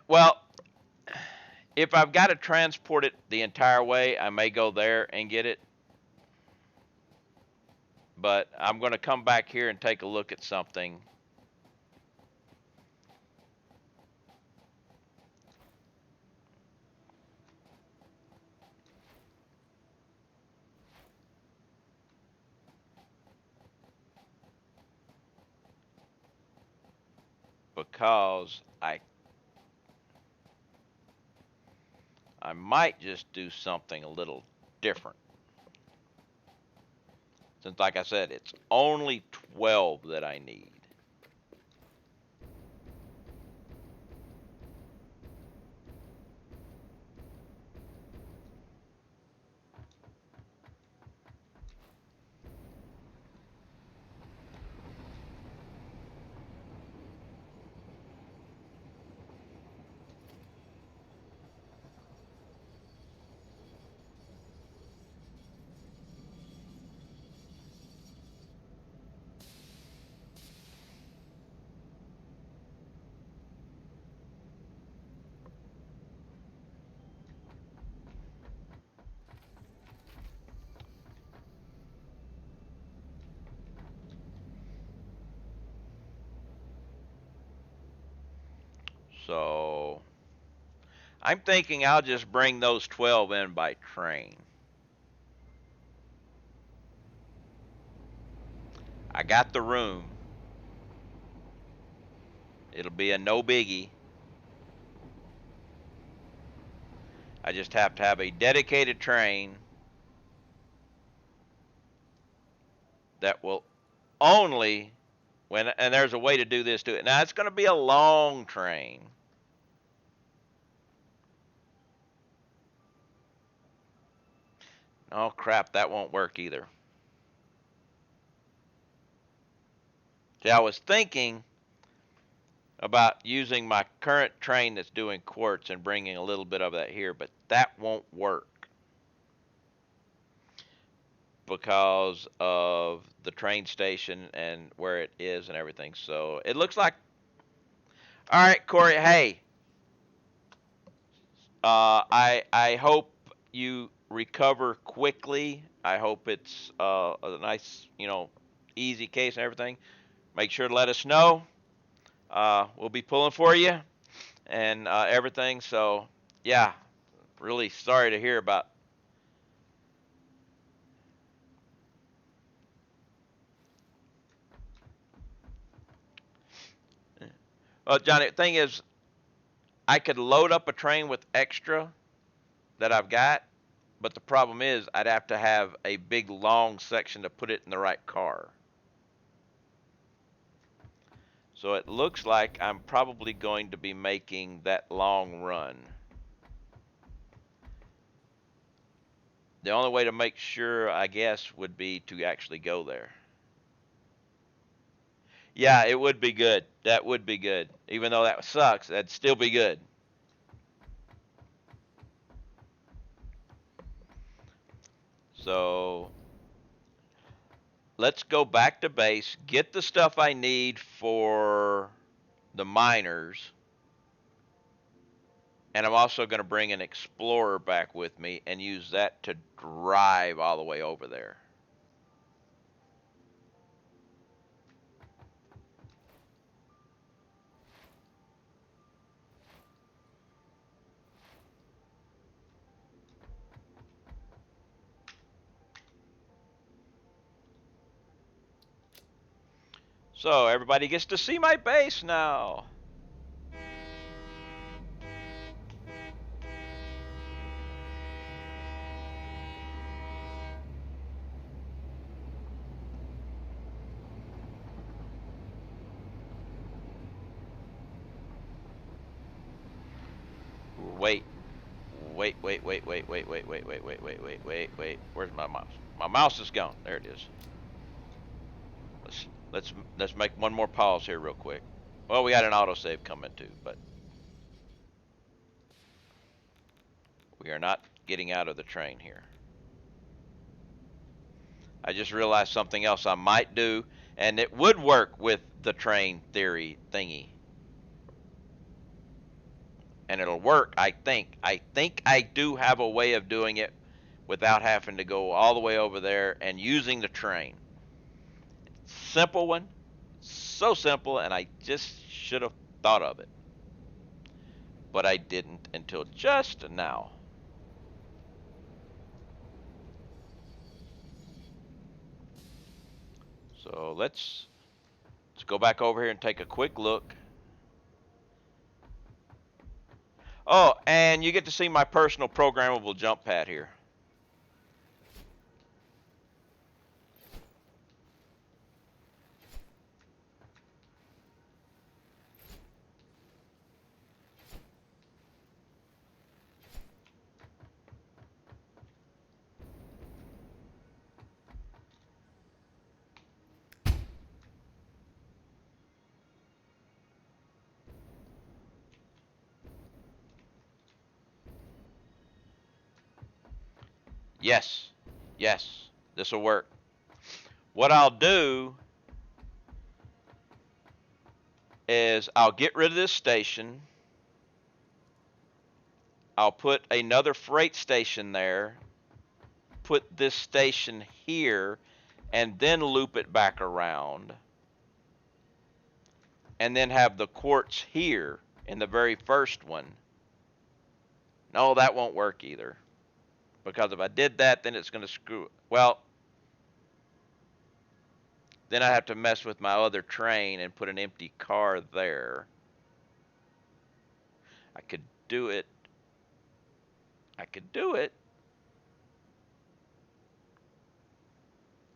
Well, if I've got to transport it the entire way, I may go there and get it. But I'm going to come back here and take a look at something. Because I might just do something a little different. Since, like I said, it's only 12 that I need. So I'm thinking I'll just bring those 12 in by train. I got the room. It'll be a no biggie. I just have to have a dedicated train that will only and there's a way to do this to it. Now it's going to be a long train. Oh crap, that won't work either. See, I was thinking about using my current train that's doing quartz and bringing a little bit of that here, but that won't work because of the train station and where it is and everything. So it looks like, all right, Corey. Hey, I hope you recover quickly. I hope it's a nice, easy case and everything. Make sure to let us know. We'll be pulling for you and everything. So yeah, really sorry to hear about. Well, Johnny, the thing is, I could load up a train with extra that I've got, but the problem is I'd have to have a big long section to put it in the right car. So it looks like I'm probably going to be making that long run. The only way to make sure, I guess, would be to actually go there. Yeah, it would be good. That would be good. Even though that sucks, that'd still be good. So let's go back to base, get the stuff I need for the miners, and I'm also going to bring an Explorer back with me and use that to drive all the way over there. So everybody gets to see my base now. Wait. Wait. Where's my mouse? My mouse is gone. There it is. Let's make one more pause here real quick. Well, we had an autosave coming too, but we are not getting out of the train here. I just realized something else I might do, and it would work with the train theory thingy. And it'll work, I think. I think I do have a way of doing it without having to go all the way over there and using the train. Simple one. So simple, and I just should have thought of it. But I didn't until just now. So let's go back over here and take a quick look. Oh, and you get to see my personal programmable jump pad here. Yes, yes, this will work. What I'll do is I'll get rid of this station. I'll put another freight station there, put this station here, and then loop it back around. And then have the quartz here in the very first one. No, that won't work either. Because if I did that, then it's going to screw. Well, then I have to mess with my other train and put an empty car there. I could do it. I could do it.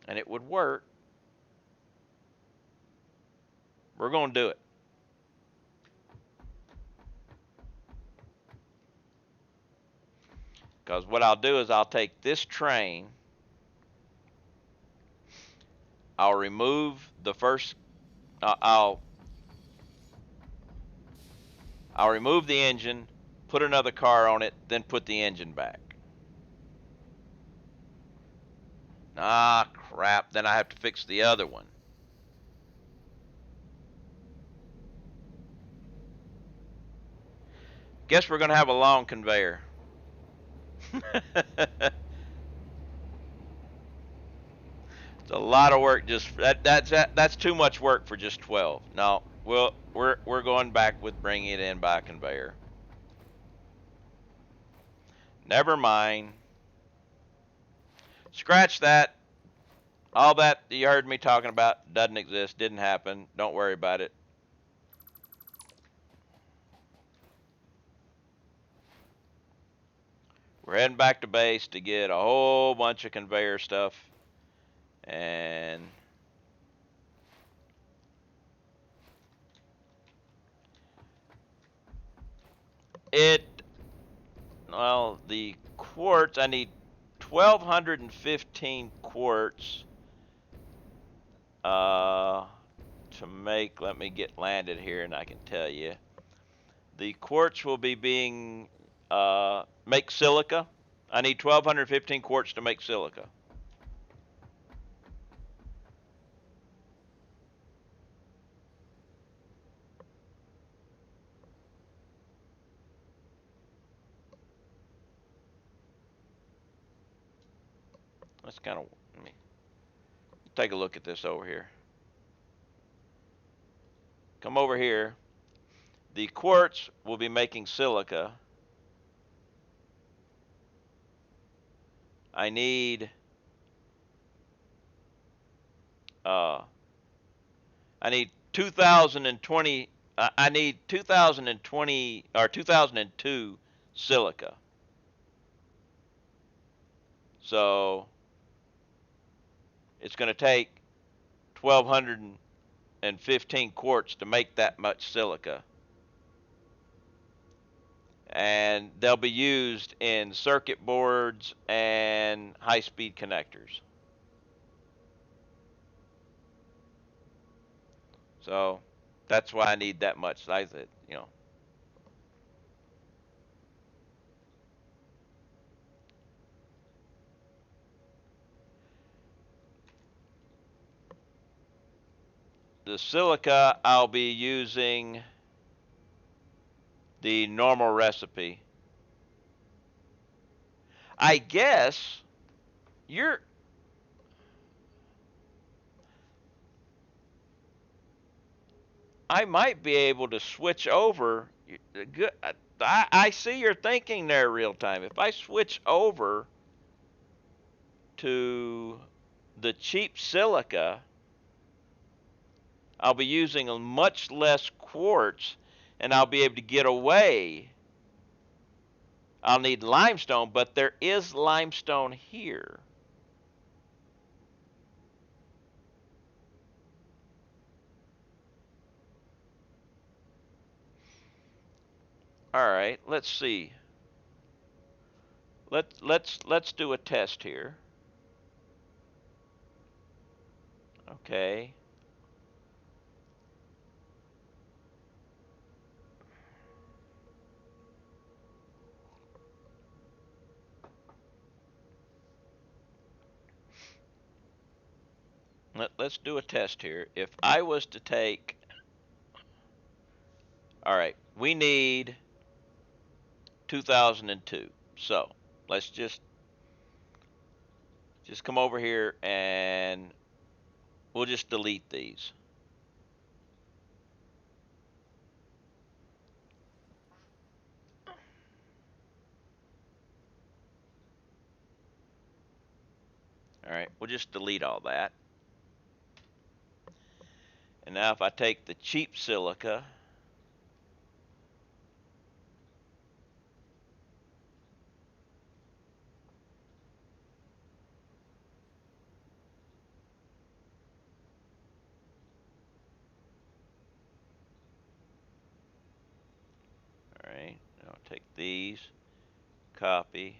And it would work. We're going to do it. Because what I'll do is I'll take this train. I'll remove the first. I'll remove the engine, put another car on it, then put the engine back. Ah, crap. Then I have to fix the other one. Guess we're going to have a long conveyor. It's a lot of work. Just that's too much work for just 12. No, we're going back with bringing it in by conveyor. Never mind. Scratch that. All that you heard me talking about doesn't exist. Didn't happen. Don't worry about it. We're heading back to base to get a whole bunch of conveyor stuff. And well, the quartz, I need 1,215 quartz to make, let me get landed here and I can tell you. The quartz will be being, make silica. I need 1,215 quartz to make silica. Let's kind of, let me take a look at this over here. Come over here. The quartz will be making silica. I need I need 2020 I need 2020 or 2002 silica. So it's going to take 1,215 quartz to make that much silica. And they'll be used in circuit boards and high-speed connectors. So that's why I need that much. I said, you know. The silica, I'll be using the normal recipe. I guess you're I might be able to switch over. I see your thinking there real time. If I switch over to the cheap silica, I'll be using a much less quartz and I'll be able to get away. I'll need limestone, but there is limestone here. All right, let's see. Let's do a test here. Okay. Let's do a test here. If I was to take, all right, we need 2002. So let's just come over here and we'll just delete these. All right, we'll just delete all that. And now if I take the cheap silica, all right, I'll take these, copy.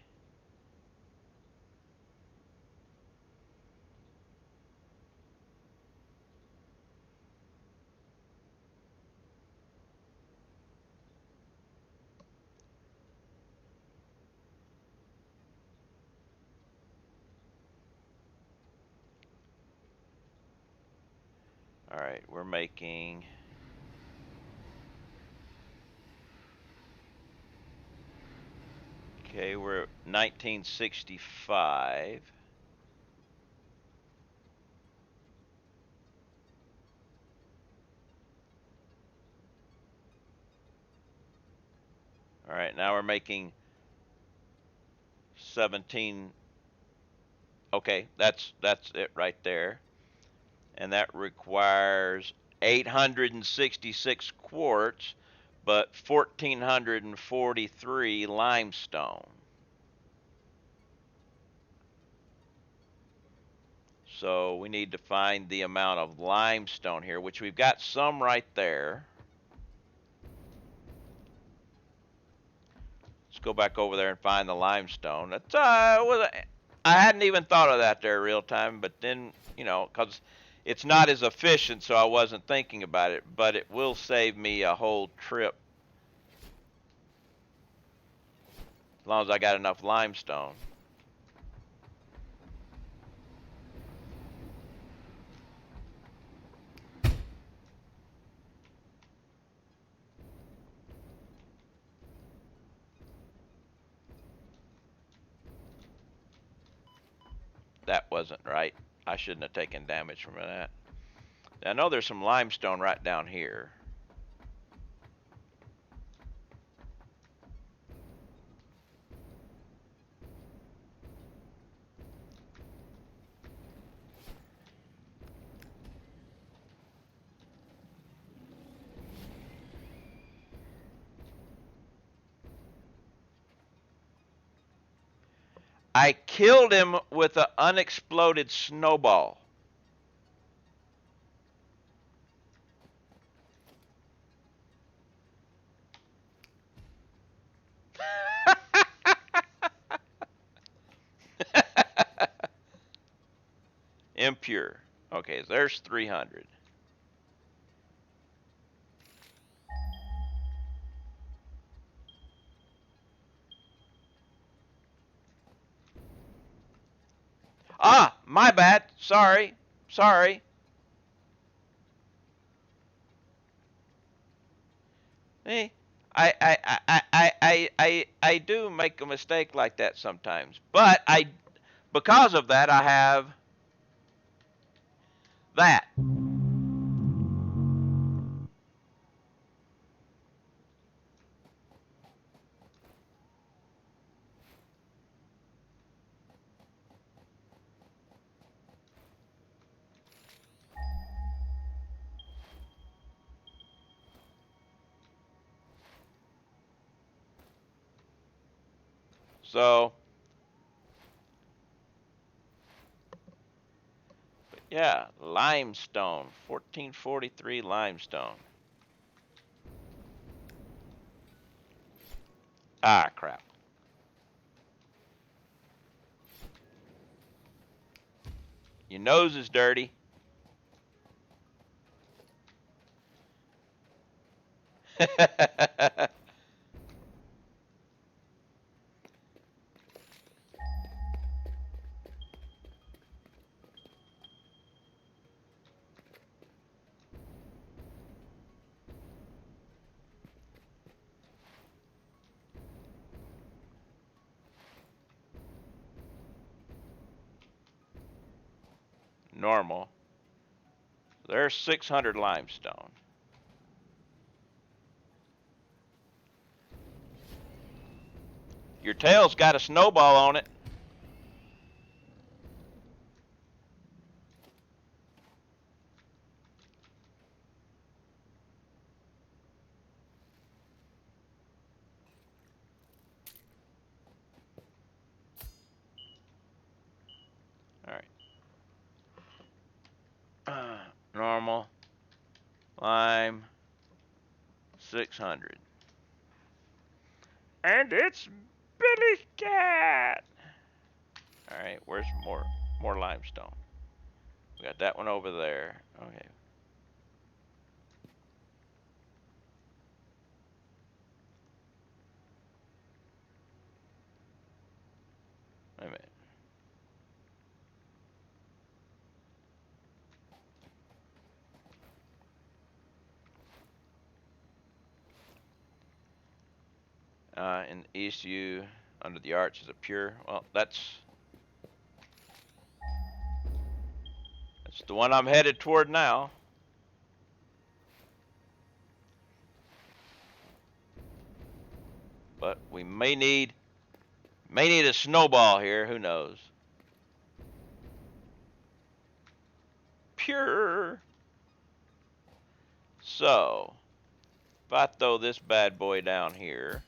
All right, we're making, okay, we're at 1965. All right, now we're making 17. Okay, that's it right there. And that requires 866 quartz, but 1443 limestone. So we need to find the amount of limestone here, which we've got some right there. Let's go back over there and find the limestone. That's I hadn't even thought of that there real time, but then, you know, because it's not as efficient, so I wasn't thinking about it, but it will save me a whole trip as long as I got enough limestone. That wasn't right. I shouldn't have taken damage from that. I know there's some limestone right down here. I killed him with an unexploded snowball. Impure. Okay, so there's 300. Ah, my bad. Sorry. Sorry. Hey, I do make a mistake like that sometimes. But because of that, I have that. So, yeah, limestone, 1443 limestone. Ah, crap. Your nose is dirty. Normal. There's 600 limestone. Your tail's got a snowball on it. Lime 600. And it's Billy Cat. All right, where's more limestone? We got that one over there. Okay. Wait a minute. In the east view, under the arch is a pure. Well, that's the one I'm headed toward now. But we may need a snowball here. Who knows? Pure. So, if I throw this bad boy down here,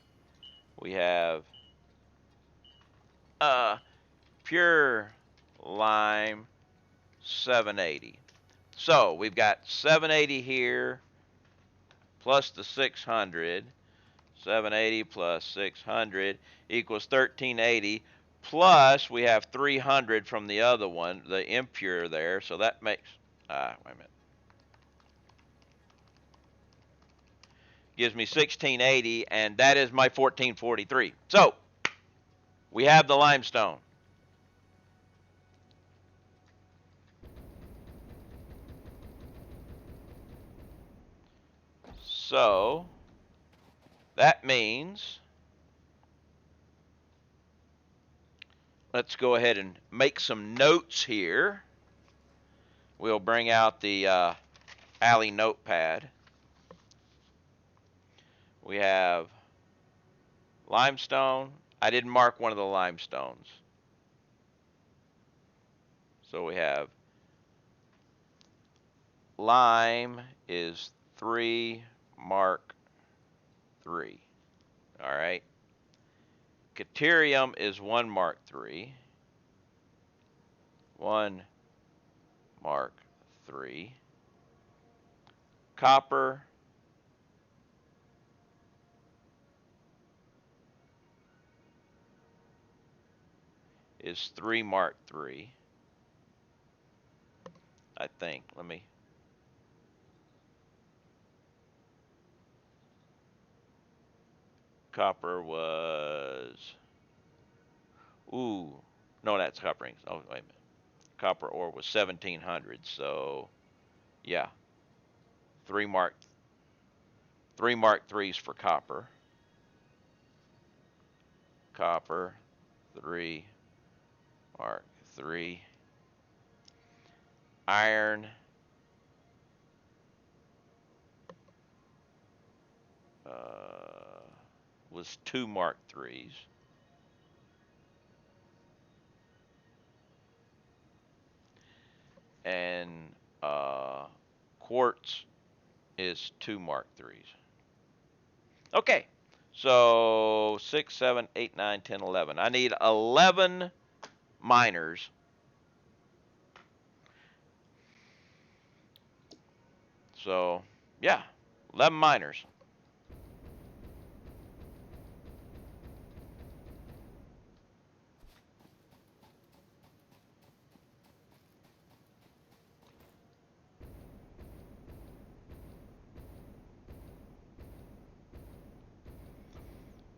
we have pure lime 780. So we've got 780 here plus the 600. 780 plus 600 equals 1380. Plus we have 300 from the other one, the impure there. So that makes, wait a minute. Gives me 1680, and that is my 1443. So we have the limestone. So that means let's go ahead and make some notes here. We'll bring out the Alley notepad. We have limestone. I didn't mark one of the limestones. So we have lime is 3 mark 3. All right. Caterium is 1 mark 3. 1 mark 3. Copper is 3 mark 3. I think. Let me. Copper was. Ooh. No, that's copper rings. Oh, wait a minute. Copper ore was 1700. So, yeah. 3 mark 3s for copper. Copper 3 mark 3. Iron was 2 mark 3s. And quartz is 2 mark 3s. Okay, so 6, 7, 8, 9, 10, 11. I need 11 miners. So, yeah, 11 miners.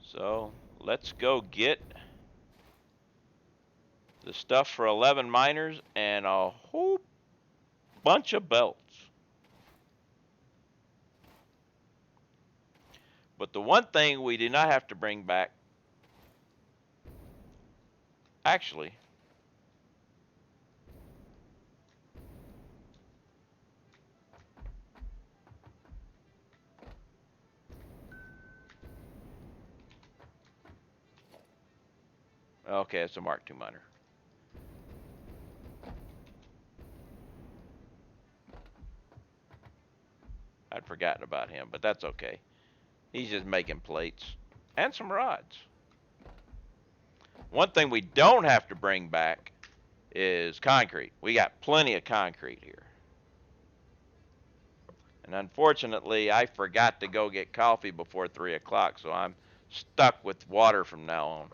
So, let's go get the stuff for 11 miners and a whole bunch of belts. But the one thing we do not have to bring back, actually, okay, it's a Mark II miner. I'd forgotten about him, but that's okay. He's just making plates and some rods. One thing we don't have to bring back is concrete. We got plenty of concrete here. And unfortunately, I forgot to go get coffee before 3 o'clock, so I'm stuck with water from now on.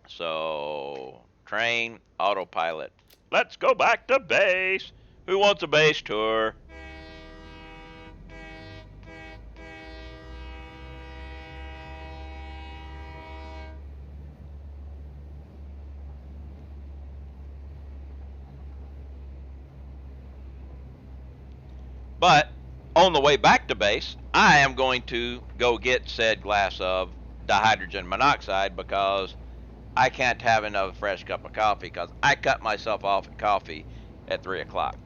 So, train, autopilot. Let's go back to base. Who wants a base tour? But on the way back to base, I am going to go get said glass of dihydrogen monoxide because I can't have another fresh cup of coffee because I cut myself off at coffee at 3 o'clock.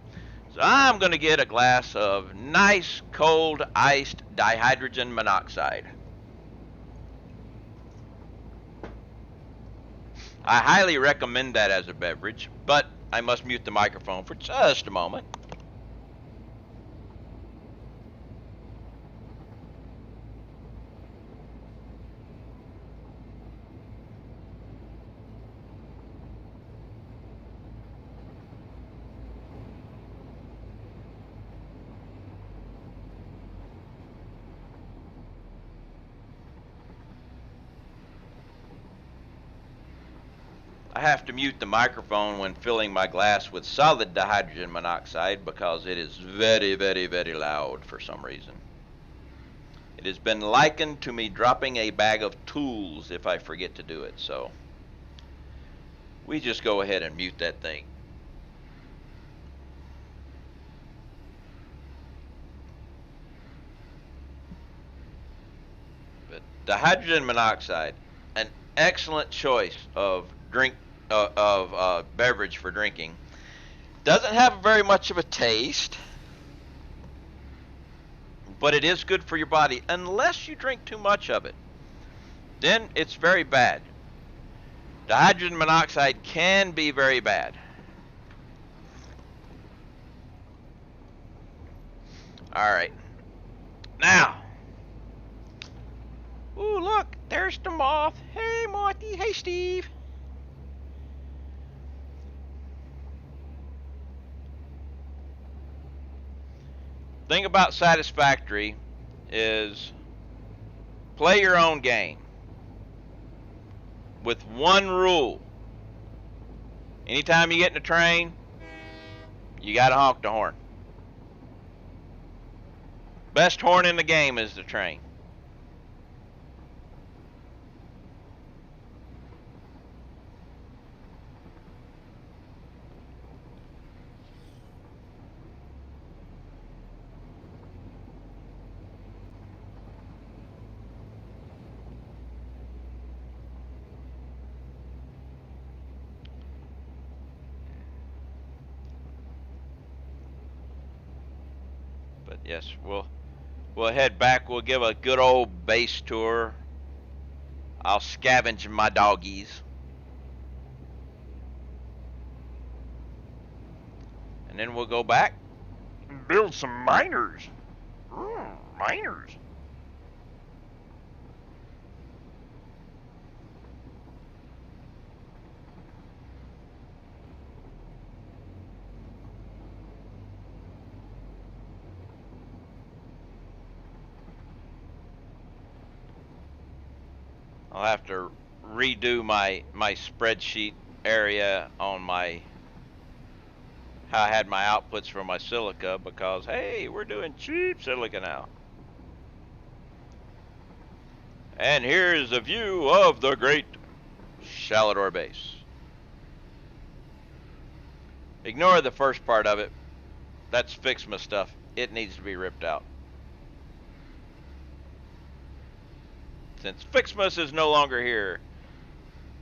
So I'm going to get a glass of nice cold iced dihydrogen monoxide. I highly recommend that as a beverage, but I must mute the microphone for just a moment. I have to mute the microphone when filling my glass with solid dihydrogen monoxide because it is very, very, very loud for some reason. It has been likened to me dropping a bag of tools if I forget to do it, so we just go ahead and mute that thing. But dihydrogen monoxide, an excellent choice of beverage for drinking. Doesn't have very much of a taste, but it is good for your body unless you drink too much of it. Then it's very bad. Dihydrogen monoxide can be very bad. All right. Now. Ooh, look, there's the moth. Hey, Mothy. Hey, Steve. Thing about Satisfactory is play your own game with one rule. Anytime you get in a train, you got to honk the horn. Best horn in the game is the train. But yes, we'll head back. We'll give a good old base tour. I'll scavenge my doggies. And then we'll go back and build some miners. Miners. I'll have to redo my spreadsheet area on my how I had my outputs for my silica because hey, we're doing cheap silica now. And here's a view of the great Shalidor base. Ignore the first part of it. That's Fixma stuff. It needs to be ripped out. Since Fixmas is no longer here.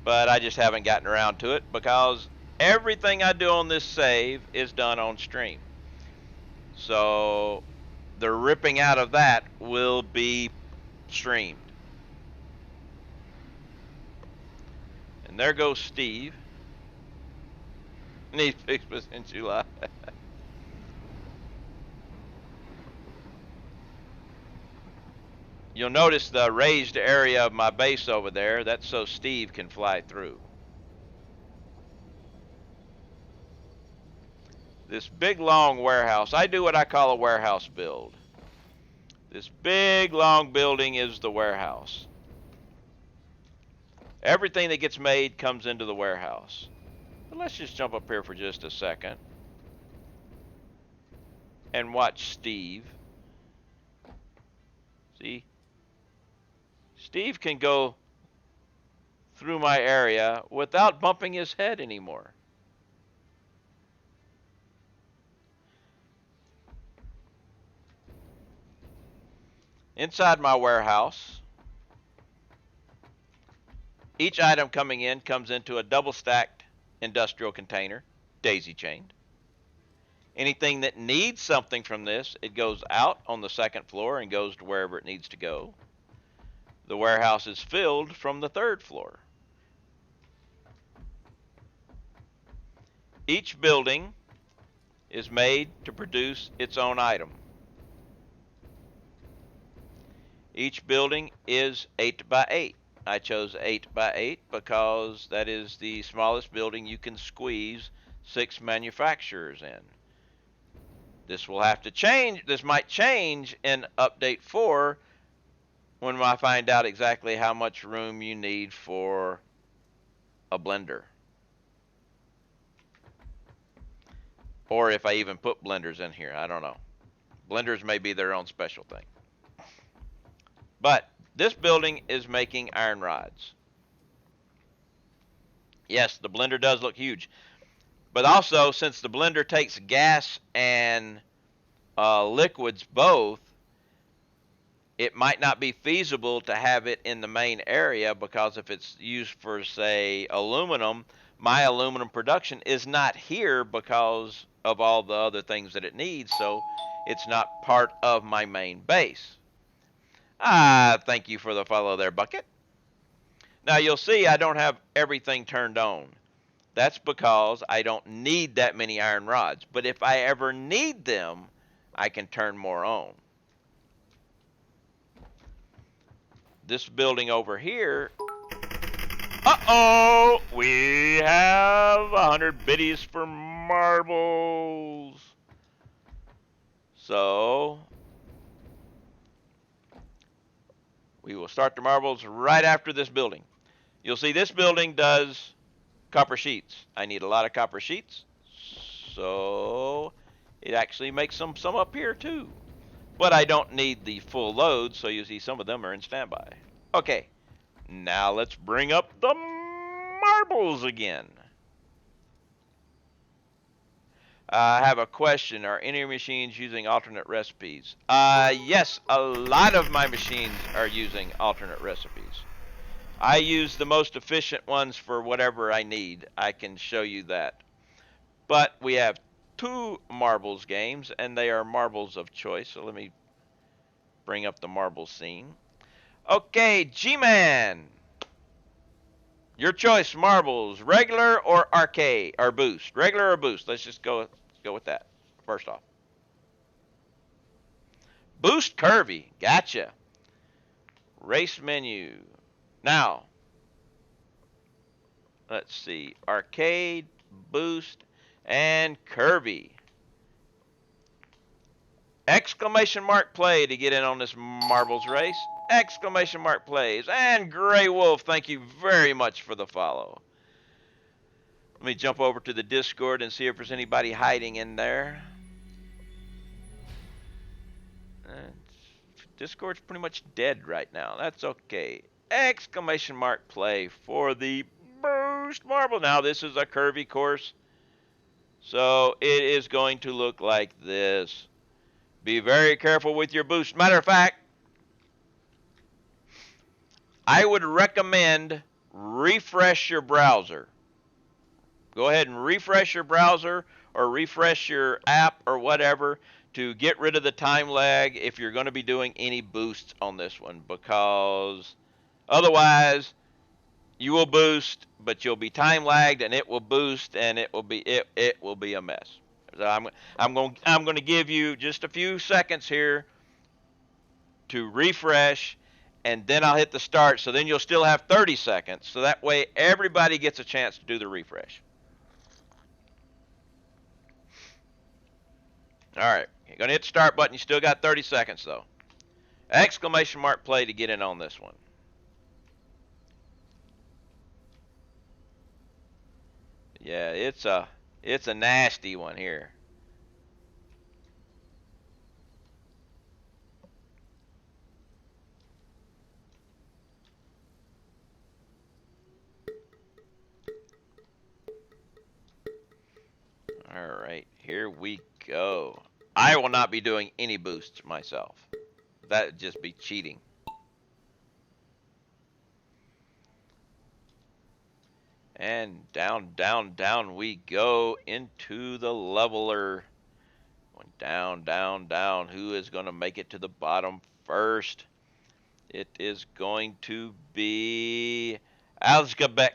But I just haven't gotten around to it because everything I do on this save is done on stream. So the ripping out of that will be streamed. And there goes Steve. Needs Fixmas in July. You'll notice the raised area of my base over there. That's so Steve can fly through. This big long warehouse. I do what I call a warehouse build. This big long building is the warehouse. Everything that gets made comes into the warehouse. But let's just jump up here for just a second and watch Steve. See? Steve can go through my area without bumping his head anymore. Inside my warehouse, each item coming in comes into a double stacked industrial container, daisy chained. Anything that needs something from this, it goes out on the second floor and goes to wherever it needs to go. The warehouse is filled from the third floor. Each building is made to produce its own item. Each building is 8 by 8. I chose 8 by 8 because that is the smallest building you can squeeze 6 manufacturers in. This will have to change. This might change in update 4 when I find out exactly how much room you need for a blender. Or if I even put blenders in here, I don't know. Blenders may be their own special thing. But this building is making iron rods. Yes, the blender does look huge. But also, since the blender takes gas and liquids both, it might not be feasible to have it in the main area, because if it's used for, say, aluminum, my aluminum production is not here because of all the other things that it needs, so it's not part of my main base. Thank you for the follow there, Bucket. Now you'll see I don't have everything turned on. That's because I don't need that many iron rods. But if I ever need them, I can turn more on. This building over here, uh-oh, we have 100 biddies for marbles. So we will start the marbles right after this building. You'll see this building does copper sheets. I need a lot of copper sheets, so it actually makes some up here too. But I don't need the full load, so you see some of them are in standby. Okay, now let's bring up the marbles again. I have a question. Are any machines using alternate recipes? Yes, a lot of my machines are using alternate recipes. I use the most efficient ones for whatever I need. I can show you that. But we have 2 marbles games, and they are marbles of choice. So let me bring up the marbles scene. Okay, G-Man. Your choice, marbles, regular or arcade or boost? Regular or boost? Let's just go with that first off. Boost curvy. Gotcha. Race menu. Now, let's see. Arcade, boost, and curvy. Exclamation mark play to get in on this marbles race. Exclamation mark plays. And Grey Wolf, thank you very much for the follow. Let me jump over to the Discord and see if there's anybody hiding in there. Discord's pretty much dead right now. That's okay. Exclamation mark play for the boost marble. Now this is a curvy course, so it is going to look like this. Be very careful with your boost. Matter of fact, I would recommend refresh your browser. Go ahead and refresh your browser or refresh your app or whatever to get rid of the time lag if you're going to be doing any boosts on this one, because otherwise you will boost, but you'll be time lagged, and it will boost, and it will be a mess. So I'm going to give you just a few seconds here to refresh, and then I'll hit the start. So then you'll still have 30 seconds. So that way everybody gets a chance to do the refresh. All right, you're gonna hit the start button. You still got 30 seconds though. Exclamation mark play to get in on this one. Yeah, it's a nasty one here. All right, here we go. I will not be doing any boosts myself. That'd just be cheating. And down, down, down we go into the leveler. Going down, down, down. Who is going to make it to the bottom first? It is going to be Alzga Beck.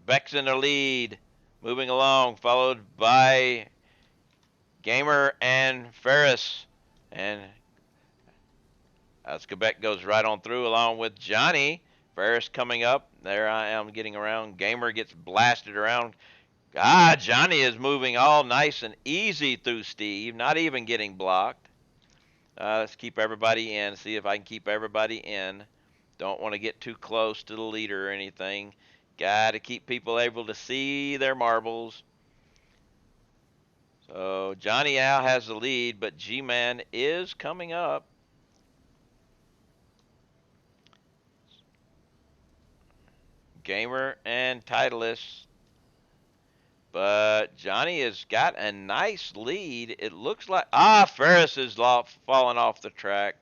Beck's in the lead. Moving along, followed by Gamer and Ferris. And Alzga Beck goes right on through along with Johnny. Ferris coming up. There I am getting around. Gamer gets blasted around. Johnny is moving all nice and easy through Steve, not even getting blocked. Let's keep everybody in, see if I can keep everybody in. Don't want to get too close to the leader or anything. Got to keep people able to see their marbles. So Johnny Al has the lead, but G-Man is coming up. Gamer and Titleist. But Johnny has got a nice lead. It looks like... Ferris is falling off the track.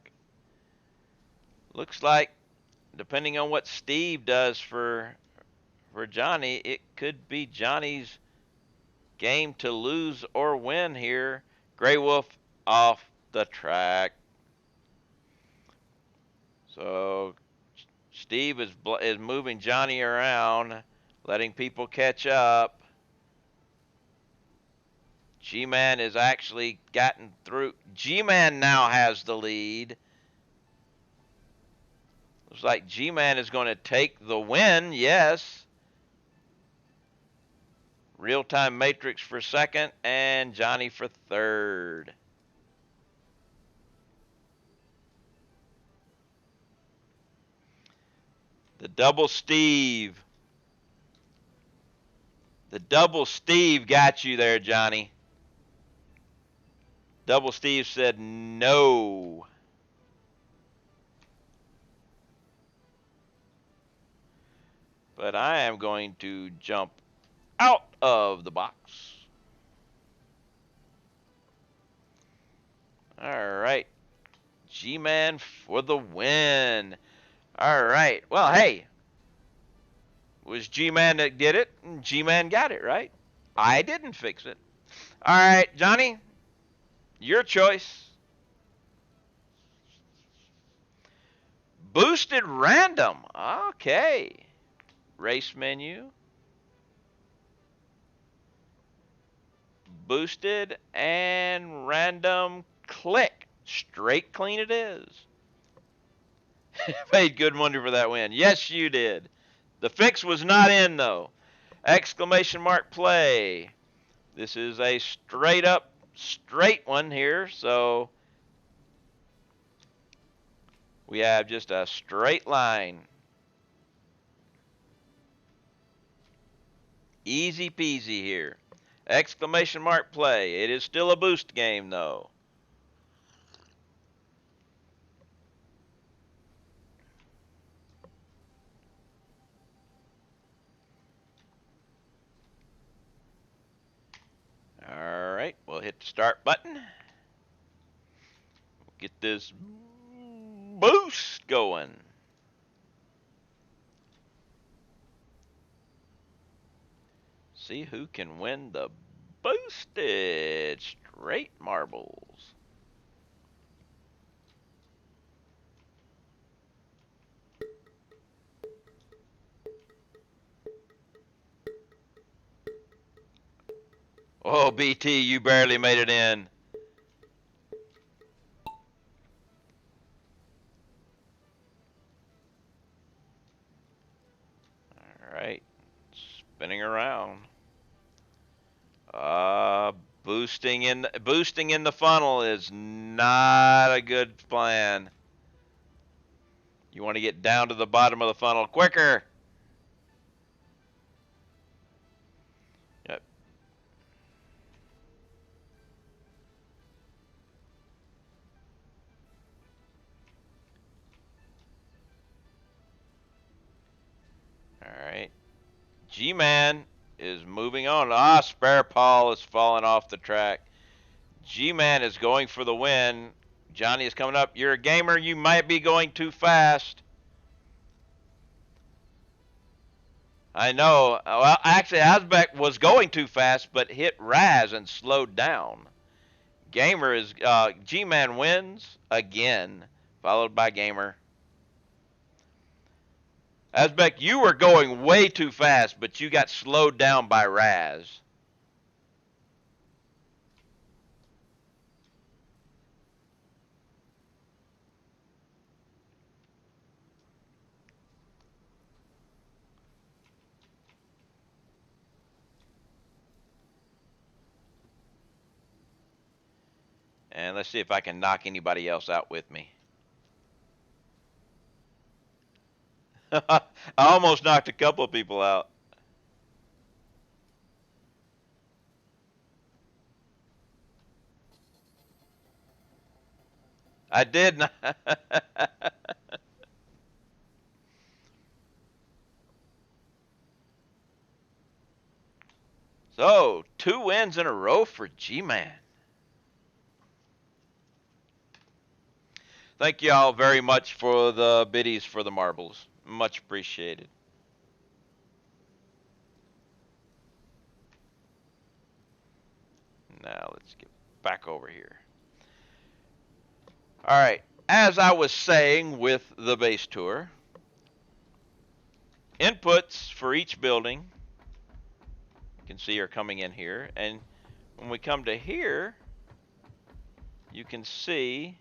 Looks like, depending on what Steve does for Johnny, it could be Johnny's game to lose or win here. Grey Wolf off the track. So Steve is moving Johnny around, letting people catch up. G-Man has actually gotten through. G-Man now has the lead. Looks like G-Man is going to take the win, yes. Real-time Matrix for second, and Johnny for third. The double Steve. The double Steve got you there, Johnny. Double Steve said no. But I am going to jump out of the box. All right. G-Man for the win. All right. Well, hey. It was G-Man that did it, and G-Man got it, right? I didn't fix it. All right, Johnny. Your choice. Boosted random. Okay. Race menu. Boosted and random click. Straight clean it is. Paid good money for that win. Yes, you did. The fix was not in, though. Exclamation mark play. This is a straight up, straight one here, so we have just a straight line. Easy peasy here. Exclamation mark play. It is still a boost game, though. All right, we'll hit the start button. Get this boost going. See who can win the boosted straight marbles. Oh, BT, you barely made it in. All right, spinning around. Boosting in the funnel is not a good plan. You want to get down to the bottom of the funnel quicker. Yep. All right. G-Man is moving on. Ah, Spare Paul is falling off the track. G-Man is going for the win. Johnny is coming up. You're a gamer. You might be going too fast. I know. Well, actually, Asbeck was going too fast, but hit Raz and slowed down. Gamer is G-Man wins again, followed by Gamer. Asbeck, you were going way too fast, but you got slowed down by Raz. And let's see if I can knock anybody else out with me. I almost knocked a couple of people out. I did not. So, 2 wins in a row for G-Man. Thank you all very much for the biddies for the marbles. Much appreciated. Now let's get back over here. All right. As I was saying with the base tour, inputs for each building, you can see, are coming in here. And when we come to here, you can see...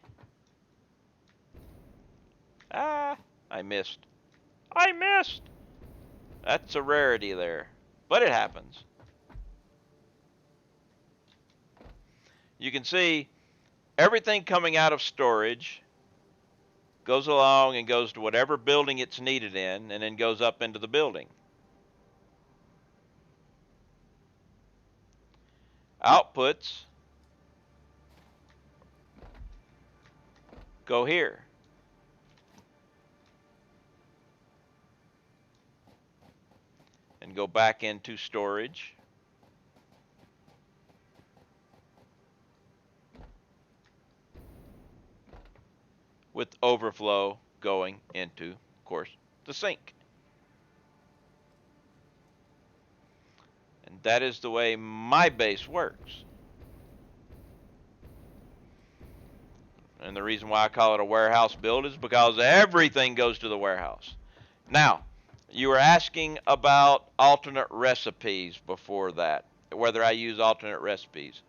Ah, I missed. I missed! That's a rarity there, but it happens. You can see everything coming out of storage goes along and goes to whatever building it's needed in, and then goes up into the building. Outputs go here. And go back into storage. With overflow going into, of course, the sink. And that is the way my base works. And the reason why I call it a warehouse build is because everything goes to the warehouse. Now, you were asking about alternate recipes before that, whether I use alternate recipes.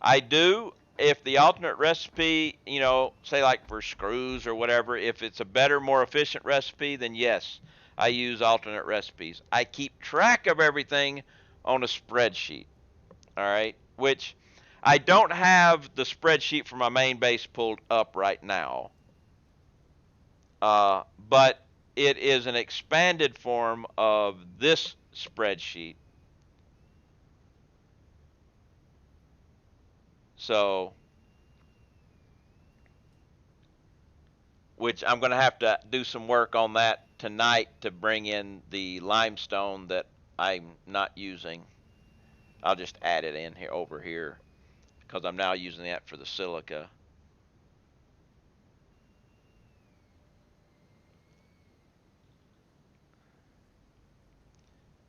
I do. If the alternate recipe, you know, say like for screws or whatever, if it's a better, more efficient recipe, then yes, I use alternate recipes. I keep track of everything on a spreadsheet, all right, which I don't have the spreadsheet for my main base pulled up right now, but it is an expanded form of this spreadsheet. So, which I'm going to have to do some work on that tonight to bring in the limestone that I'm not using. I'll just add it in here over here because I'm now using that for the silica.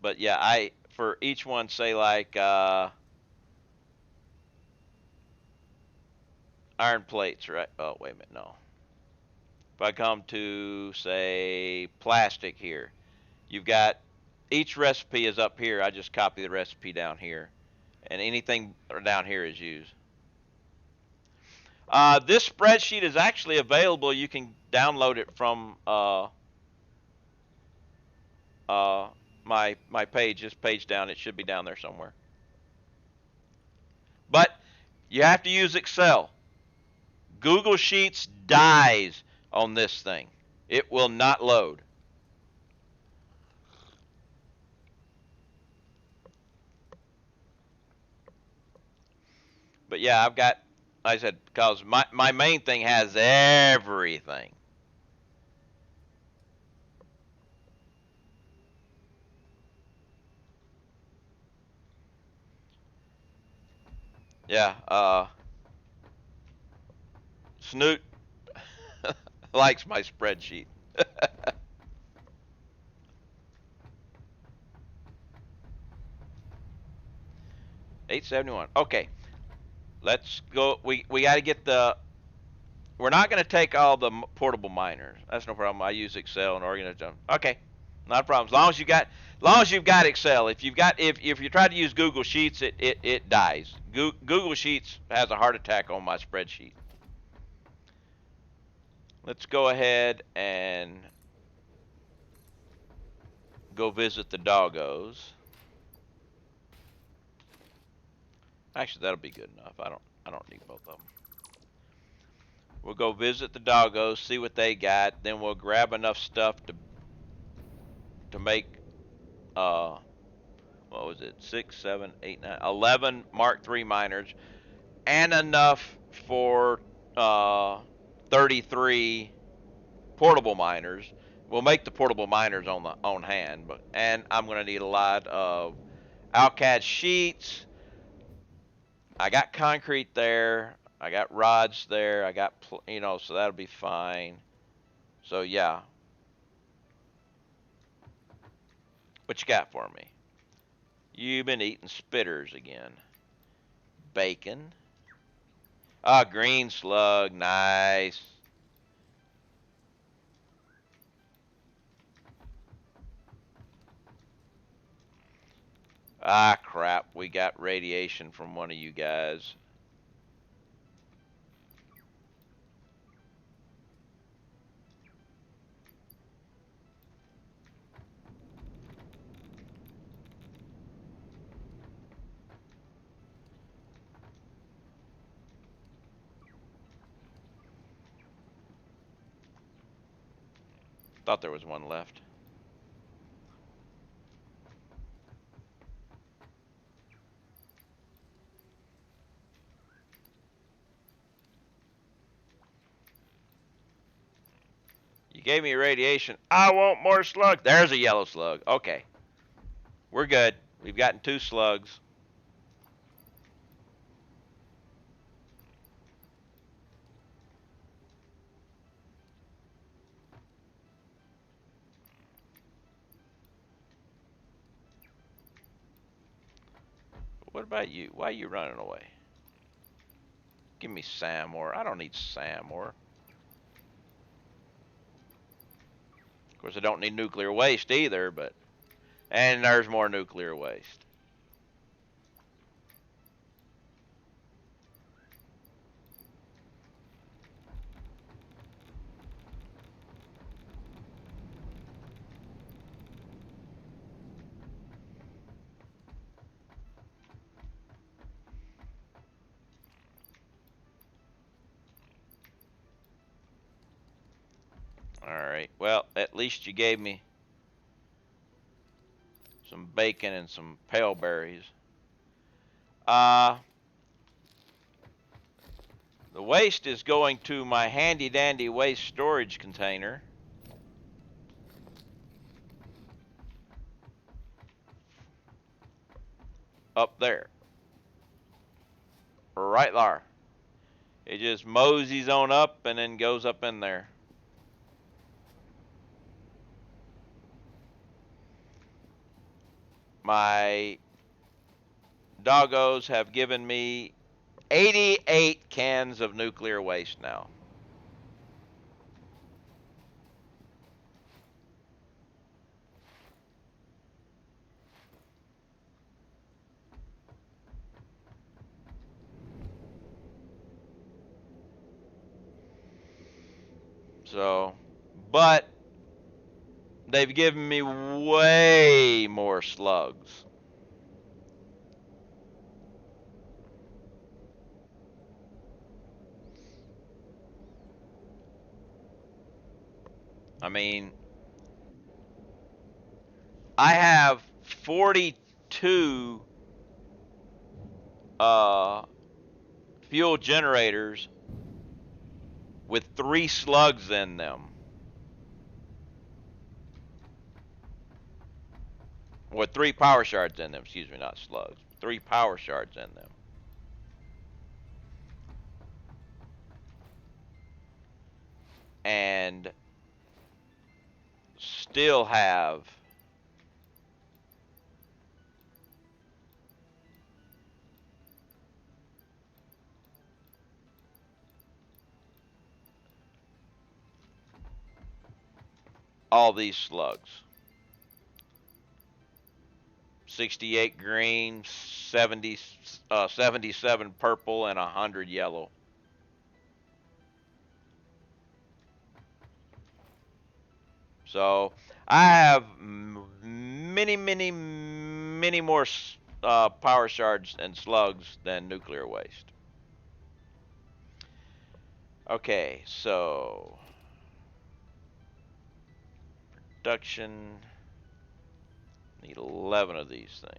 But yeah, I for each one say like iron plates, right? Oh, wait a minute, no. If I come to say plastic here, you've got each recipe is up here. I just copy the recipe down here, and anything down here is used. This spreadsheet is actually available. You can download it from my page. This page down. It should be down there somewhere. But you have to use Excel. Google Sheets dies on this thing. It will not load. But yeah, I've got, like I said, because my main thing has everything. Yeah, Snoot likes my spreadsheet. 871. Okay, let's go. We got to get the. We're not going to take all the portable miners. That's no problem. I use Excel and organize them. Okay, not a problem. As long as you've got Excel. If you try to use Google Sheets, it dies. Google Sheets has a heart attack on my spreadsheet. Let's go ahead and go visit the doggos. Actually, that'll be good enough. I don't need both of them. We'll go visit the doggos, see what they got. Then we'll grab enough stuff to make what was it? 6, 7, 8, 9, 11 Mark III miners, and enough for 33 portable miners. We'll make the portable miners on hand, and I'm going to need a lot of Alcad sheets. I got concrete there. I got rods there. I got so that'll be fine. So yeah, what you got for me? You've been eating spitters again. Bacon. Ah, green slug, nice. Ah, crap, we got radiation from one of you guys. Thought there was one left. You gave me radiation. I want more slug. There's a yellow slug. Okay. We're good. We've gotten 2 slugs. What about you? Why are you running away? Give me SAM ore. I don't need SAM ore. Of course, I don't need nuclear waste either, but... And there's more nuclear waste. Alright, well, at least you gave me some bacon and some pale berries. The waste is going to my handy dandy waste storage container. Up there. Right there. It just moseys on up and then goes up in there. My doggos have given me 88 cans of nuclear waste now. So, but they've given me way more slugs. I mean, I have 42 uh, fuel generators with 3 slugs in them. Or 3 power shards in them, excuse me, not slugs. 3 power shards in them. And still have all these slugs. 68 green, 77 purple, and 100 yellow. So I have many more power shards and slugs than nuclear waste. Okay, so production, need 11 of these things.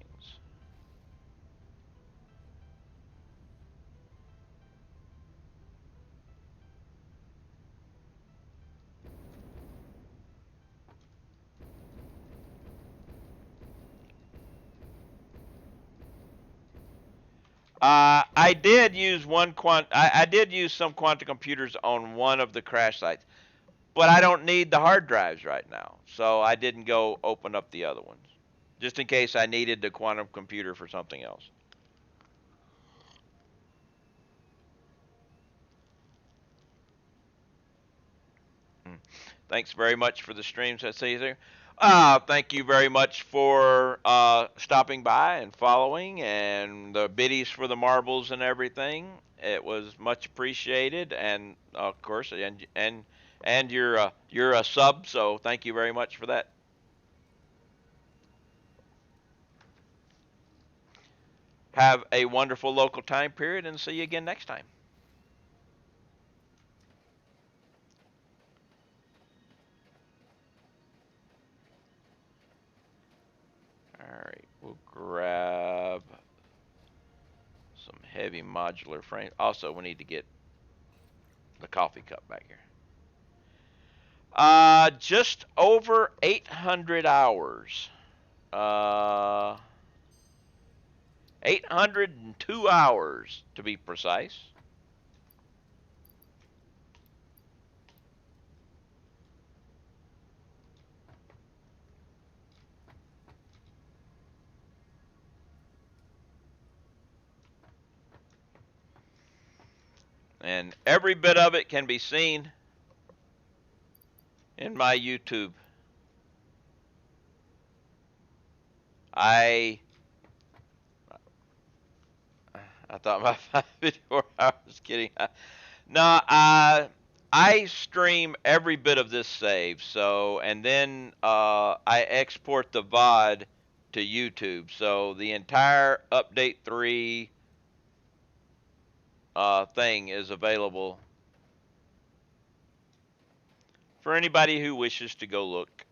I did use I did use some quantum computers on one of the crash sites, but I don't need the hard drives right now, so I didn't go open up the other ones, just in case I needed the quantum computer for something else. Thanks very much for the streams. I see you there. Thank you very much for stopping by and following, and the biddies for the marbles and everything. It was much appreciated, and of course, and you're a sub, so thank you very much for that. Have a wonderful local time period, and see you again next time. All right, we'll grab some heavy modular frames. Also, we need to get the coffee cup back here. Just over 800 hours. 802 hours to be precise. And every bit of it can be seen in my YouTube. I I thought my 54 hours. Kidding. No, I stream every bit of this save. So, and then I export the VOD to YouTube. So the entire update 3 thing is available for anybody who wishes to go look.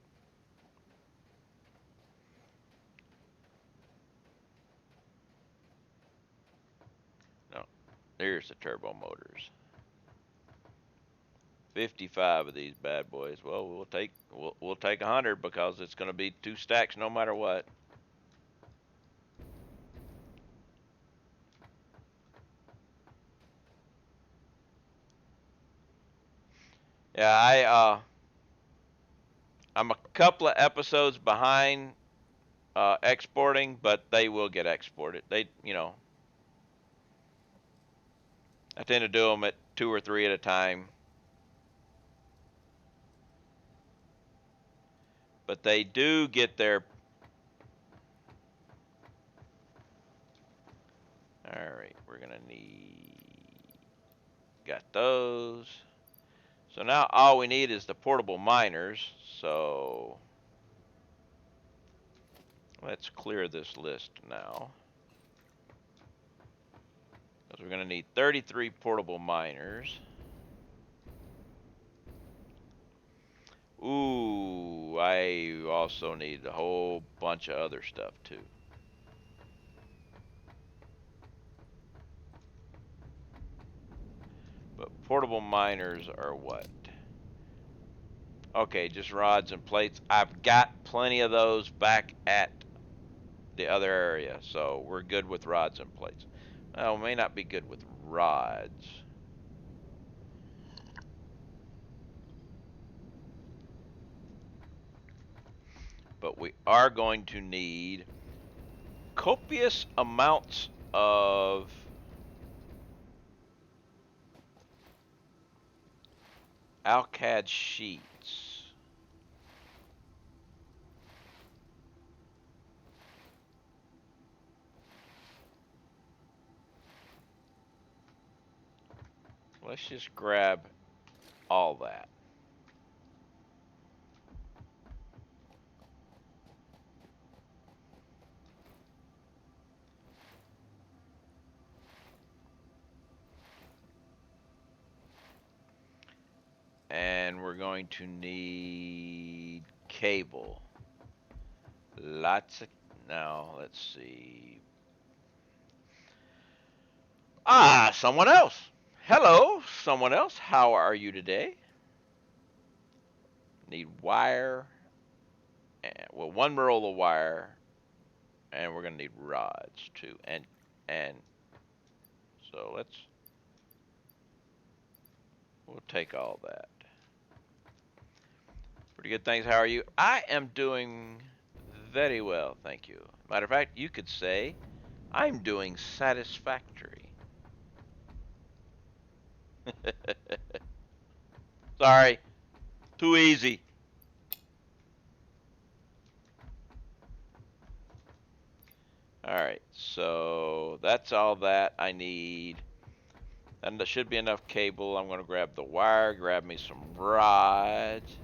No, there's the turbo motors. 55 of these bad boys. Well, we'll take 100 because it's going to be 2 stacks no matter what. Yeah, I'm a couple of episodes behind exporting, but they will get exported. I tend to do them at 2 or 3 at a time. But they do get their. All right, we're gonna need. Got those. So now all we need is the portable miners. So let's clear this list now. Because we're going to need 33 portable miners. Ooh, I also need a whole bunch of other stuff too. But portable miners are what? Okay, just rods and plates. I've got plenty of those back at the other area, so we're good with rods and plates. Well, we may not be good with rods. But we are going to need copious amounts of Alcad sheets. Let's just grab all that. And we're going to need cable. Lots of, now let's see. Ah, someone else. Hello, someone else. How are you today? Need wire. And, well, one roll of wire. And we're gonna need rods too. And so we'll take all that. Pretty good, thanks. How are you? I am doing very well, thank you. Matter of fact, you could say I'm doing satisfactory. Sorry, too easy. Alright, so that's all that I need. And there should be enough cable. I'm going to grab the wire, grab me some rods.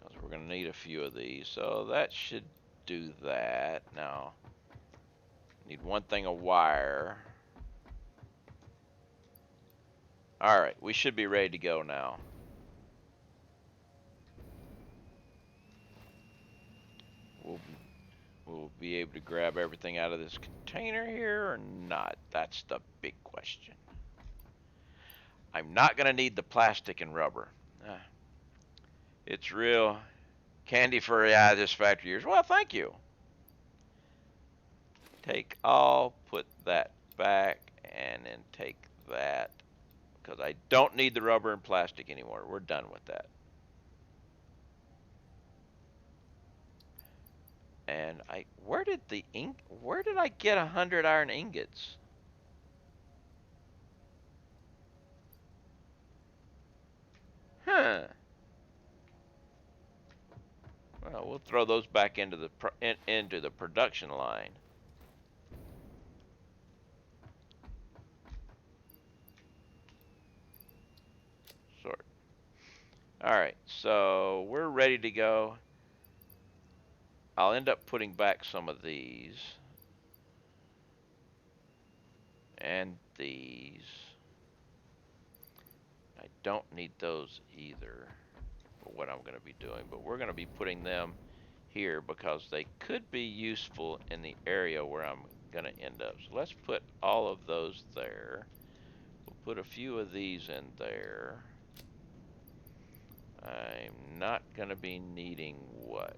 Because we're going to need a few of these. So that should do that. Now, need one thing of wire. Alright, we should be ready to go now. We'll be able to grab everything out of this container here or not? That's the big question. I'm not going to need the plastic and rubber. It's real candy for this factory years. Well, thank you. Take all, put that back, and then take that. Because I don't need the rubber and plastic anymore. We're done with that. And where did I get 100 iron ingots? Huh. Well, we'll throw those back into the production line. Sort. All right, so we're ready to go. I'll end up putting back some of these. And these. I don't need those either for what I'm going to be doing, but we're going to be putting them here because they could be useful in the area where I'm going to end up. So let's put all of those there. We'll put a few of these in there. I'm not going to be needing what?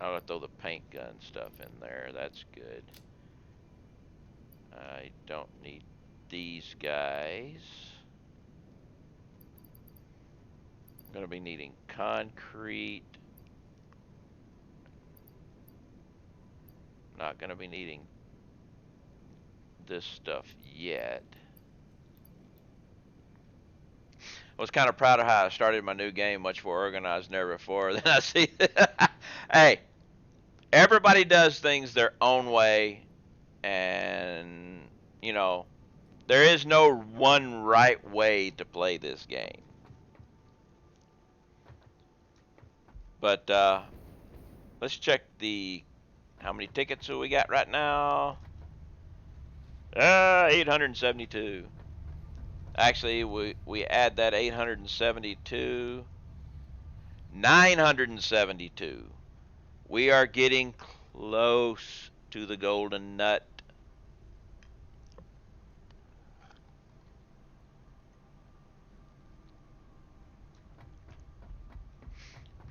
I'll throw the paint gun stuff in there. That's good. I don't need these guys. I'm going to be needing concrete. Not going to be needing this stuff yet. I was kind of proud of how I started my new game, much more organized than ever before. Then I see, hey, everybody does things their own way, and you know, there is no one right way to play this game. But let's check how many tickets do we got right now? 872. Actually, we add that 872, 972. We are getting close to the golden nut.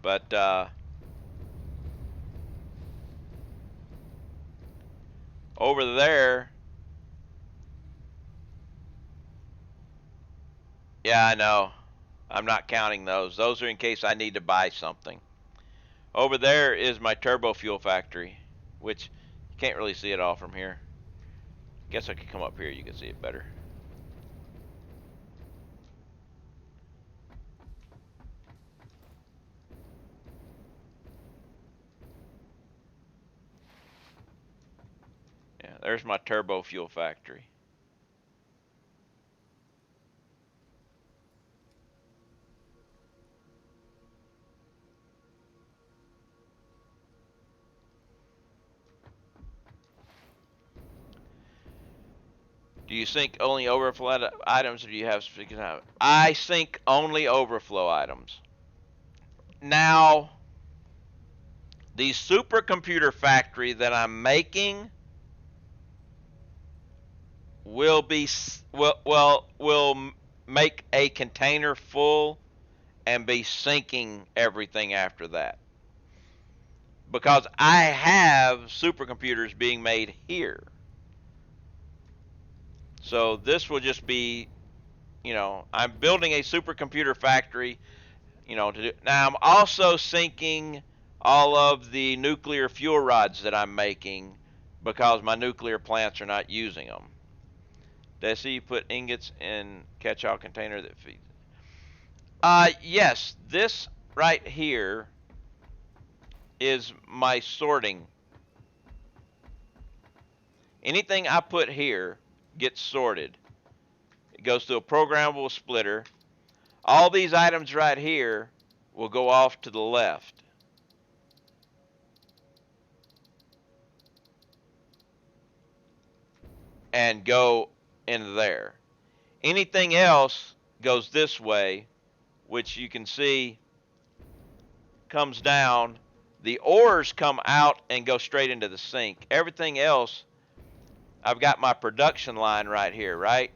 But over there, yeah, I know. I'm not counting those. Those are in case I need to buy something. Over there is my turbo fuel factory, which you can't really see it all from here. Guess I could come up here, you can see it better. Yeah, there's my turbo fuel factory. Do you sync only overflow items, or do you have specific items? I sync only overflow items. Now, the supercomputer factory that I'm making will be will make a container full and be syncing everything after that, because I have supercomputers being made here. So this will just be, I'm building a supercomputer factory, to do. Now I'm also syncing all of the nuclear fuel rods that I'm making because my nuclear plants are not using them. Did I see you put ingots in catch-all container that feeds? Yes, this right here is my sorting. Anything I put here gets sorted. It goes to a programmable splitter. All these items right here will go off to the left and go into there. Anything else goes this way, which you can see comes down. The ores come out and go straight into the sink. Everything else, I've got my production line right here, right?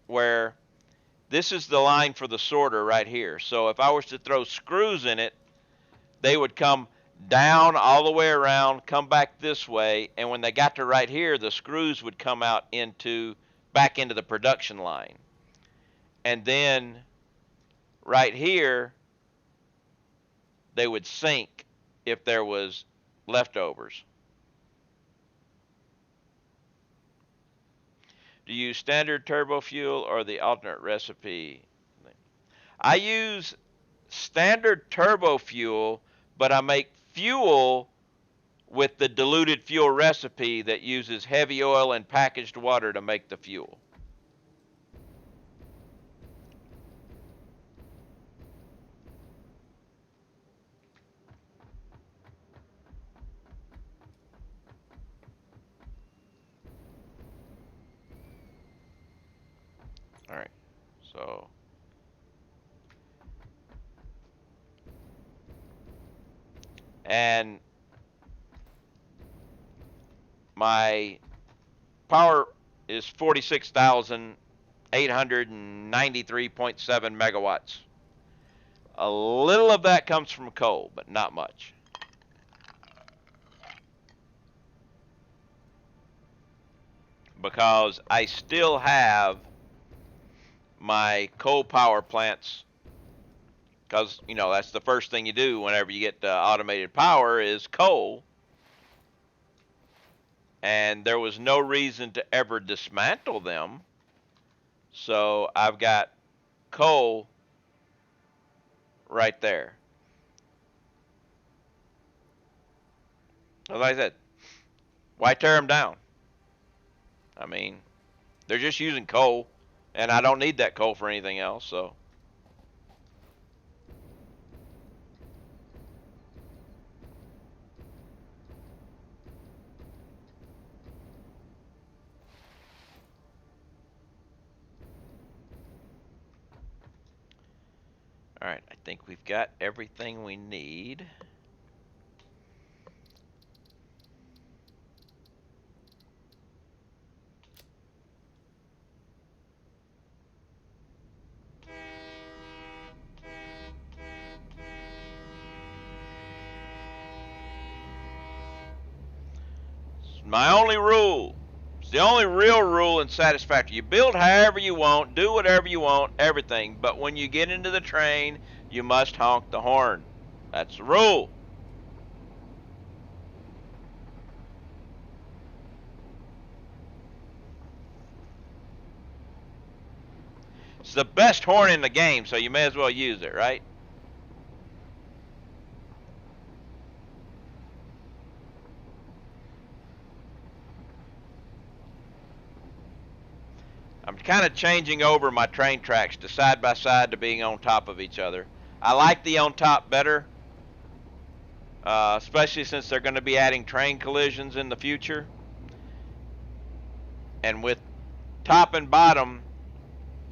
Where this is the line for the sorter right here. So if I was to throw screws in it, they would come down all the way around, come back this way, and when they got to right here, the screws would come out back into the production line. And then right here, they would sink if there was leftovers. Do you use standard turbo fuel or the alternate recipe? I use standard turbo fuel, but I make fuel with the diluted fuel recipe that uses heavy oil and packaged water to make the fuel. All right, so and my power is 46,893.7 megawatts. A little of that comes from coal, but not much. Because I still have my coal power plants, because that's the first thing you do whenever you get automated power is coal, and there was no reason to ever dismantle them, so I've got coal right there. Like I said, why tear them down? I mean, they're just using coal, and I don't need that coal for anything else, so. think we've got everything we need. It's my only rule. It's the only real rule in Satisfactory. You build however you want, do whatever you want, everything. But when you get into the train, you must honk the horn. That's the rule. It's the best horn in the game, so you may as well use it, right? I'm kind of changing over my train tracks to side by side to being on top of each other. I like the on top better, especially since they're going to be adding train collisions in the future. And with top and bottom,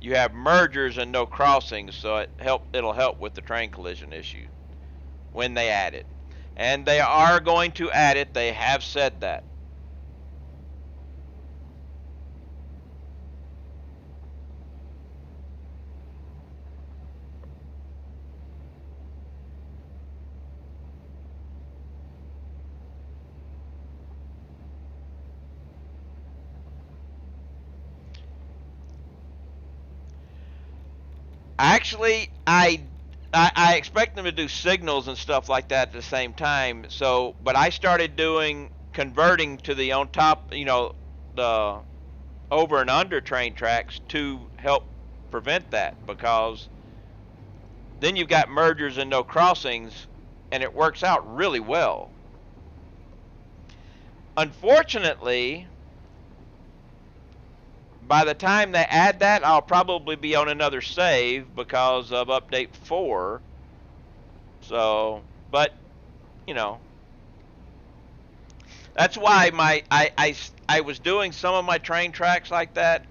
you have mergers and no crossings, so it'll help with the train collision issue when they add it. And they are going to add it. They have said that. Actually, I expect them to do signals and stuff like that at the same time. So, but I started converting to the on top, the over and under train tracks to help prevent that, because then you've got mergers and no crossings, and it works out really well. Unfortunately, by the time they add that, I'll probably be on another save because of update 4. So, but, that's why I was doing some of my train tracks like that,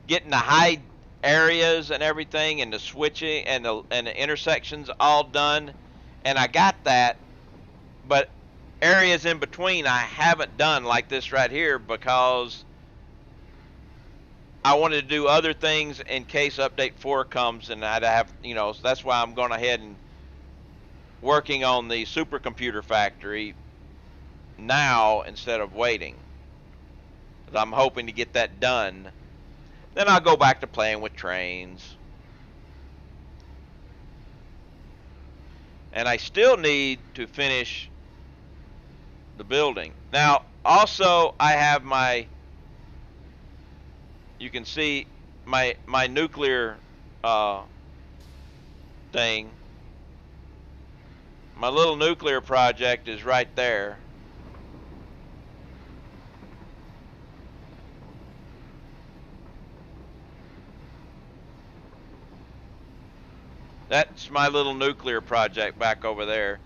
getting the high areas and everything, and the switching and the intersections all done, and I got that, but areas in between I haven't done, like this right here, because I wanted to do other things in case update 4 comes, and I'd have, so that's why I'm going ahead and working on the supercomputer factory now instead of waiting. I'm hoping to get that done. Then I'll go back to playing with trains. And I still need to finish the building. Now, also, I have you can see my nuclear thing. My little nuclear project is right there. That's my little nuclear project back over there.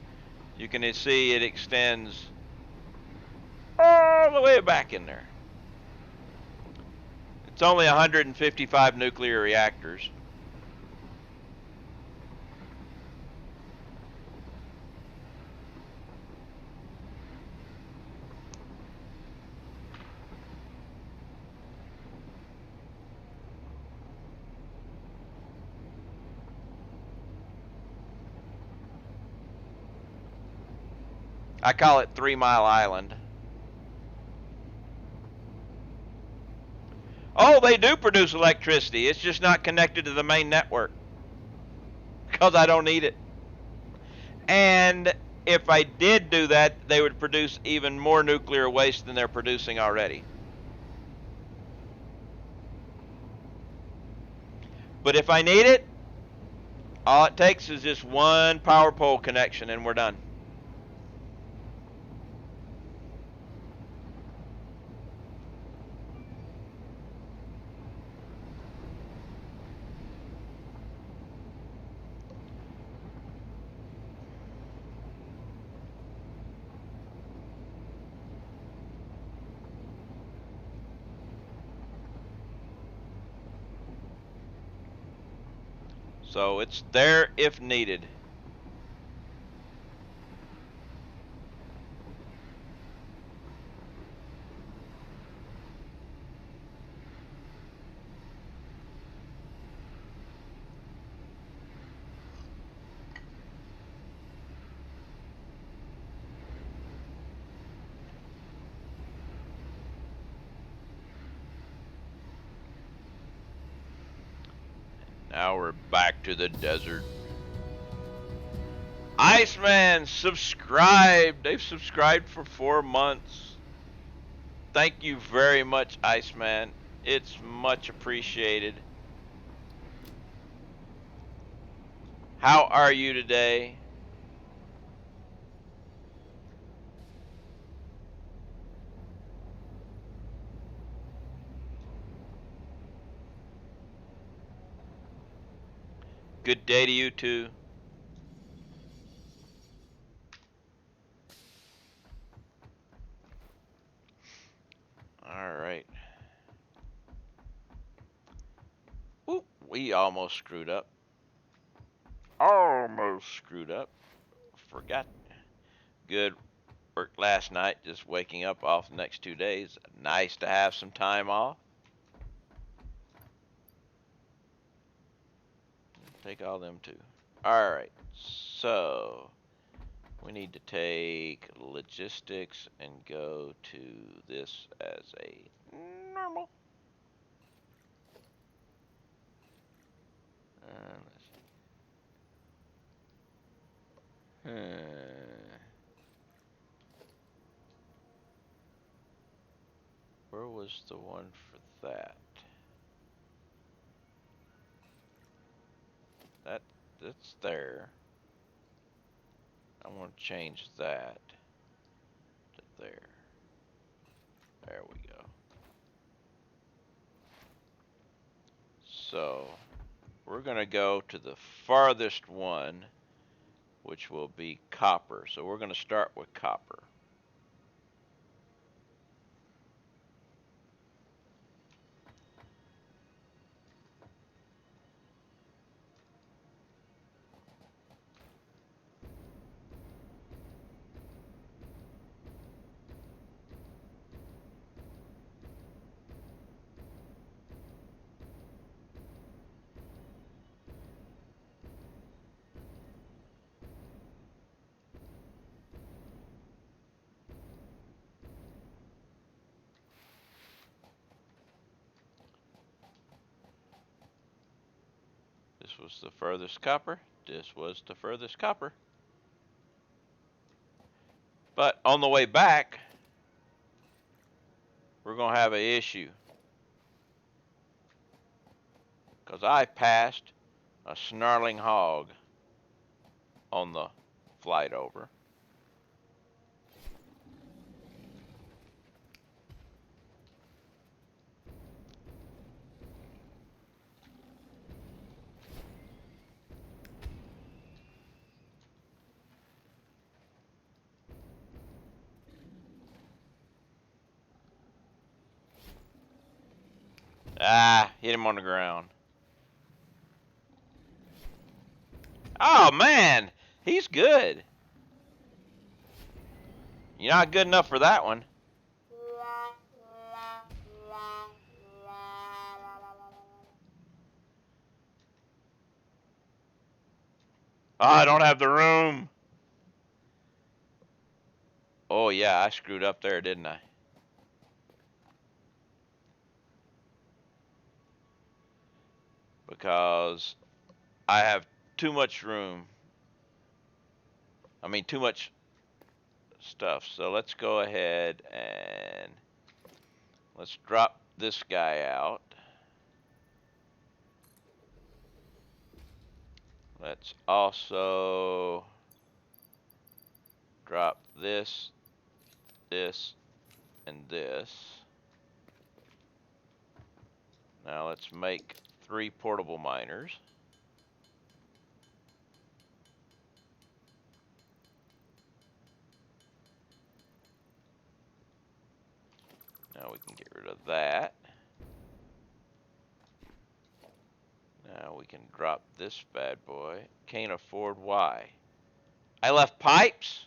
You can see it extends all the way back in there. It's only 155 nuclear reactors. I call it 3 Mile Island. Oh, they do produce electricity. It's just not connected to the main network because I don't need it. And if I did do that, they would produce even more nuclear waste than they're producing already. But if I need it, all it takes is just one power pole connection and we're done. So it's there if needed. Now we're back to the desert. Iceman subscribed. They've subscribed for 4 months. Thank you very much, Iceman. It's much appreciated. How are you today? Good day to you too. All right. Oop, we almost screwed up. Almost screwed up. Forgot. Good work last night, just waking up off the next 2 days. Nice to have some time off. Take all them too. Alright, so we need to take logistics and go to this as a normal. Where was the one for that? That's there. I want to change that to there. There we go. So we're going to go to the farthest one, which will be copper. So we're going to start with copper. This was the furthest copper. This was the furthest copper. But on the way back, we're going to have an issue. Because I passed a snarling hog on the flight over. Ah, hit him on the ground. Oh, man. He's good. You're not good enough for that one. Oh, I don't have the room. Oh, yeah, I screwed up there, didn't I? Because I have too much room. I mean, too much stuff. So let's go ahead and let's drop this guy out. Let's also drop this, this, and this. Now let's make 3 portable miners. Now we can get rid of that. Now we can drop this bad boy. Can't afford why? I left pipes?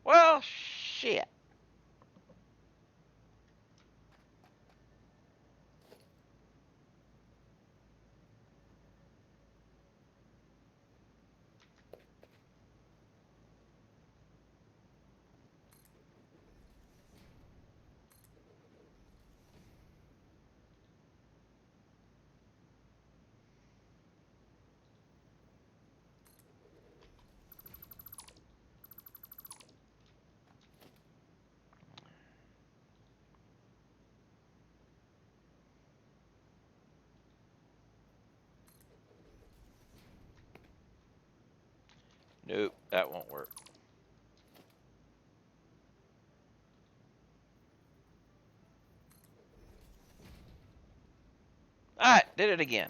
Well, shit. Nope, that won't work. Alright, did it again.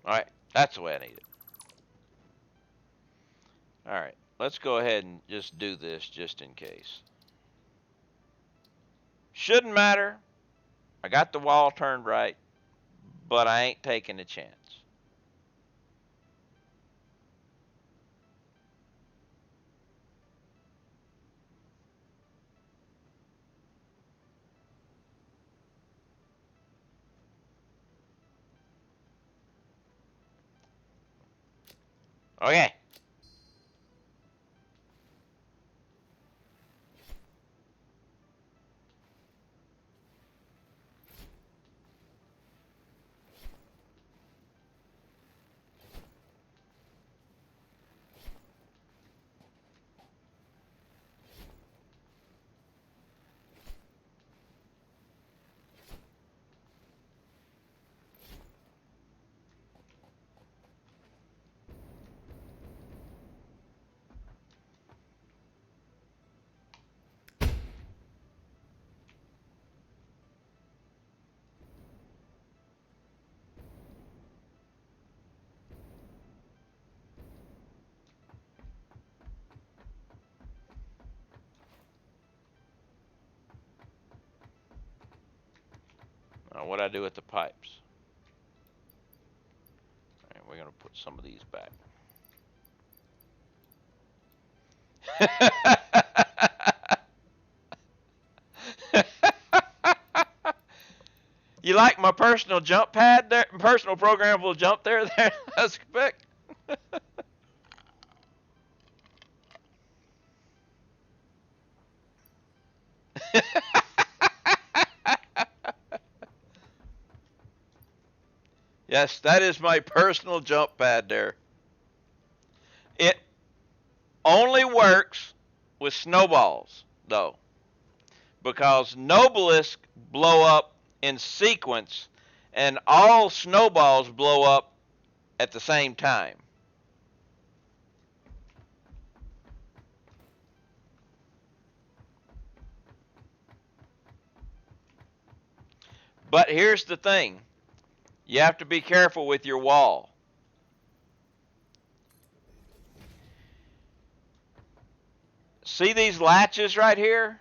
Alright, that's the way I need it. Alright, let's go ahead and just do this just in case. Shouldn't matter. I got the wall turned right, but I ain't taking a chance. Okay. Now, what do I do with the pipes? Alright, we're going to put some of these back. You like my personal jump pad there? Personal programmable jump there? That's correct. Yes, that is my personal jump pad there. It only works with snowballs, though, because Noblisk blow up in sequence, and all snowballs blow up at the same time. But here's the thing. You have to be careful with your wall. See these latches right here?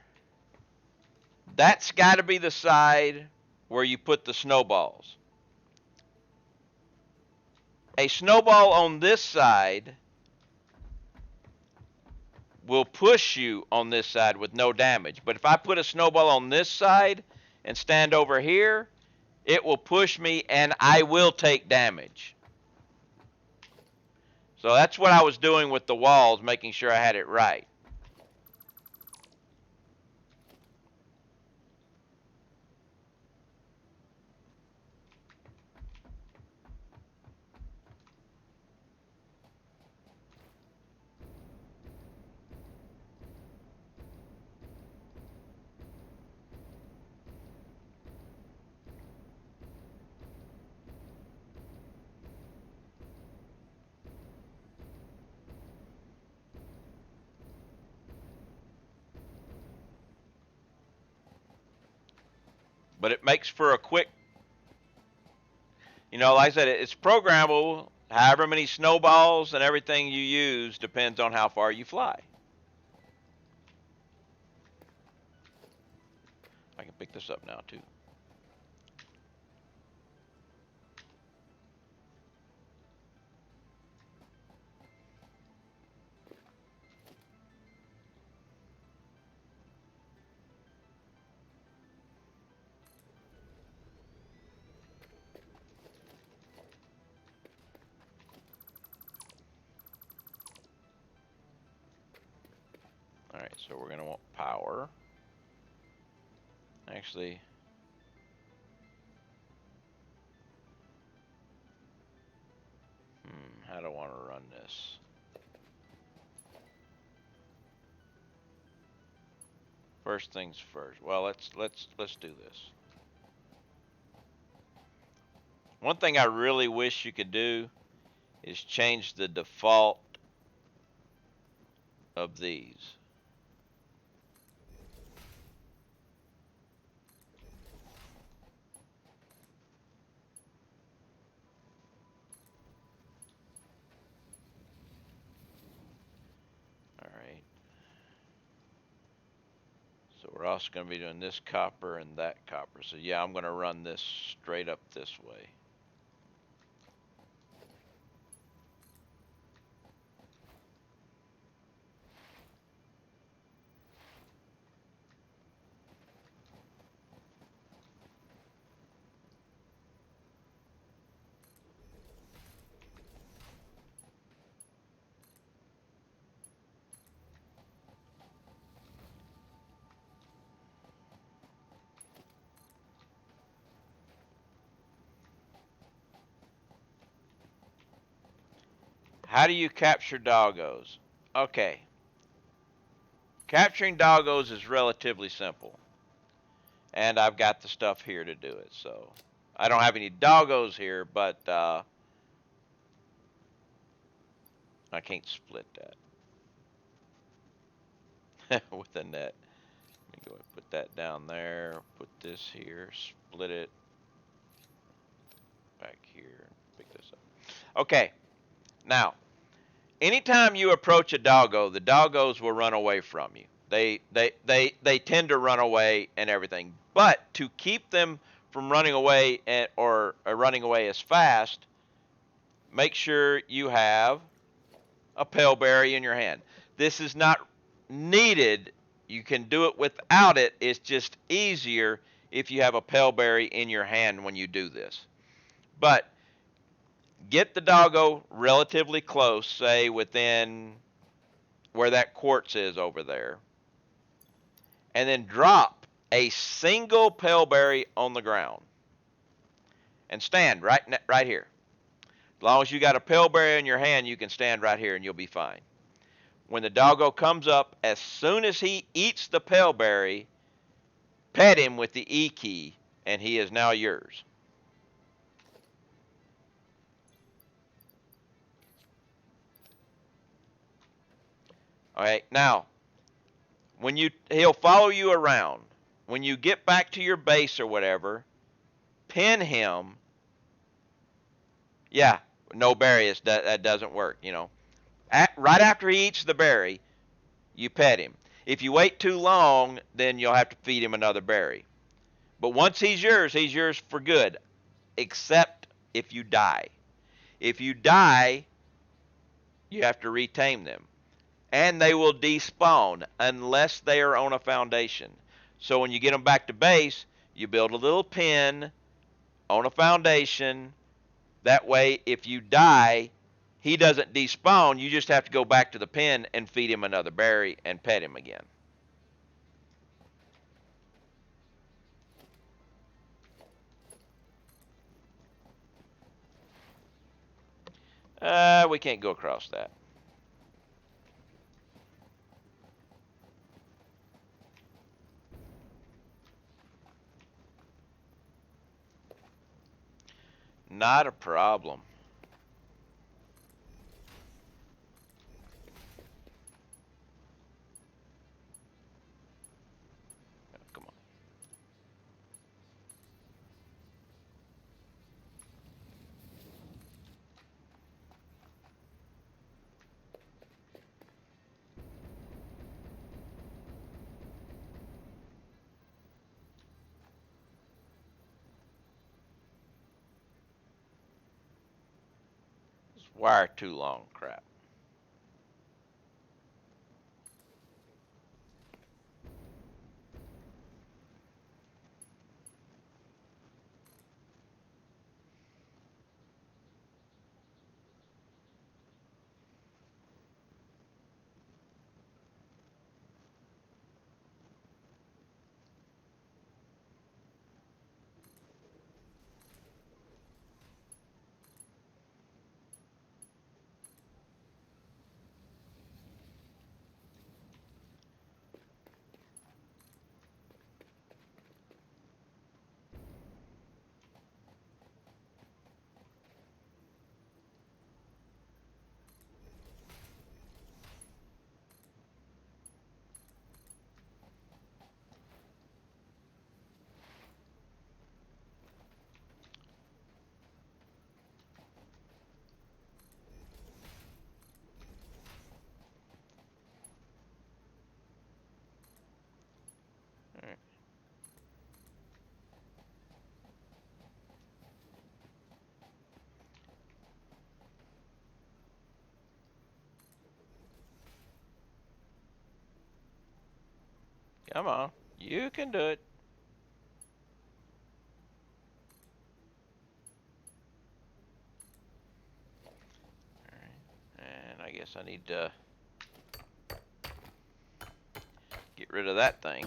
That's got to be the side where you put the snowballs. A snowball on this side will push you on this side with no damage. But if I put a snowball on this side and stand over here, it will push me and I will take damage. So that's what I was doing with the walls, making sure I had it right. But it makes for a quick, like I said, it's programmable. However many snowballs and everything you use depends on how far you fly. I can pick this up now, too. Alright, so we're going to want power. Actually, I don't want to run this. First things first. Well, let's do this. One thing I really wish you could do is change the default of these. All right. So we're also going to be doing this copper and that copper. So yeah, I'm going to run this straight up this way. How do you capture doggos? Okay. Capturing doggos is relatively simple. And I've got the stuff here to do it. So I don't have any doggos here, but I can't split that with a net. Let me go and put that down there. Put this here. Split it back here. Pick this up. Okay. Now, anytime you approach a doggo, the doggos will run away from you. They tend to run away and everything. But to keep them from running away or running away as fast, make sure you have a paleberry in your hand. This is not needed. You can do it without it. It's just easier if you have a paleberry in your hand when you do this. But get the doggo relatively close, say within where that quartz is over there, and then drop a single paleberry on the ground and stand right here. As long as you got a paleberry in your hand, you can stand right here and you'll be fine. When the doggo comes up, as soon as he eats the paleberry, pet him with the E key, and he is now yours. All right, now, he'll follow you around. When you get back to your base or whatever, pin him. Yeah, no berry, that doesn't work, you know. Right after he eats the berry, you pet him. If you wait too long, then you'll have to feed him another berry. But once he's yours for good, except if you die. If you die, you have to retame them. And they will despawn unless they are on a foundation. So when you get them back to base, you build a little pen on a foundation. That way, if you die, he doesn't despawn. You just have to go back to the pen and feed him another berry and pet him again. We can't go across that. Not a problem. Come on. This wire too long, crap. Come on. You can do it. Alright. And I guess I need to get rid of that thing.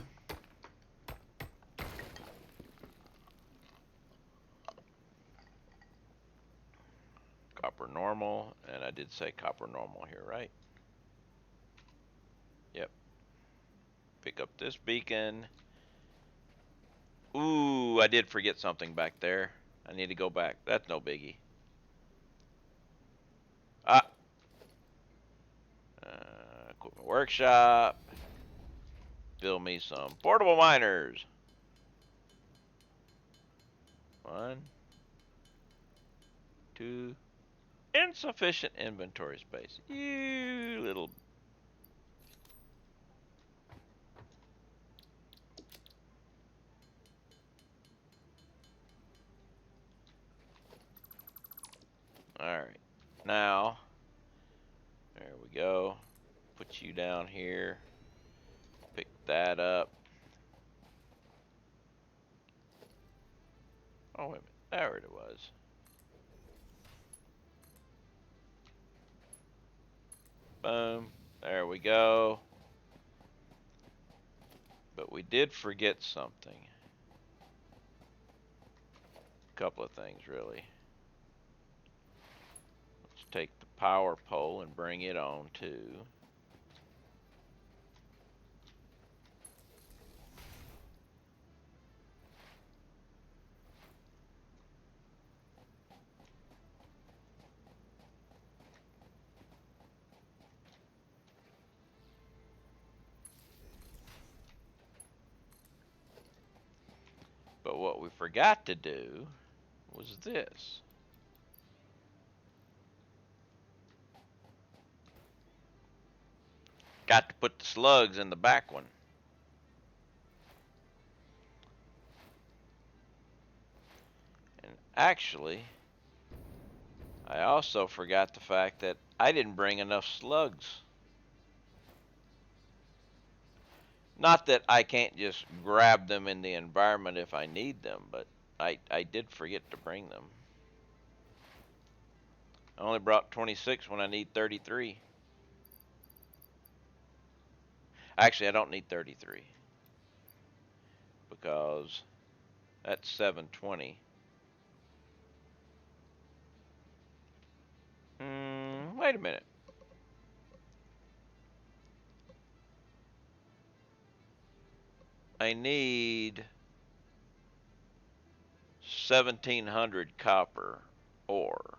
Copper normal, and I did say copper normal here, right? Yep. Pick up this beacon. Ooh, I did forget something back there. I need to go back. That's no biggie. Ah. Equipment workshop. Build me some portable miners. 1, 2. Insufficient inventory space. You little. Alright. Now, there we go. Put you down here. Pick that up. Oh, wait a minute. There it was. Boom. There we go. But we did forget something. A couple of things, really. Let's take the power pole and bring it on to. But what we forgot to do was this. Got to put the slugs in the back one. And actually, I also forgot the fact that I didn't bring enough slugs. Not that I can't just grab them in the environment if I need them, but I did forget to bring them. I only brought 26 when I need 33. Actually, I don't need 33 because that's 720. Wait a minute. I need 1,700 copper ore.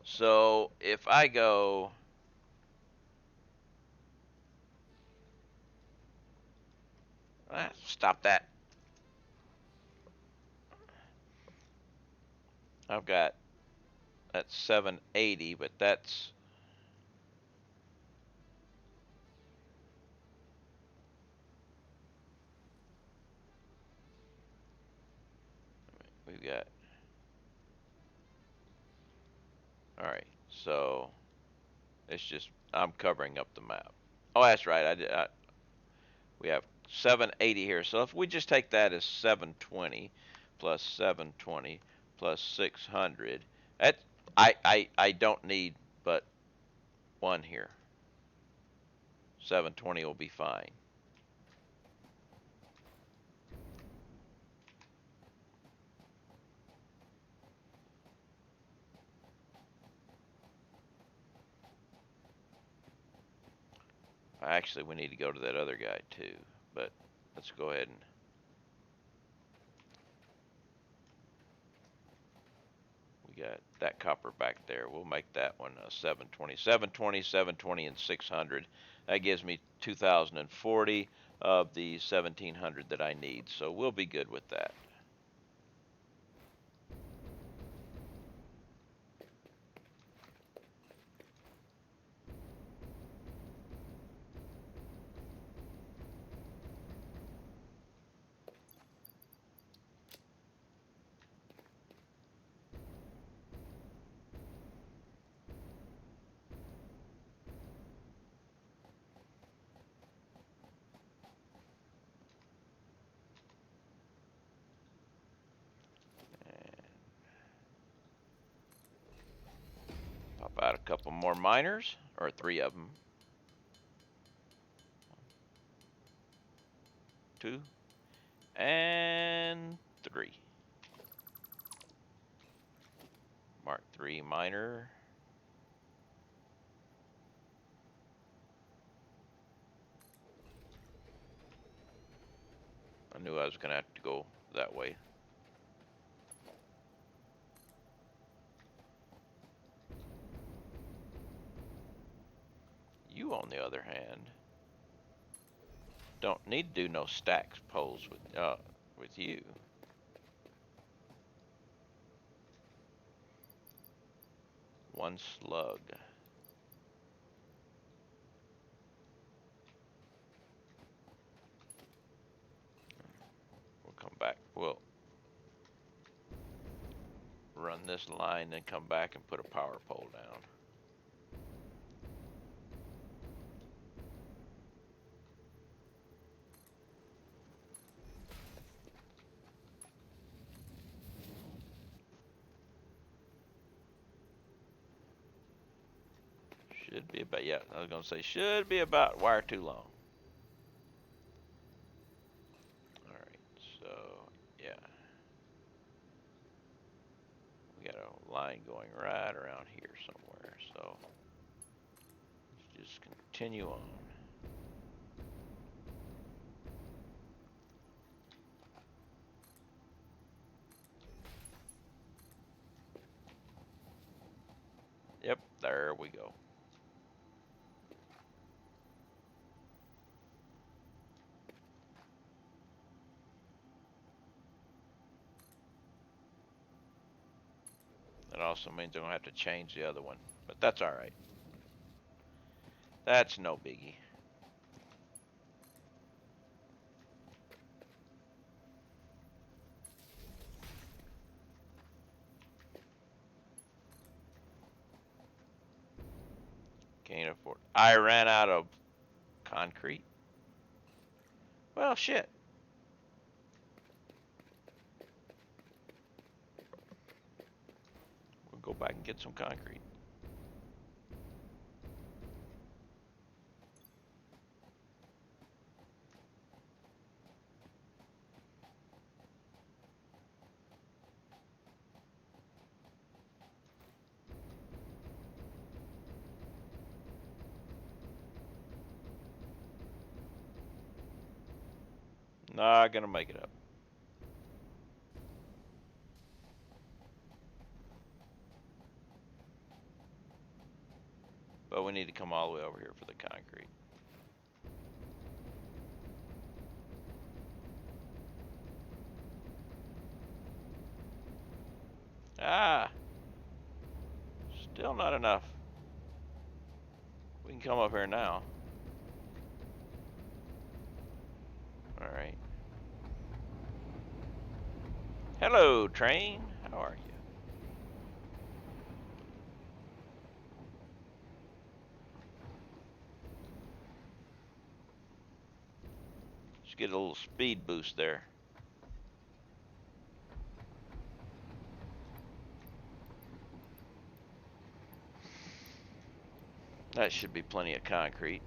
So if I go stop that. I've got that's 780, but that's we've got. All right, so it's just I'm covering up the map. Oh, that's right. We have 780 here. So if we just take that as 720 plus 720 plus 600, that I don't need but one here. 720 will be fine. Actually, we need to go to that other guy too, but let's go ahead and we got that copper back there. We'll make that one 720, 720, 720, and 600. That gives me 2,040 of the 1,700 that I need, so we'll be good with that. About a couple more miners, or 3 of them. 2 and 3. Mark 3 miner. I knew I was gonna have to go that way. You, on the other hand, don't need to do no stacks poles with you. One slug. We'll come back. We'll run this line, then come back and put a power pole down. Should be about, yeah, I was gonna say, should be about wire too long. Alright, so, yeah. We got a line going right around here somewhere, so let's just continue on. Yep, there we go. That also means I'm gonna have to change the other one, but that's alright. That's no biggie. Can't afford. I ran out of concrete. Well, shit. We'll go back and get some concrete. Not gonna make it up. But we need to come all the way over here for the concrete. Ah! Still not enough. We can come up here now. Alright. Hello, train. How are you? Just get a little speed boost there. That should be plenty of concrete.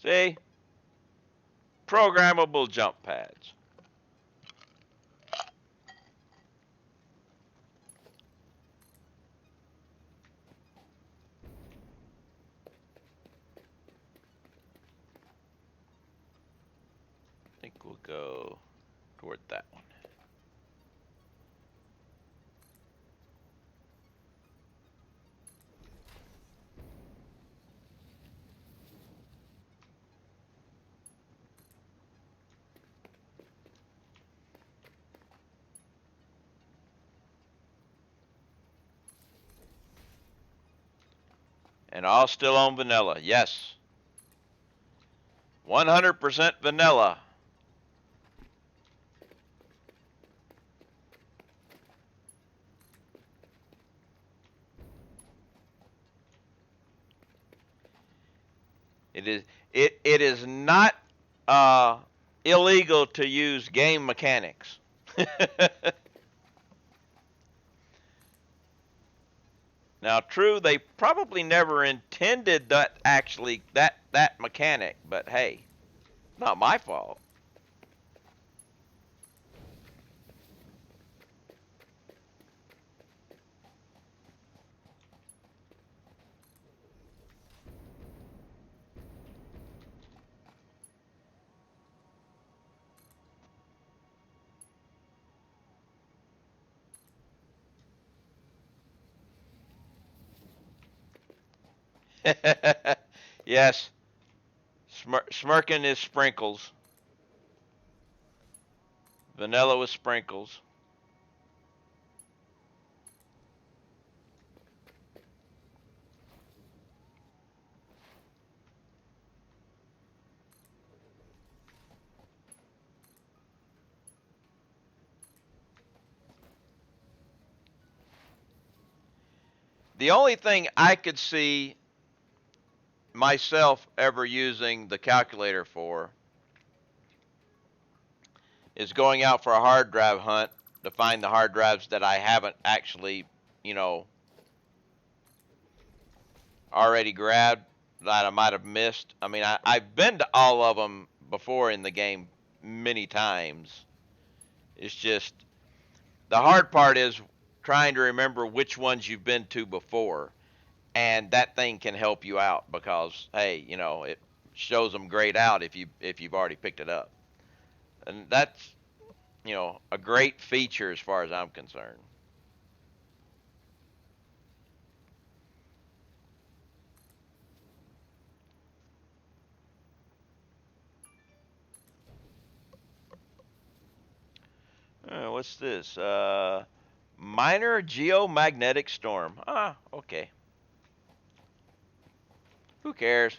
See? Programmable jump pads. go toward that one. And all still on vanilla. Yes. 100% vanilla. It is not illegal to use game mechanics. Now, true, they probably never intended that actually that mechanic, but hey, not my fault. Yes, smirking is sprinkles. Vanilla with sprinkles. The only thing I could see myself ever using the calculator for is going out for a hard drive hunt to find the hard drives that I haven't actually, you know, already grabbed that I might have missed. I mean, I've been to all of them before in the game many times. It's just the hard part is trying to remember which ones you've been to before, and that thing can help you out because hey, you know, it shows them grayed out if you've already picked it up, and that's, you know, a great feature as far as I'm concerned. What's this? Minor geomagnetic storm. Ah, okay. Who cares?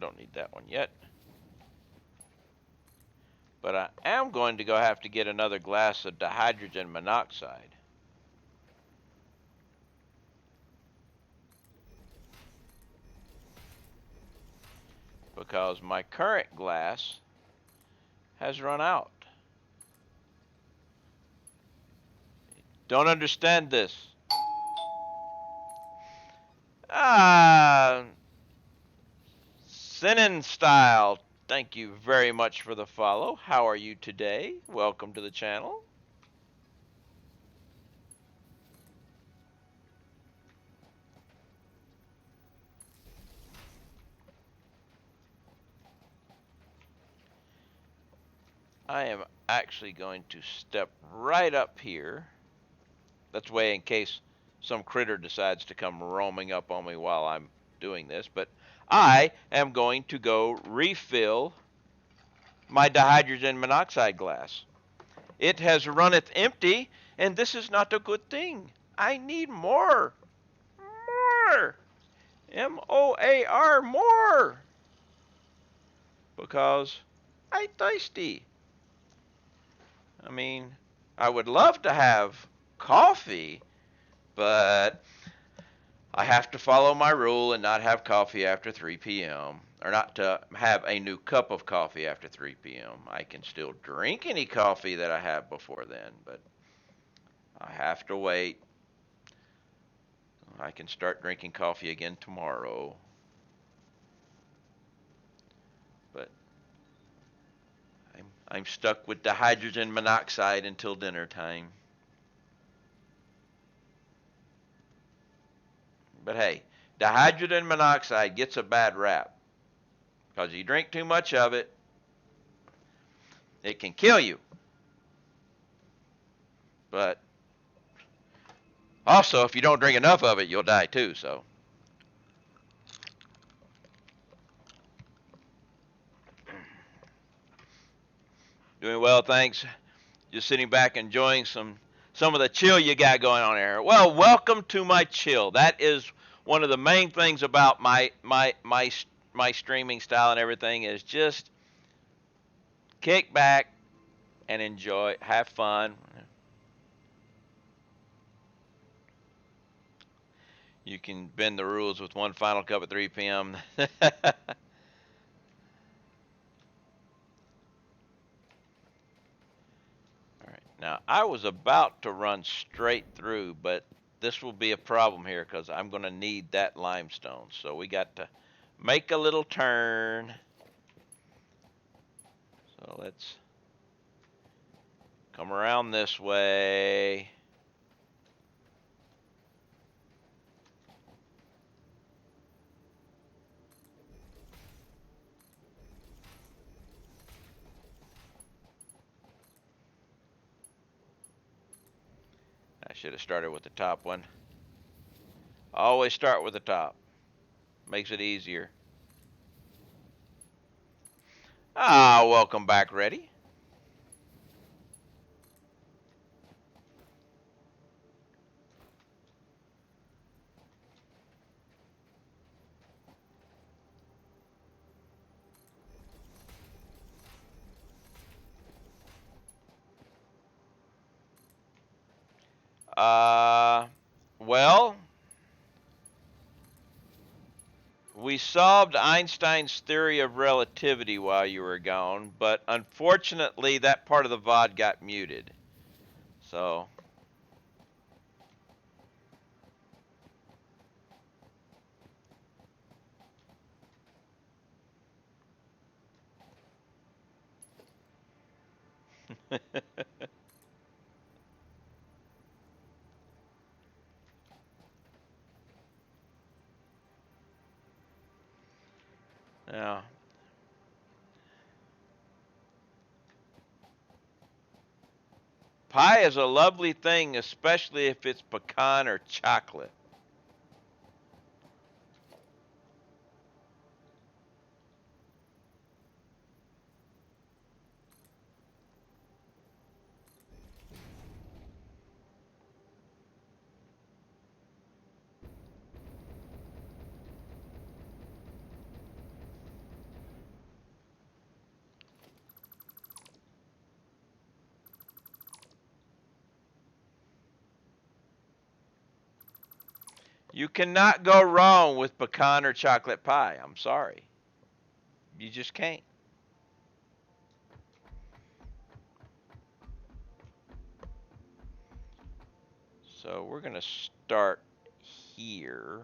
Don't need that one yet. But I am going to go have to get another glass of dihydrogen monoxide. Because my current glass has run out. Don't understand this. Ah, Sinin Style, thank you very much for the follow. How are you today? Welcome to the channel. I am actually going to step right up here. That's way in case some critter decides to come roaming up on me while I'm doing this. But I am going to go refill my dihydrogen monoxide glass. It has runneth empty, and this is not a good thing. I need more. More. MOAR, more. Because I'm thirsty. I mean, I would love to have coffee, but I have to follow my rule and not have coffee after 3 p.m. or not to have a new cup of coffee after 3 p.m. I can still drink any coffee that I have before then, but I have to wait. I can start drinking coffee again tomorrow. But I'm stuck with the hydrogen monoxide until dinner time. But hey, the hydrogen monoxide gets a bad rap because you drink too much of it, it can kill you. But also, if you don't drink enough of it, you'll die too. So, doing well, thanks. Just sitting back enjoying some of the chill you got going on there. Well, welcome to my chill. That is one of the main things about my streaming style and everything is just kick back and enjoy, have fun. You can bend the rules with one final cup at 3 p.m. All right. Now, I was about to run straight through, but this will be a problem here because I'm going to need that limestone. So we got to make a little turn. So let's come around this way. I should have started with the top one. Always start with the top. Makes it easier. Ah, welcome back, Reddy. Uh, well, we solved Einstein's theory of relativity while you were gone, but unfortunately that part of the VOD got muted. So, now, pie is a lovely thing, especially if it's pecan or chocolate. You cannot go wrong with pecan or chocolate pie. I'm sorry. You just can't. So we're going to start here.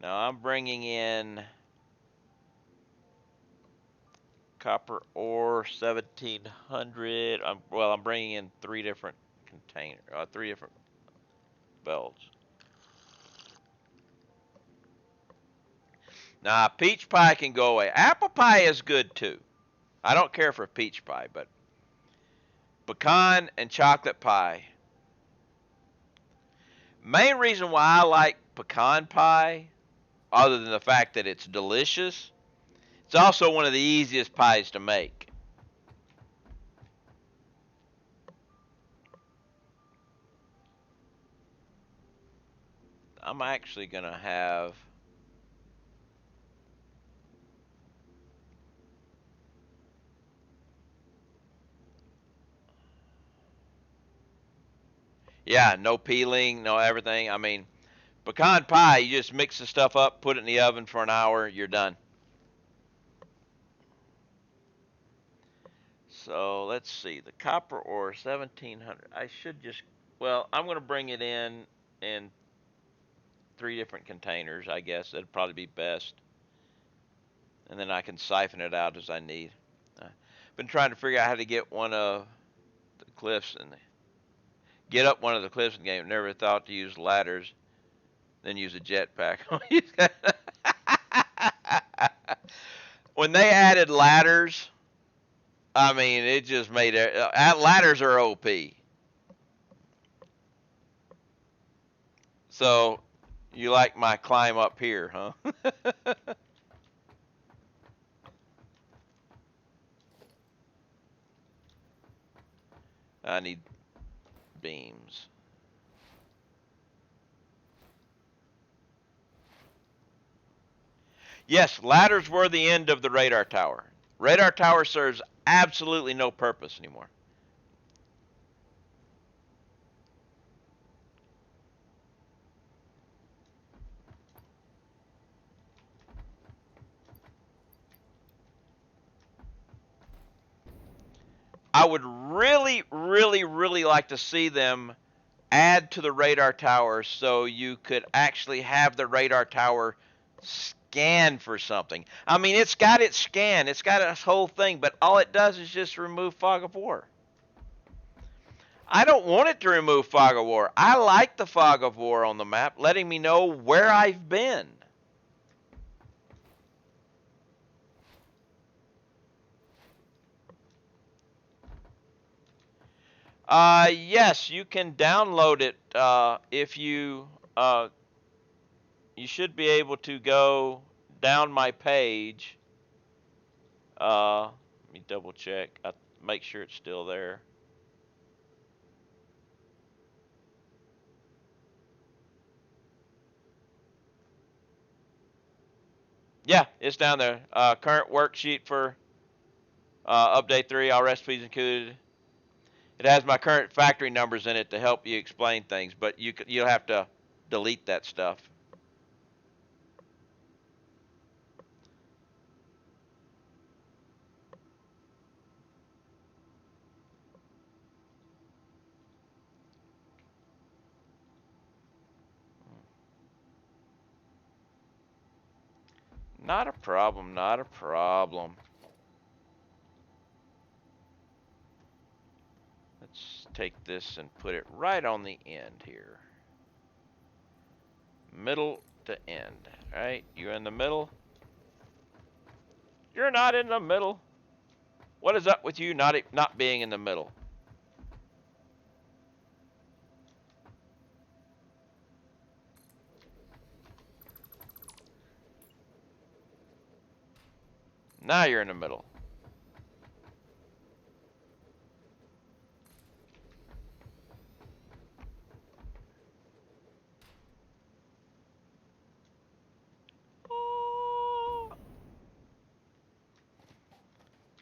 Now I'm bringing in copper ore 1700. I'm bringing in three different three different belts. Now peach pie can go away. Apple pie is good too. I don't care for peach pie, but pecan and chocolate pie. Main reason why I like pecan pie, other than the fact that it's delicious, it's also one of the easiest pies to make. I'm actually going to have yeah, no peeling, no everything. I mean, Pecan pie, you just mix the stuff up, put it in the oven for an hour, you're done. So let's see, the copper ore 1700. I should just, well, I'm going to bring it in 3 different containers, I guess. That'd probably be best. And then I can siphon it out as I need. Been trying to figure out how to get one of the cliffs and get up one of the cliffs in the game. Never thought to use ladders, then use a jetpack. When they added ladders, I mean, it just made it. Ladders are OP. So, you like my climb up here, huh? I need beams. Yes, ladders were the end of the radar tower. Radar tower serves absolutely no purpose anymore. I would really, really, really like to see them add to the radar tower so you could actually have the radar tower scan for something. I mean, it's got its scan, it's got its whole thing, but all it does is just remove fog of war. I don't want it to remove fog of war. I like the fog of war on the map, letting me know where I've been. Yes, you can download it if you should be able to go down my page. Let me double check. Make sure it's still there. Yeah, it's down there. Current worksheet for update 3. All recipes included. It has my current factory numbers in it to help you explain things, but you'll have to delete that stuff. Not a problem, not a problem. Let's take this and put it right on the end here. Middle to end. Alright, you're in the middle. You're not in the middle. What is up with you not being in the middle? Now you're in the middle.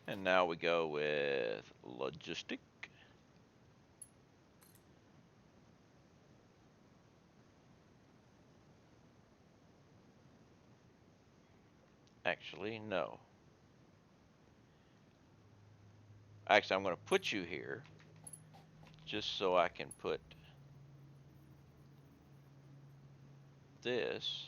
And now we go with logistic. Actually, no. Actually, I'm going to put you here just so I can put this.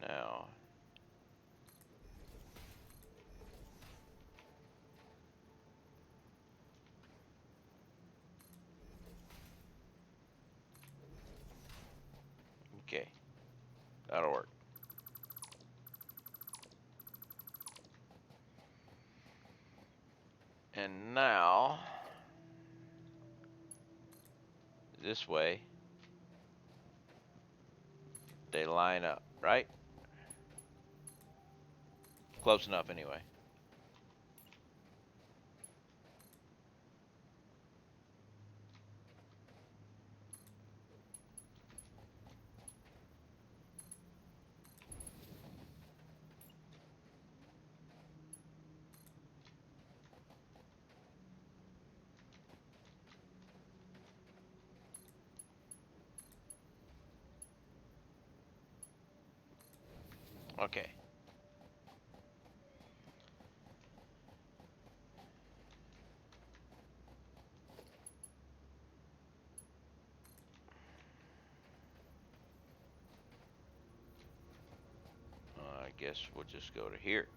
Now, okay, that'll work. And now, this way, they line up, right? Close enough anyway. Okay. I guess we'll just go to here.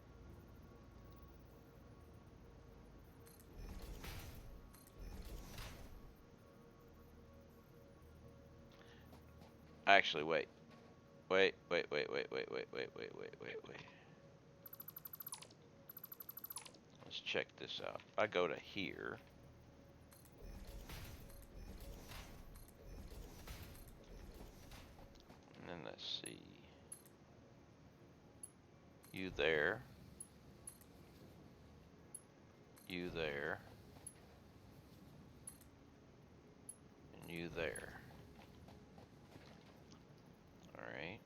Actually, wait. Wait. Let's check this out. If I go to here, and then let's see. You there. You there. And you there. Alright.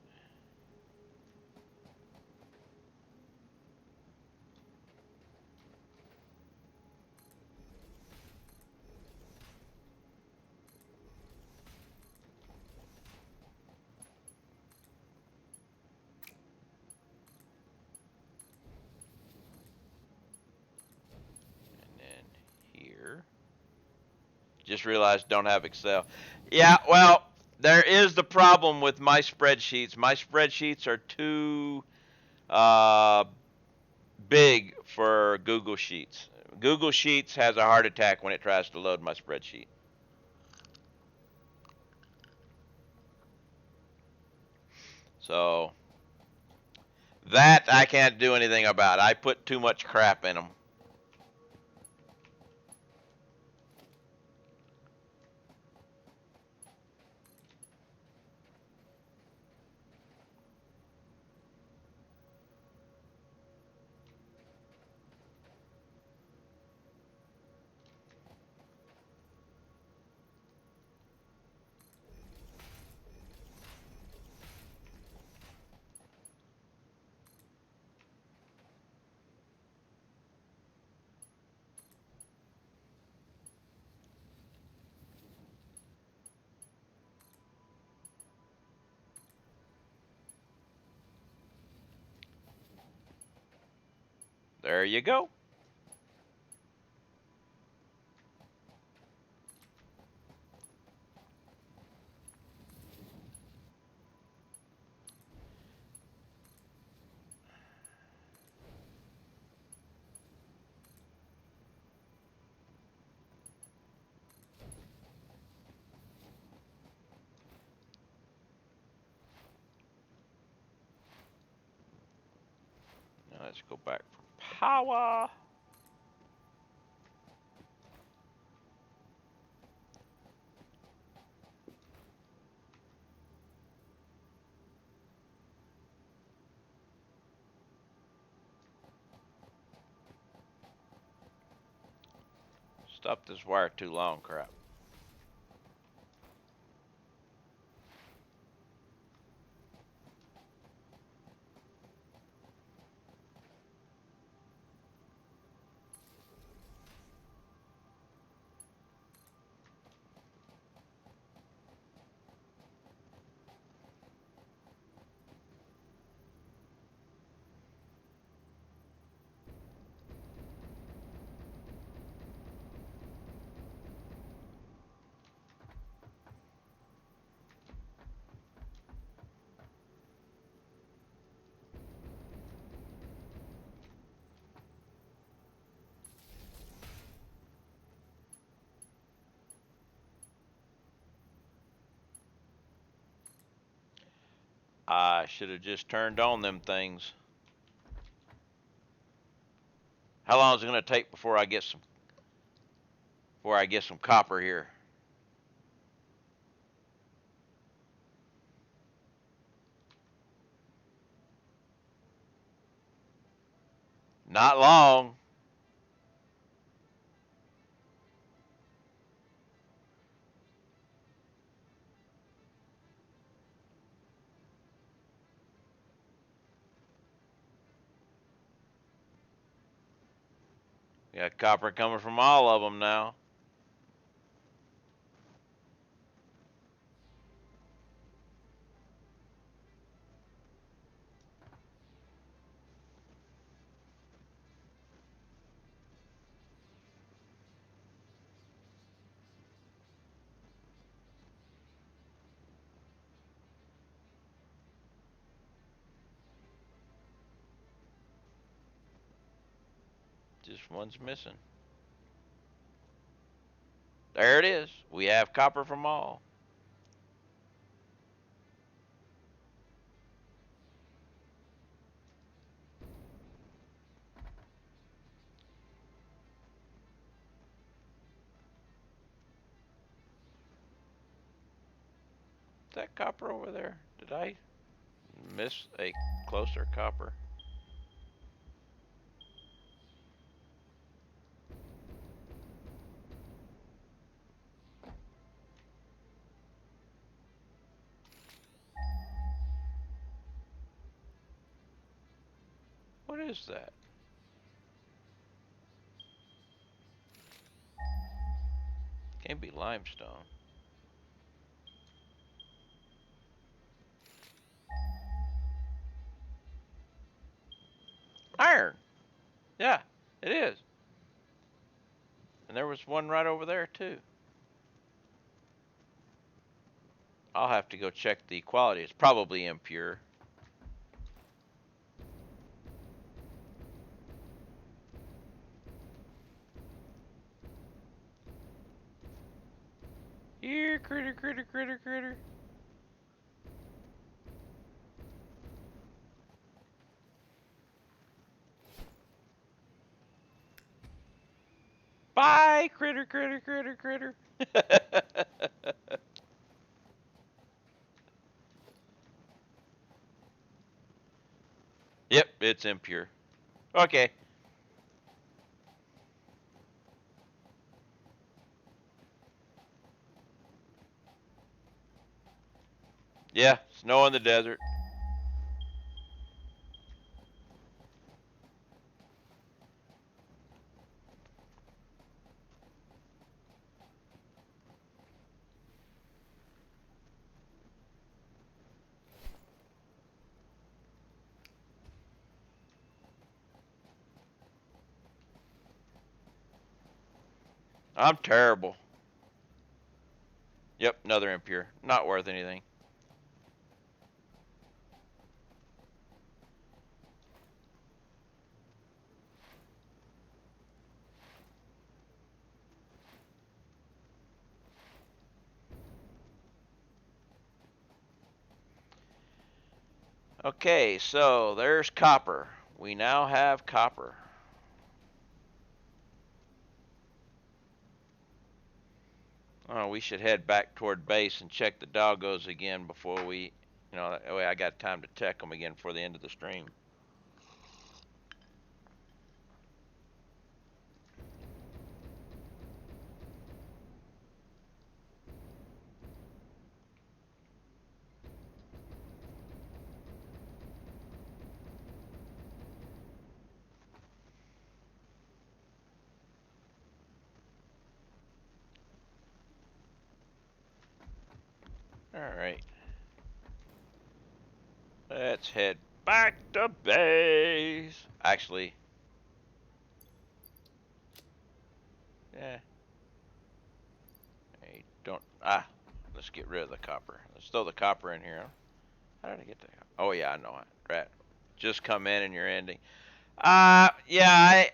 And then here. Just realized don't have Excel. Yeah, well, there is the problem with my spreadsheets. My spreadsheets are too uh, big for Google Sheets. Google Sheets has a heart attack when it tries to load my spreadsheet. So that I can't do anything about. I put too much crap in them. There you go. Now let's go back for power. Stop this wire too long, crap. I should have just turned on them things. How long is it going to take before I get some copper here? Not long. Got copper coming from all of them now. Just one's missing. There it is. We have copper from all. Is that copper over there? Did I miss a closer copper? What is that? Can't be limestone. Iron. Yeah, it is. And there was one right over there too. I'll have to go check the quality. It's probably impure. Here, critter, critter, critter, critter. Bye, critter, critter, critter, critter. Yep, it's impure. Okay. Yeah, snow in the desert. I'm terrible. Yep, another impure. Not worth anything. Okay, so there's copper. We now have copper. Oh, we should head back toward base and check the doggos again before we, that way I got time to check them again before the end of the stream. Alright. Let's head back to base. Actually, yeah. I don't. Let's get rid of the copper. Let's throw the copper in here. How did I get that? Oh, yeah, I know it. Right. Just come in and you're ending. Yeah,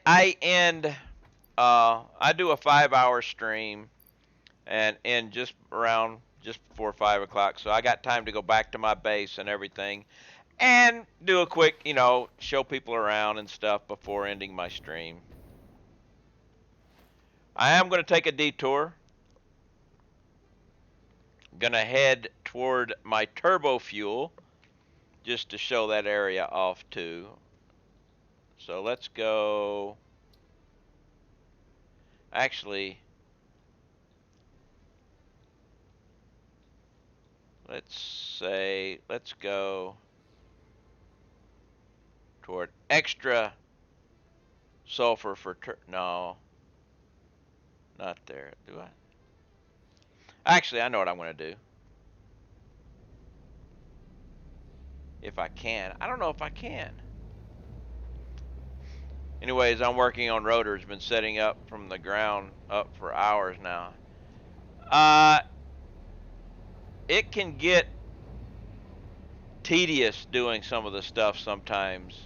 I end. I do a 5-hour stream and end just before 5 o'clock. So I got time to go back to my base and everything, and do a quick, show people around and stuff before ending my stream. I am going to take a detour. Going to head toward my turbo fuel just to show that area off too. So let's go. Actually, let's go toward extra sulfur for no, not there. Do I? Actually, I know what I'm going to do. If I can. I don't know if I can. Anyways, I'm working on rotors. Been setting up from the ground up for hours now. It can get tedious doing some of the stuff sometimes.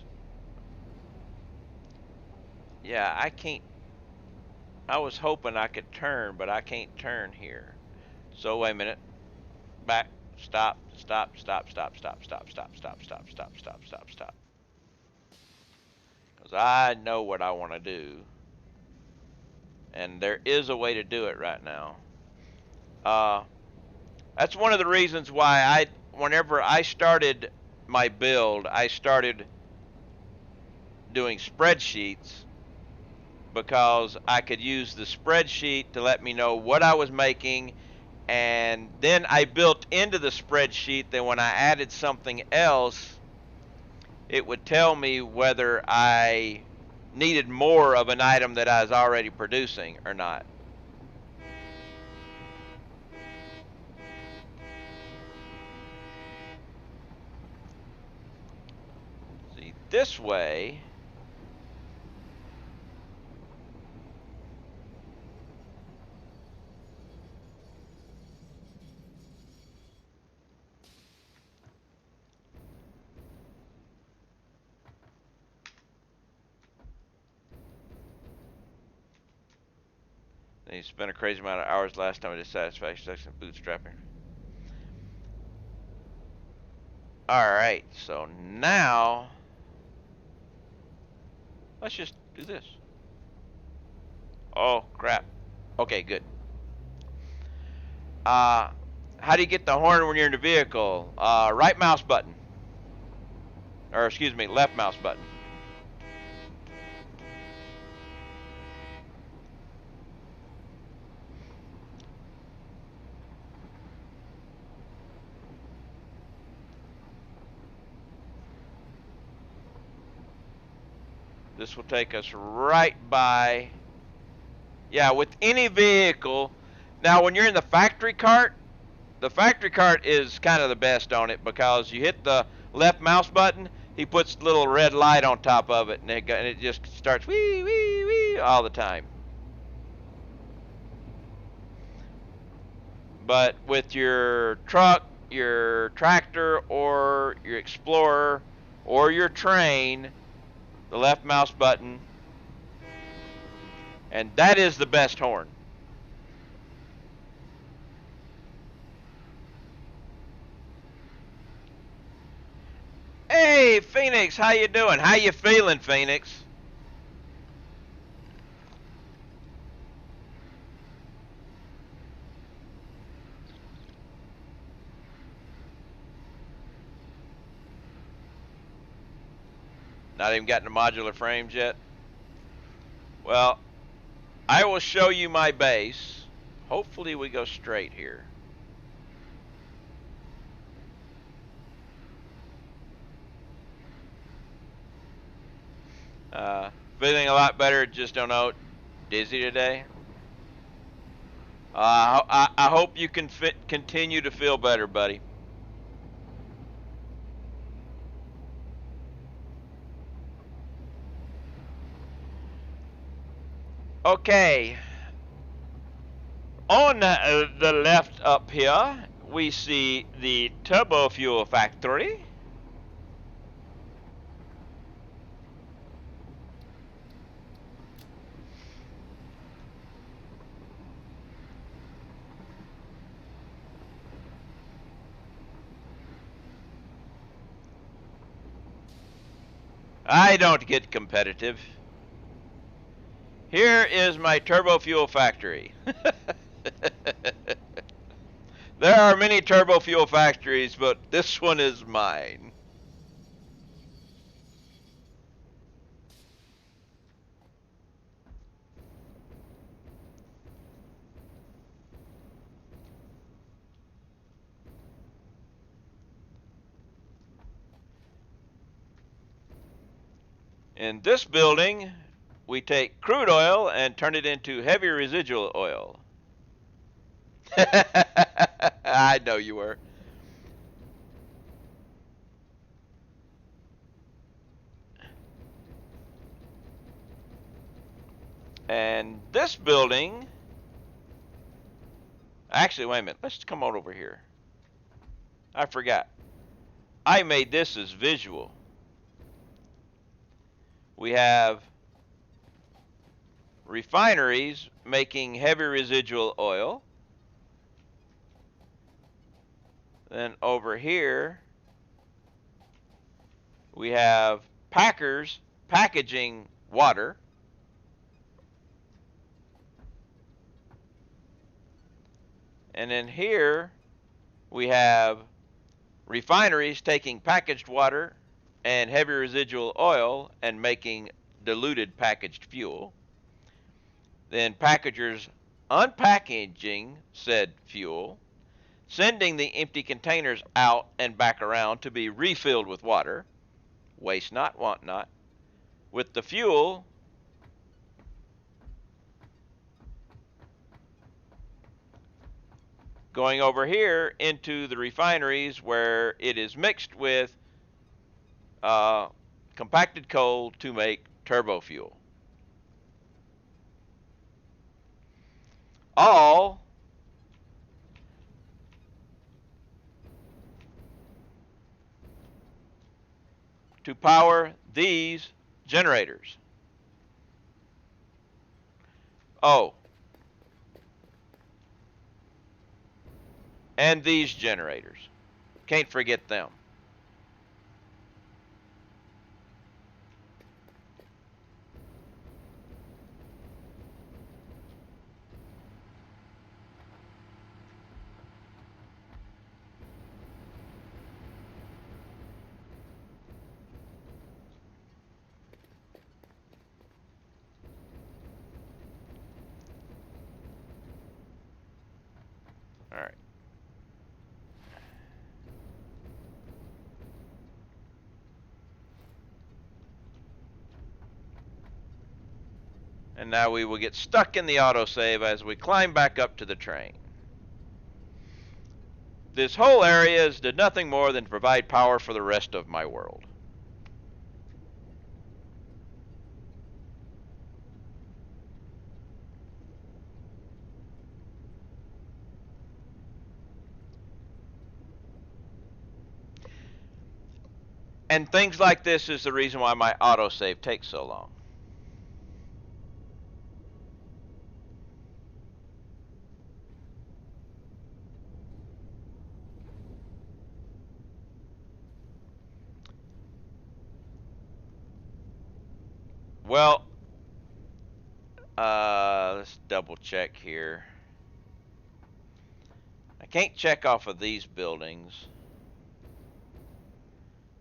Yeah, I can't. I was hoping I could turn, but I can't turn here. So wait a minute. Back. Stop. Stop. Stop. Stop. Stop. Stop. Stop. Stop. Stop. Stop. Stop. Stop. Stop. Because I know what I want to do, and there is a way to do it right now. Uh, that's one of the reasons why whenever I started my build, I started doing spreadsheets because I could use the spreadsheet to let me know what I was making, and then I built into the spreadsheet that when I added something else, it would tell me whether I needed more of an item that I was already producing or not. See, this way, he spent a crazy amount of hours last time I did satisfaction section bootstrapping. Alright, so now let's just do this. Oh crap. Okay, good. How do you get the horn when you're in the vehicle? Right mouse button. Or excuse me, left mouse button. This will take us right by. Yeah, with any vehicle. Now, when you're in the factory cart is kind of the best on it because you hit the left mouse button, he puts a little red light on top of it, and it just starts wee, wee, wee all the time. But with your truck, your tractor, or your Explorer, or your train, the left mouse button, and that is the best horn. Hey, Phoenix, how you doing? How you feeling, Phoenix? Not even gotten the modular frames yet? Well, I will show you my base. Hopefully we go straight here. Feeling a lot better, just don't know. Dizzy today. I hope you can continue to feel better, buddy. Okay. On the left up here, we see the turbo fuel factory. I don't get competitive. Here is my turbo fuel factory. There are many turbo fuel factories, but this one is mine. In this building, we take crude oil and turn it into heavy residual oil. I know you were. And this building, actually, wait a minute. Let's come on over here. I forgot. I made this as visual. We have refineries making heavy residual oil. Then over here, we have packers packaging water. And then here, we have refineries taking packaged water and heavy residual oil and making diluted packaged fuel. Then packagers unpackaging said fuel, sending the empty containers out and back around to be refilled with water. Waste not, want not. With the fuel going over here into the refineries where it is mixed with compacted coal to make turbo fuel. All to power these generators. Oh, and these generators. Can't forget them. All right. And now we will get stuck in the autosave as we climb back up to the train. This whole area did nothing more than provide power for the rest of my world. And things like this is the reason why my autosave takes so long. Well, let's double check here. I can't check off of these buildings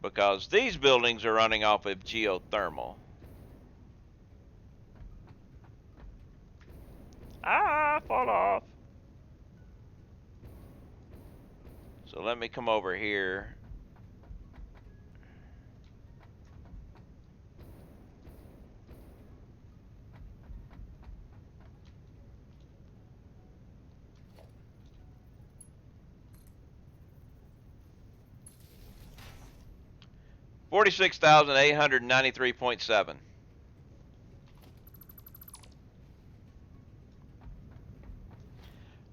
because these buildings are running off of geothermal. Fall off. So let me come over here. $46,893.7.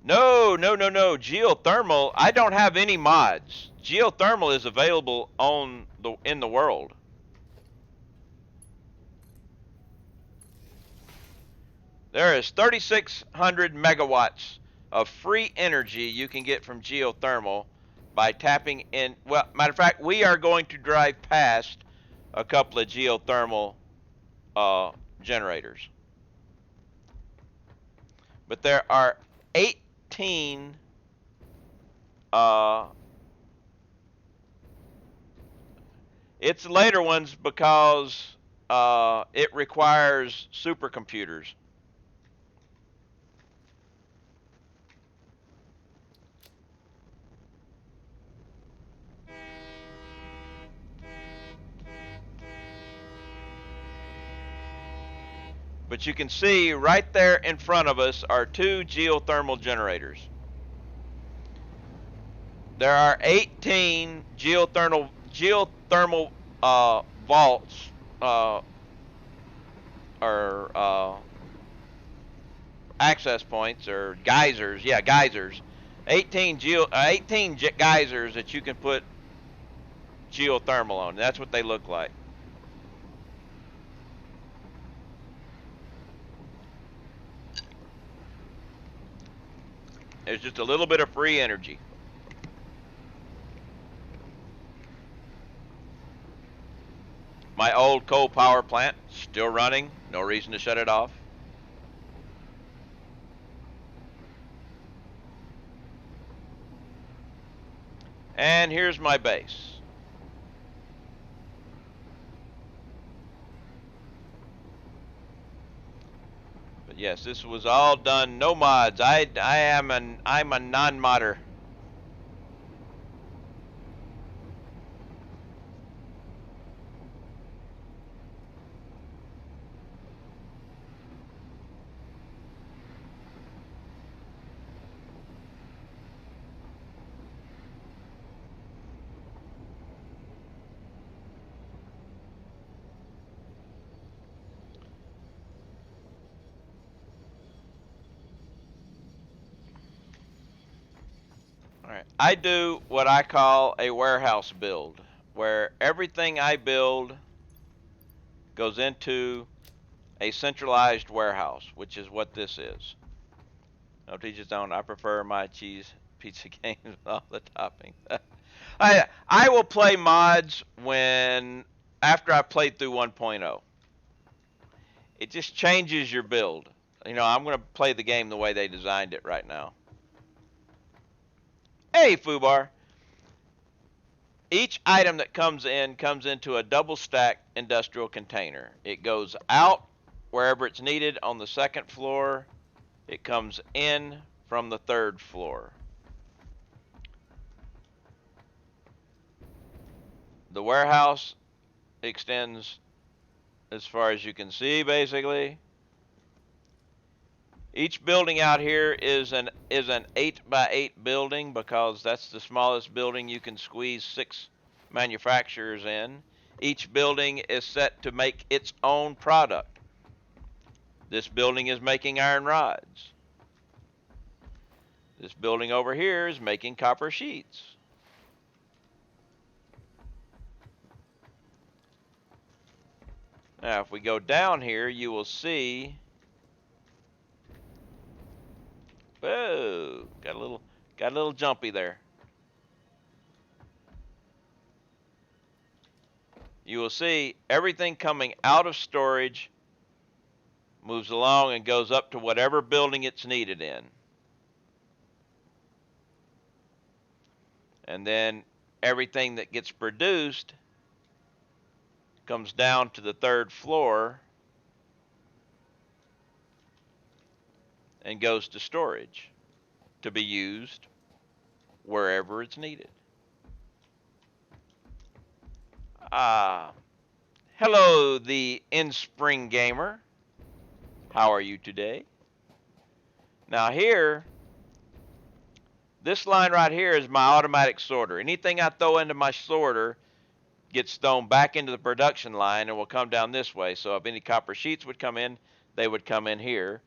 No. Geothermal, I don't have any mods. Geothermal is available in the world. There is 3,600 megawatts of free energy you can get from geothermal by tapping in. Well, matter of fact, we are going to drive past a couple of geothermal generators. But there are 18 it's later ones because it requires supercomputers. But you can see right there in front of us are two geothermal generators. There are 18 geothermal vaults or access points or geysers. Yeah, geysers. 18 geysers that you can put geothermal on. That's what they look like. There's just a little bit of free energy. My old coal power plant, still running. No reason to shut it off. And here's my base. But yes, this was all done, no mods. I'm a non-modder. All right. I do what I call a warehouse build, where everything I build goes into a centralized warehouse, which is what this is. No, teachers don't. I prefer my cheese pizza games with all the toppings. I will play mods when after I played through 1.0. It just changes your build. You know, I'm going to play the game the way they designed it right now. Hey, Fubar. Each item that comes into a double stack industrial container. It goes out wherever it's needed on the second floor. It comes in from the third floor. The warehouse extends as far as you can see, basically. Each building out here is an 8x8 building because that's the smallest building you can squeeze 6 manufacturers in. Each building is set to make its own product. This building is making iron rods. This building over here is making copper sheets. Now, if we go down here, you will see. Whoa, got a little jumpy there. You will see everything coming out of storage moves along and goes up to whatever building it's needed in. And then everything that gets produced comes down to the third floor and goes to storage to be used wherever it's needed. Hello, the In-Spring Gamer. How are you today? Now here, this line right here is my automatic sorter. Anything I throw into my sorter gets thrown back into the production line and will come down this way. So if any copper sheets would come in, they would come in here.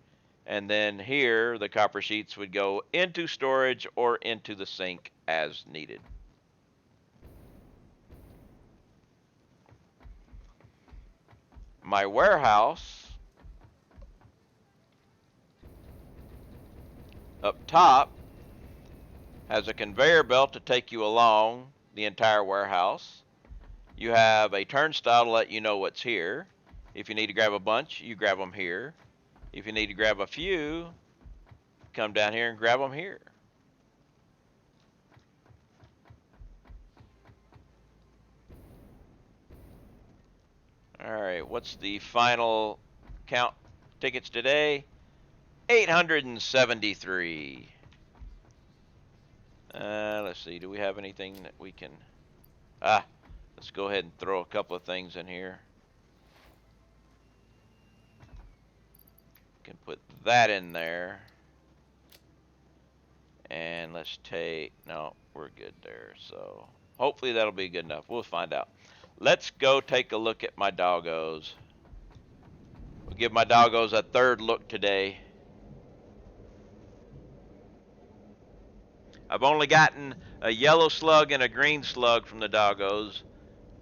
And then here, the copper sheets would go into storage or into the sink as needed. My warehouse up top has a conveyor belt to take you along the entire warehouse. You have a turnstile to let you know what's here. If you need to grab a bunch, you grab them here. If you need to grab a few, come down here and grab them here. All right, what's the final count tickets today? 873. Let's see, do we have anything that we can... let's go ahead and throw a couple of things in here. Can put that in there. And let's take... No, we're good there. So hopefully that'll be good enough. We'll find out. Let's go take a look at my doggos. We'll give my doggos a third look today. I've only gotten a yellow slug and a green slug from the doggos.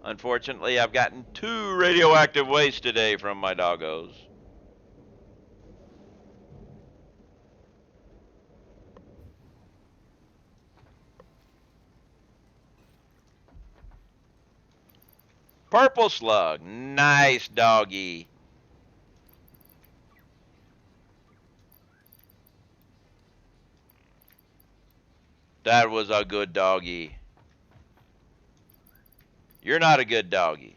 Unfortunately, I've gotten 2 radioactive waste today from my doggos. Purple slug. Nice doggy. That was a good doggy. You're not a good doggy.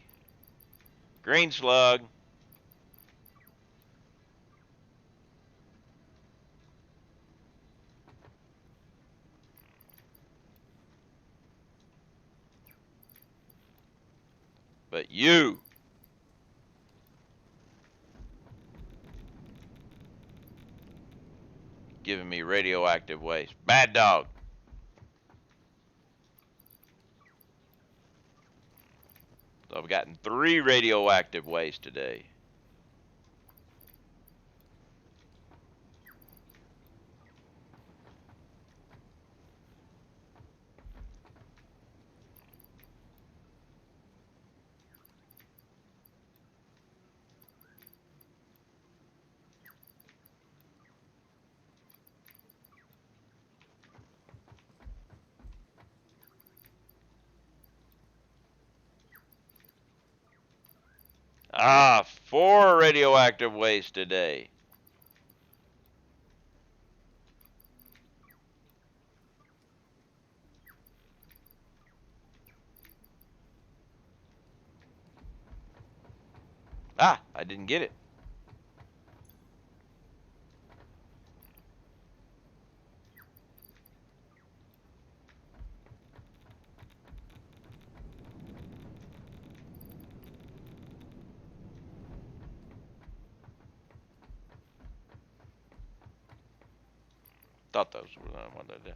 Green slug. But you. Giving me radioactive waste. Bad dog. So I've gotten 3 radioactive waste today. Ah, 4 radioactive waste today. Ah, I didn't get it. Thought those were the one that did.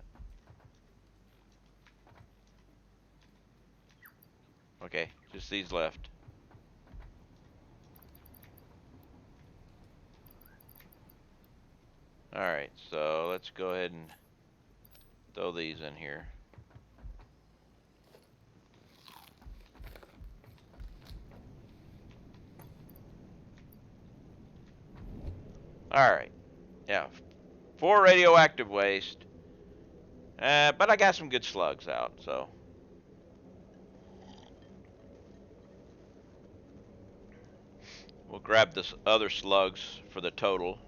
Okay, just these left. Alright, so let's go ahead and throw these in here. Alright, yeah, 4 radioactive waste. But I got some good slugs out, so. We'll grab the other slugs for the total.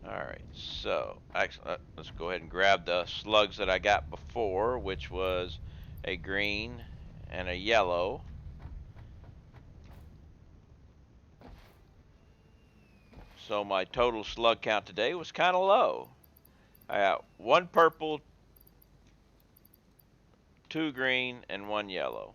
Alright, so actually, let's go ahead and grab the slugs that I got before, which was a green and a yellow. So my total slug count today was kind of low. I got 1 purple, 2 green, and 1 yellow.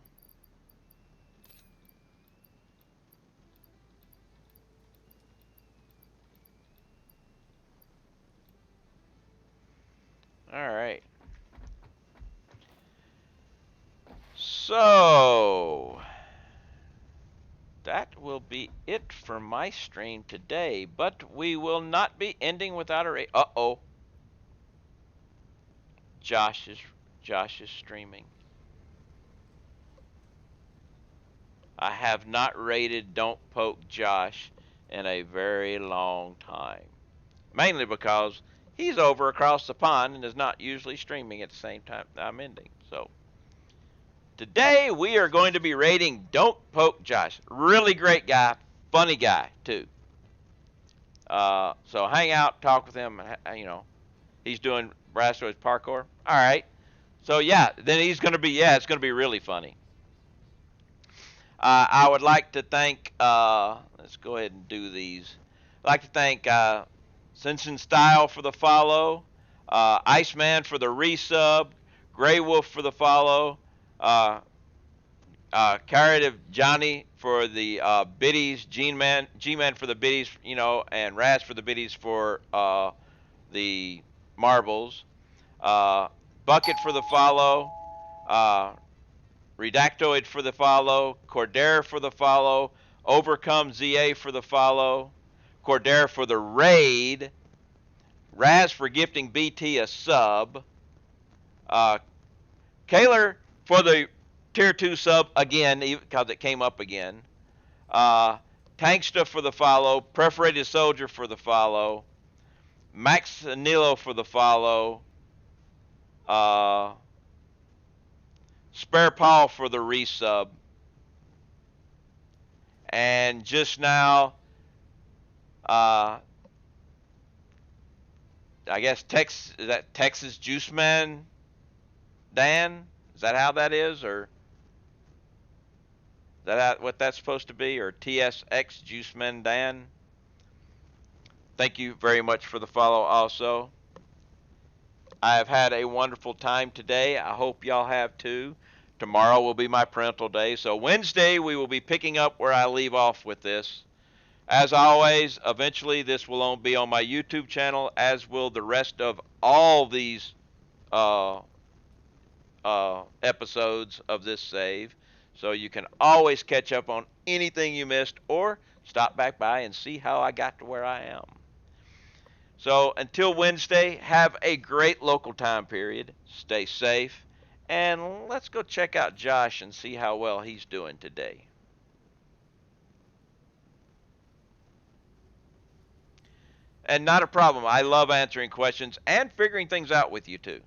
Alright. So, that will be it for my stream today, but we will not be ending without a uh-oh. Josh is streaming. I have not rated Don't Poke Josh in a very long time. Mainly because he's over across the pond and is not usually streaming at the same time I'm ending. So today we are going to be rating Don't Poke Josh. Really great guy, funny guy too. So hang out, talk with him. You know, he's doing Brasto's parkour. All right. So yeah, then he's going to be it's going to be really funny. I would like to thank. Let's go ahead and do these. I'd like to thank Simpson Style for the follow, Iceman for the resub, Grey Wolf for the follow, Carrot Johnny for the biddies, G-Man for the biddies, you know, and Raz for the biddies for the marbles, Bucket for the follow, Redactoid for the follow, Cordera for the follow, Overcome ZA for the follow, Cordera for the raid, Raz for gifting BT a sub, Kaler for the tier 2 sub again, because it came up again. Tanksta for the follow. Perforated Soldier for the follow. Max Nilo for the follow. Spare Paul for the resub. And just now, I guess is that Texas Juice Man Dan? Is that how that is, or is that what that's supposed to be, or TSX Juice Man Dan? Thank you very much for the follow also. I have had a wonderful time today. I hope y'all have too. Tomorrow will be my parental day, so Wednesday we will be picking up where I leave off with this. As always, eventually this will only be on my YouTube channel, as will the rest of all these episodes of this save. So you can always catch up on anything you missed, or stop back by and see how I got to where I am. So until Wednesday, have a great local time period. Stay safe. And let's go check out Josh and see how well he's doing today. And not a problem. I love answering questions and figuring things out with you too.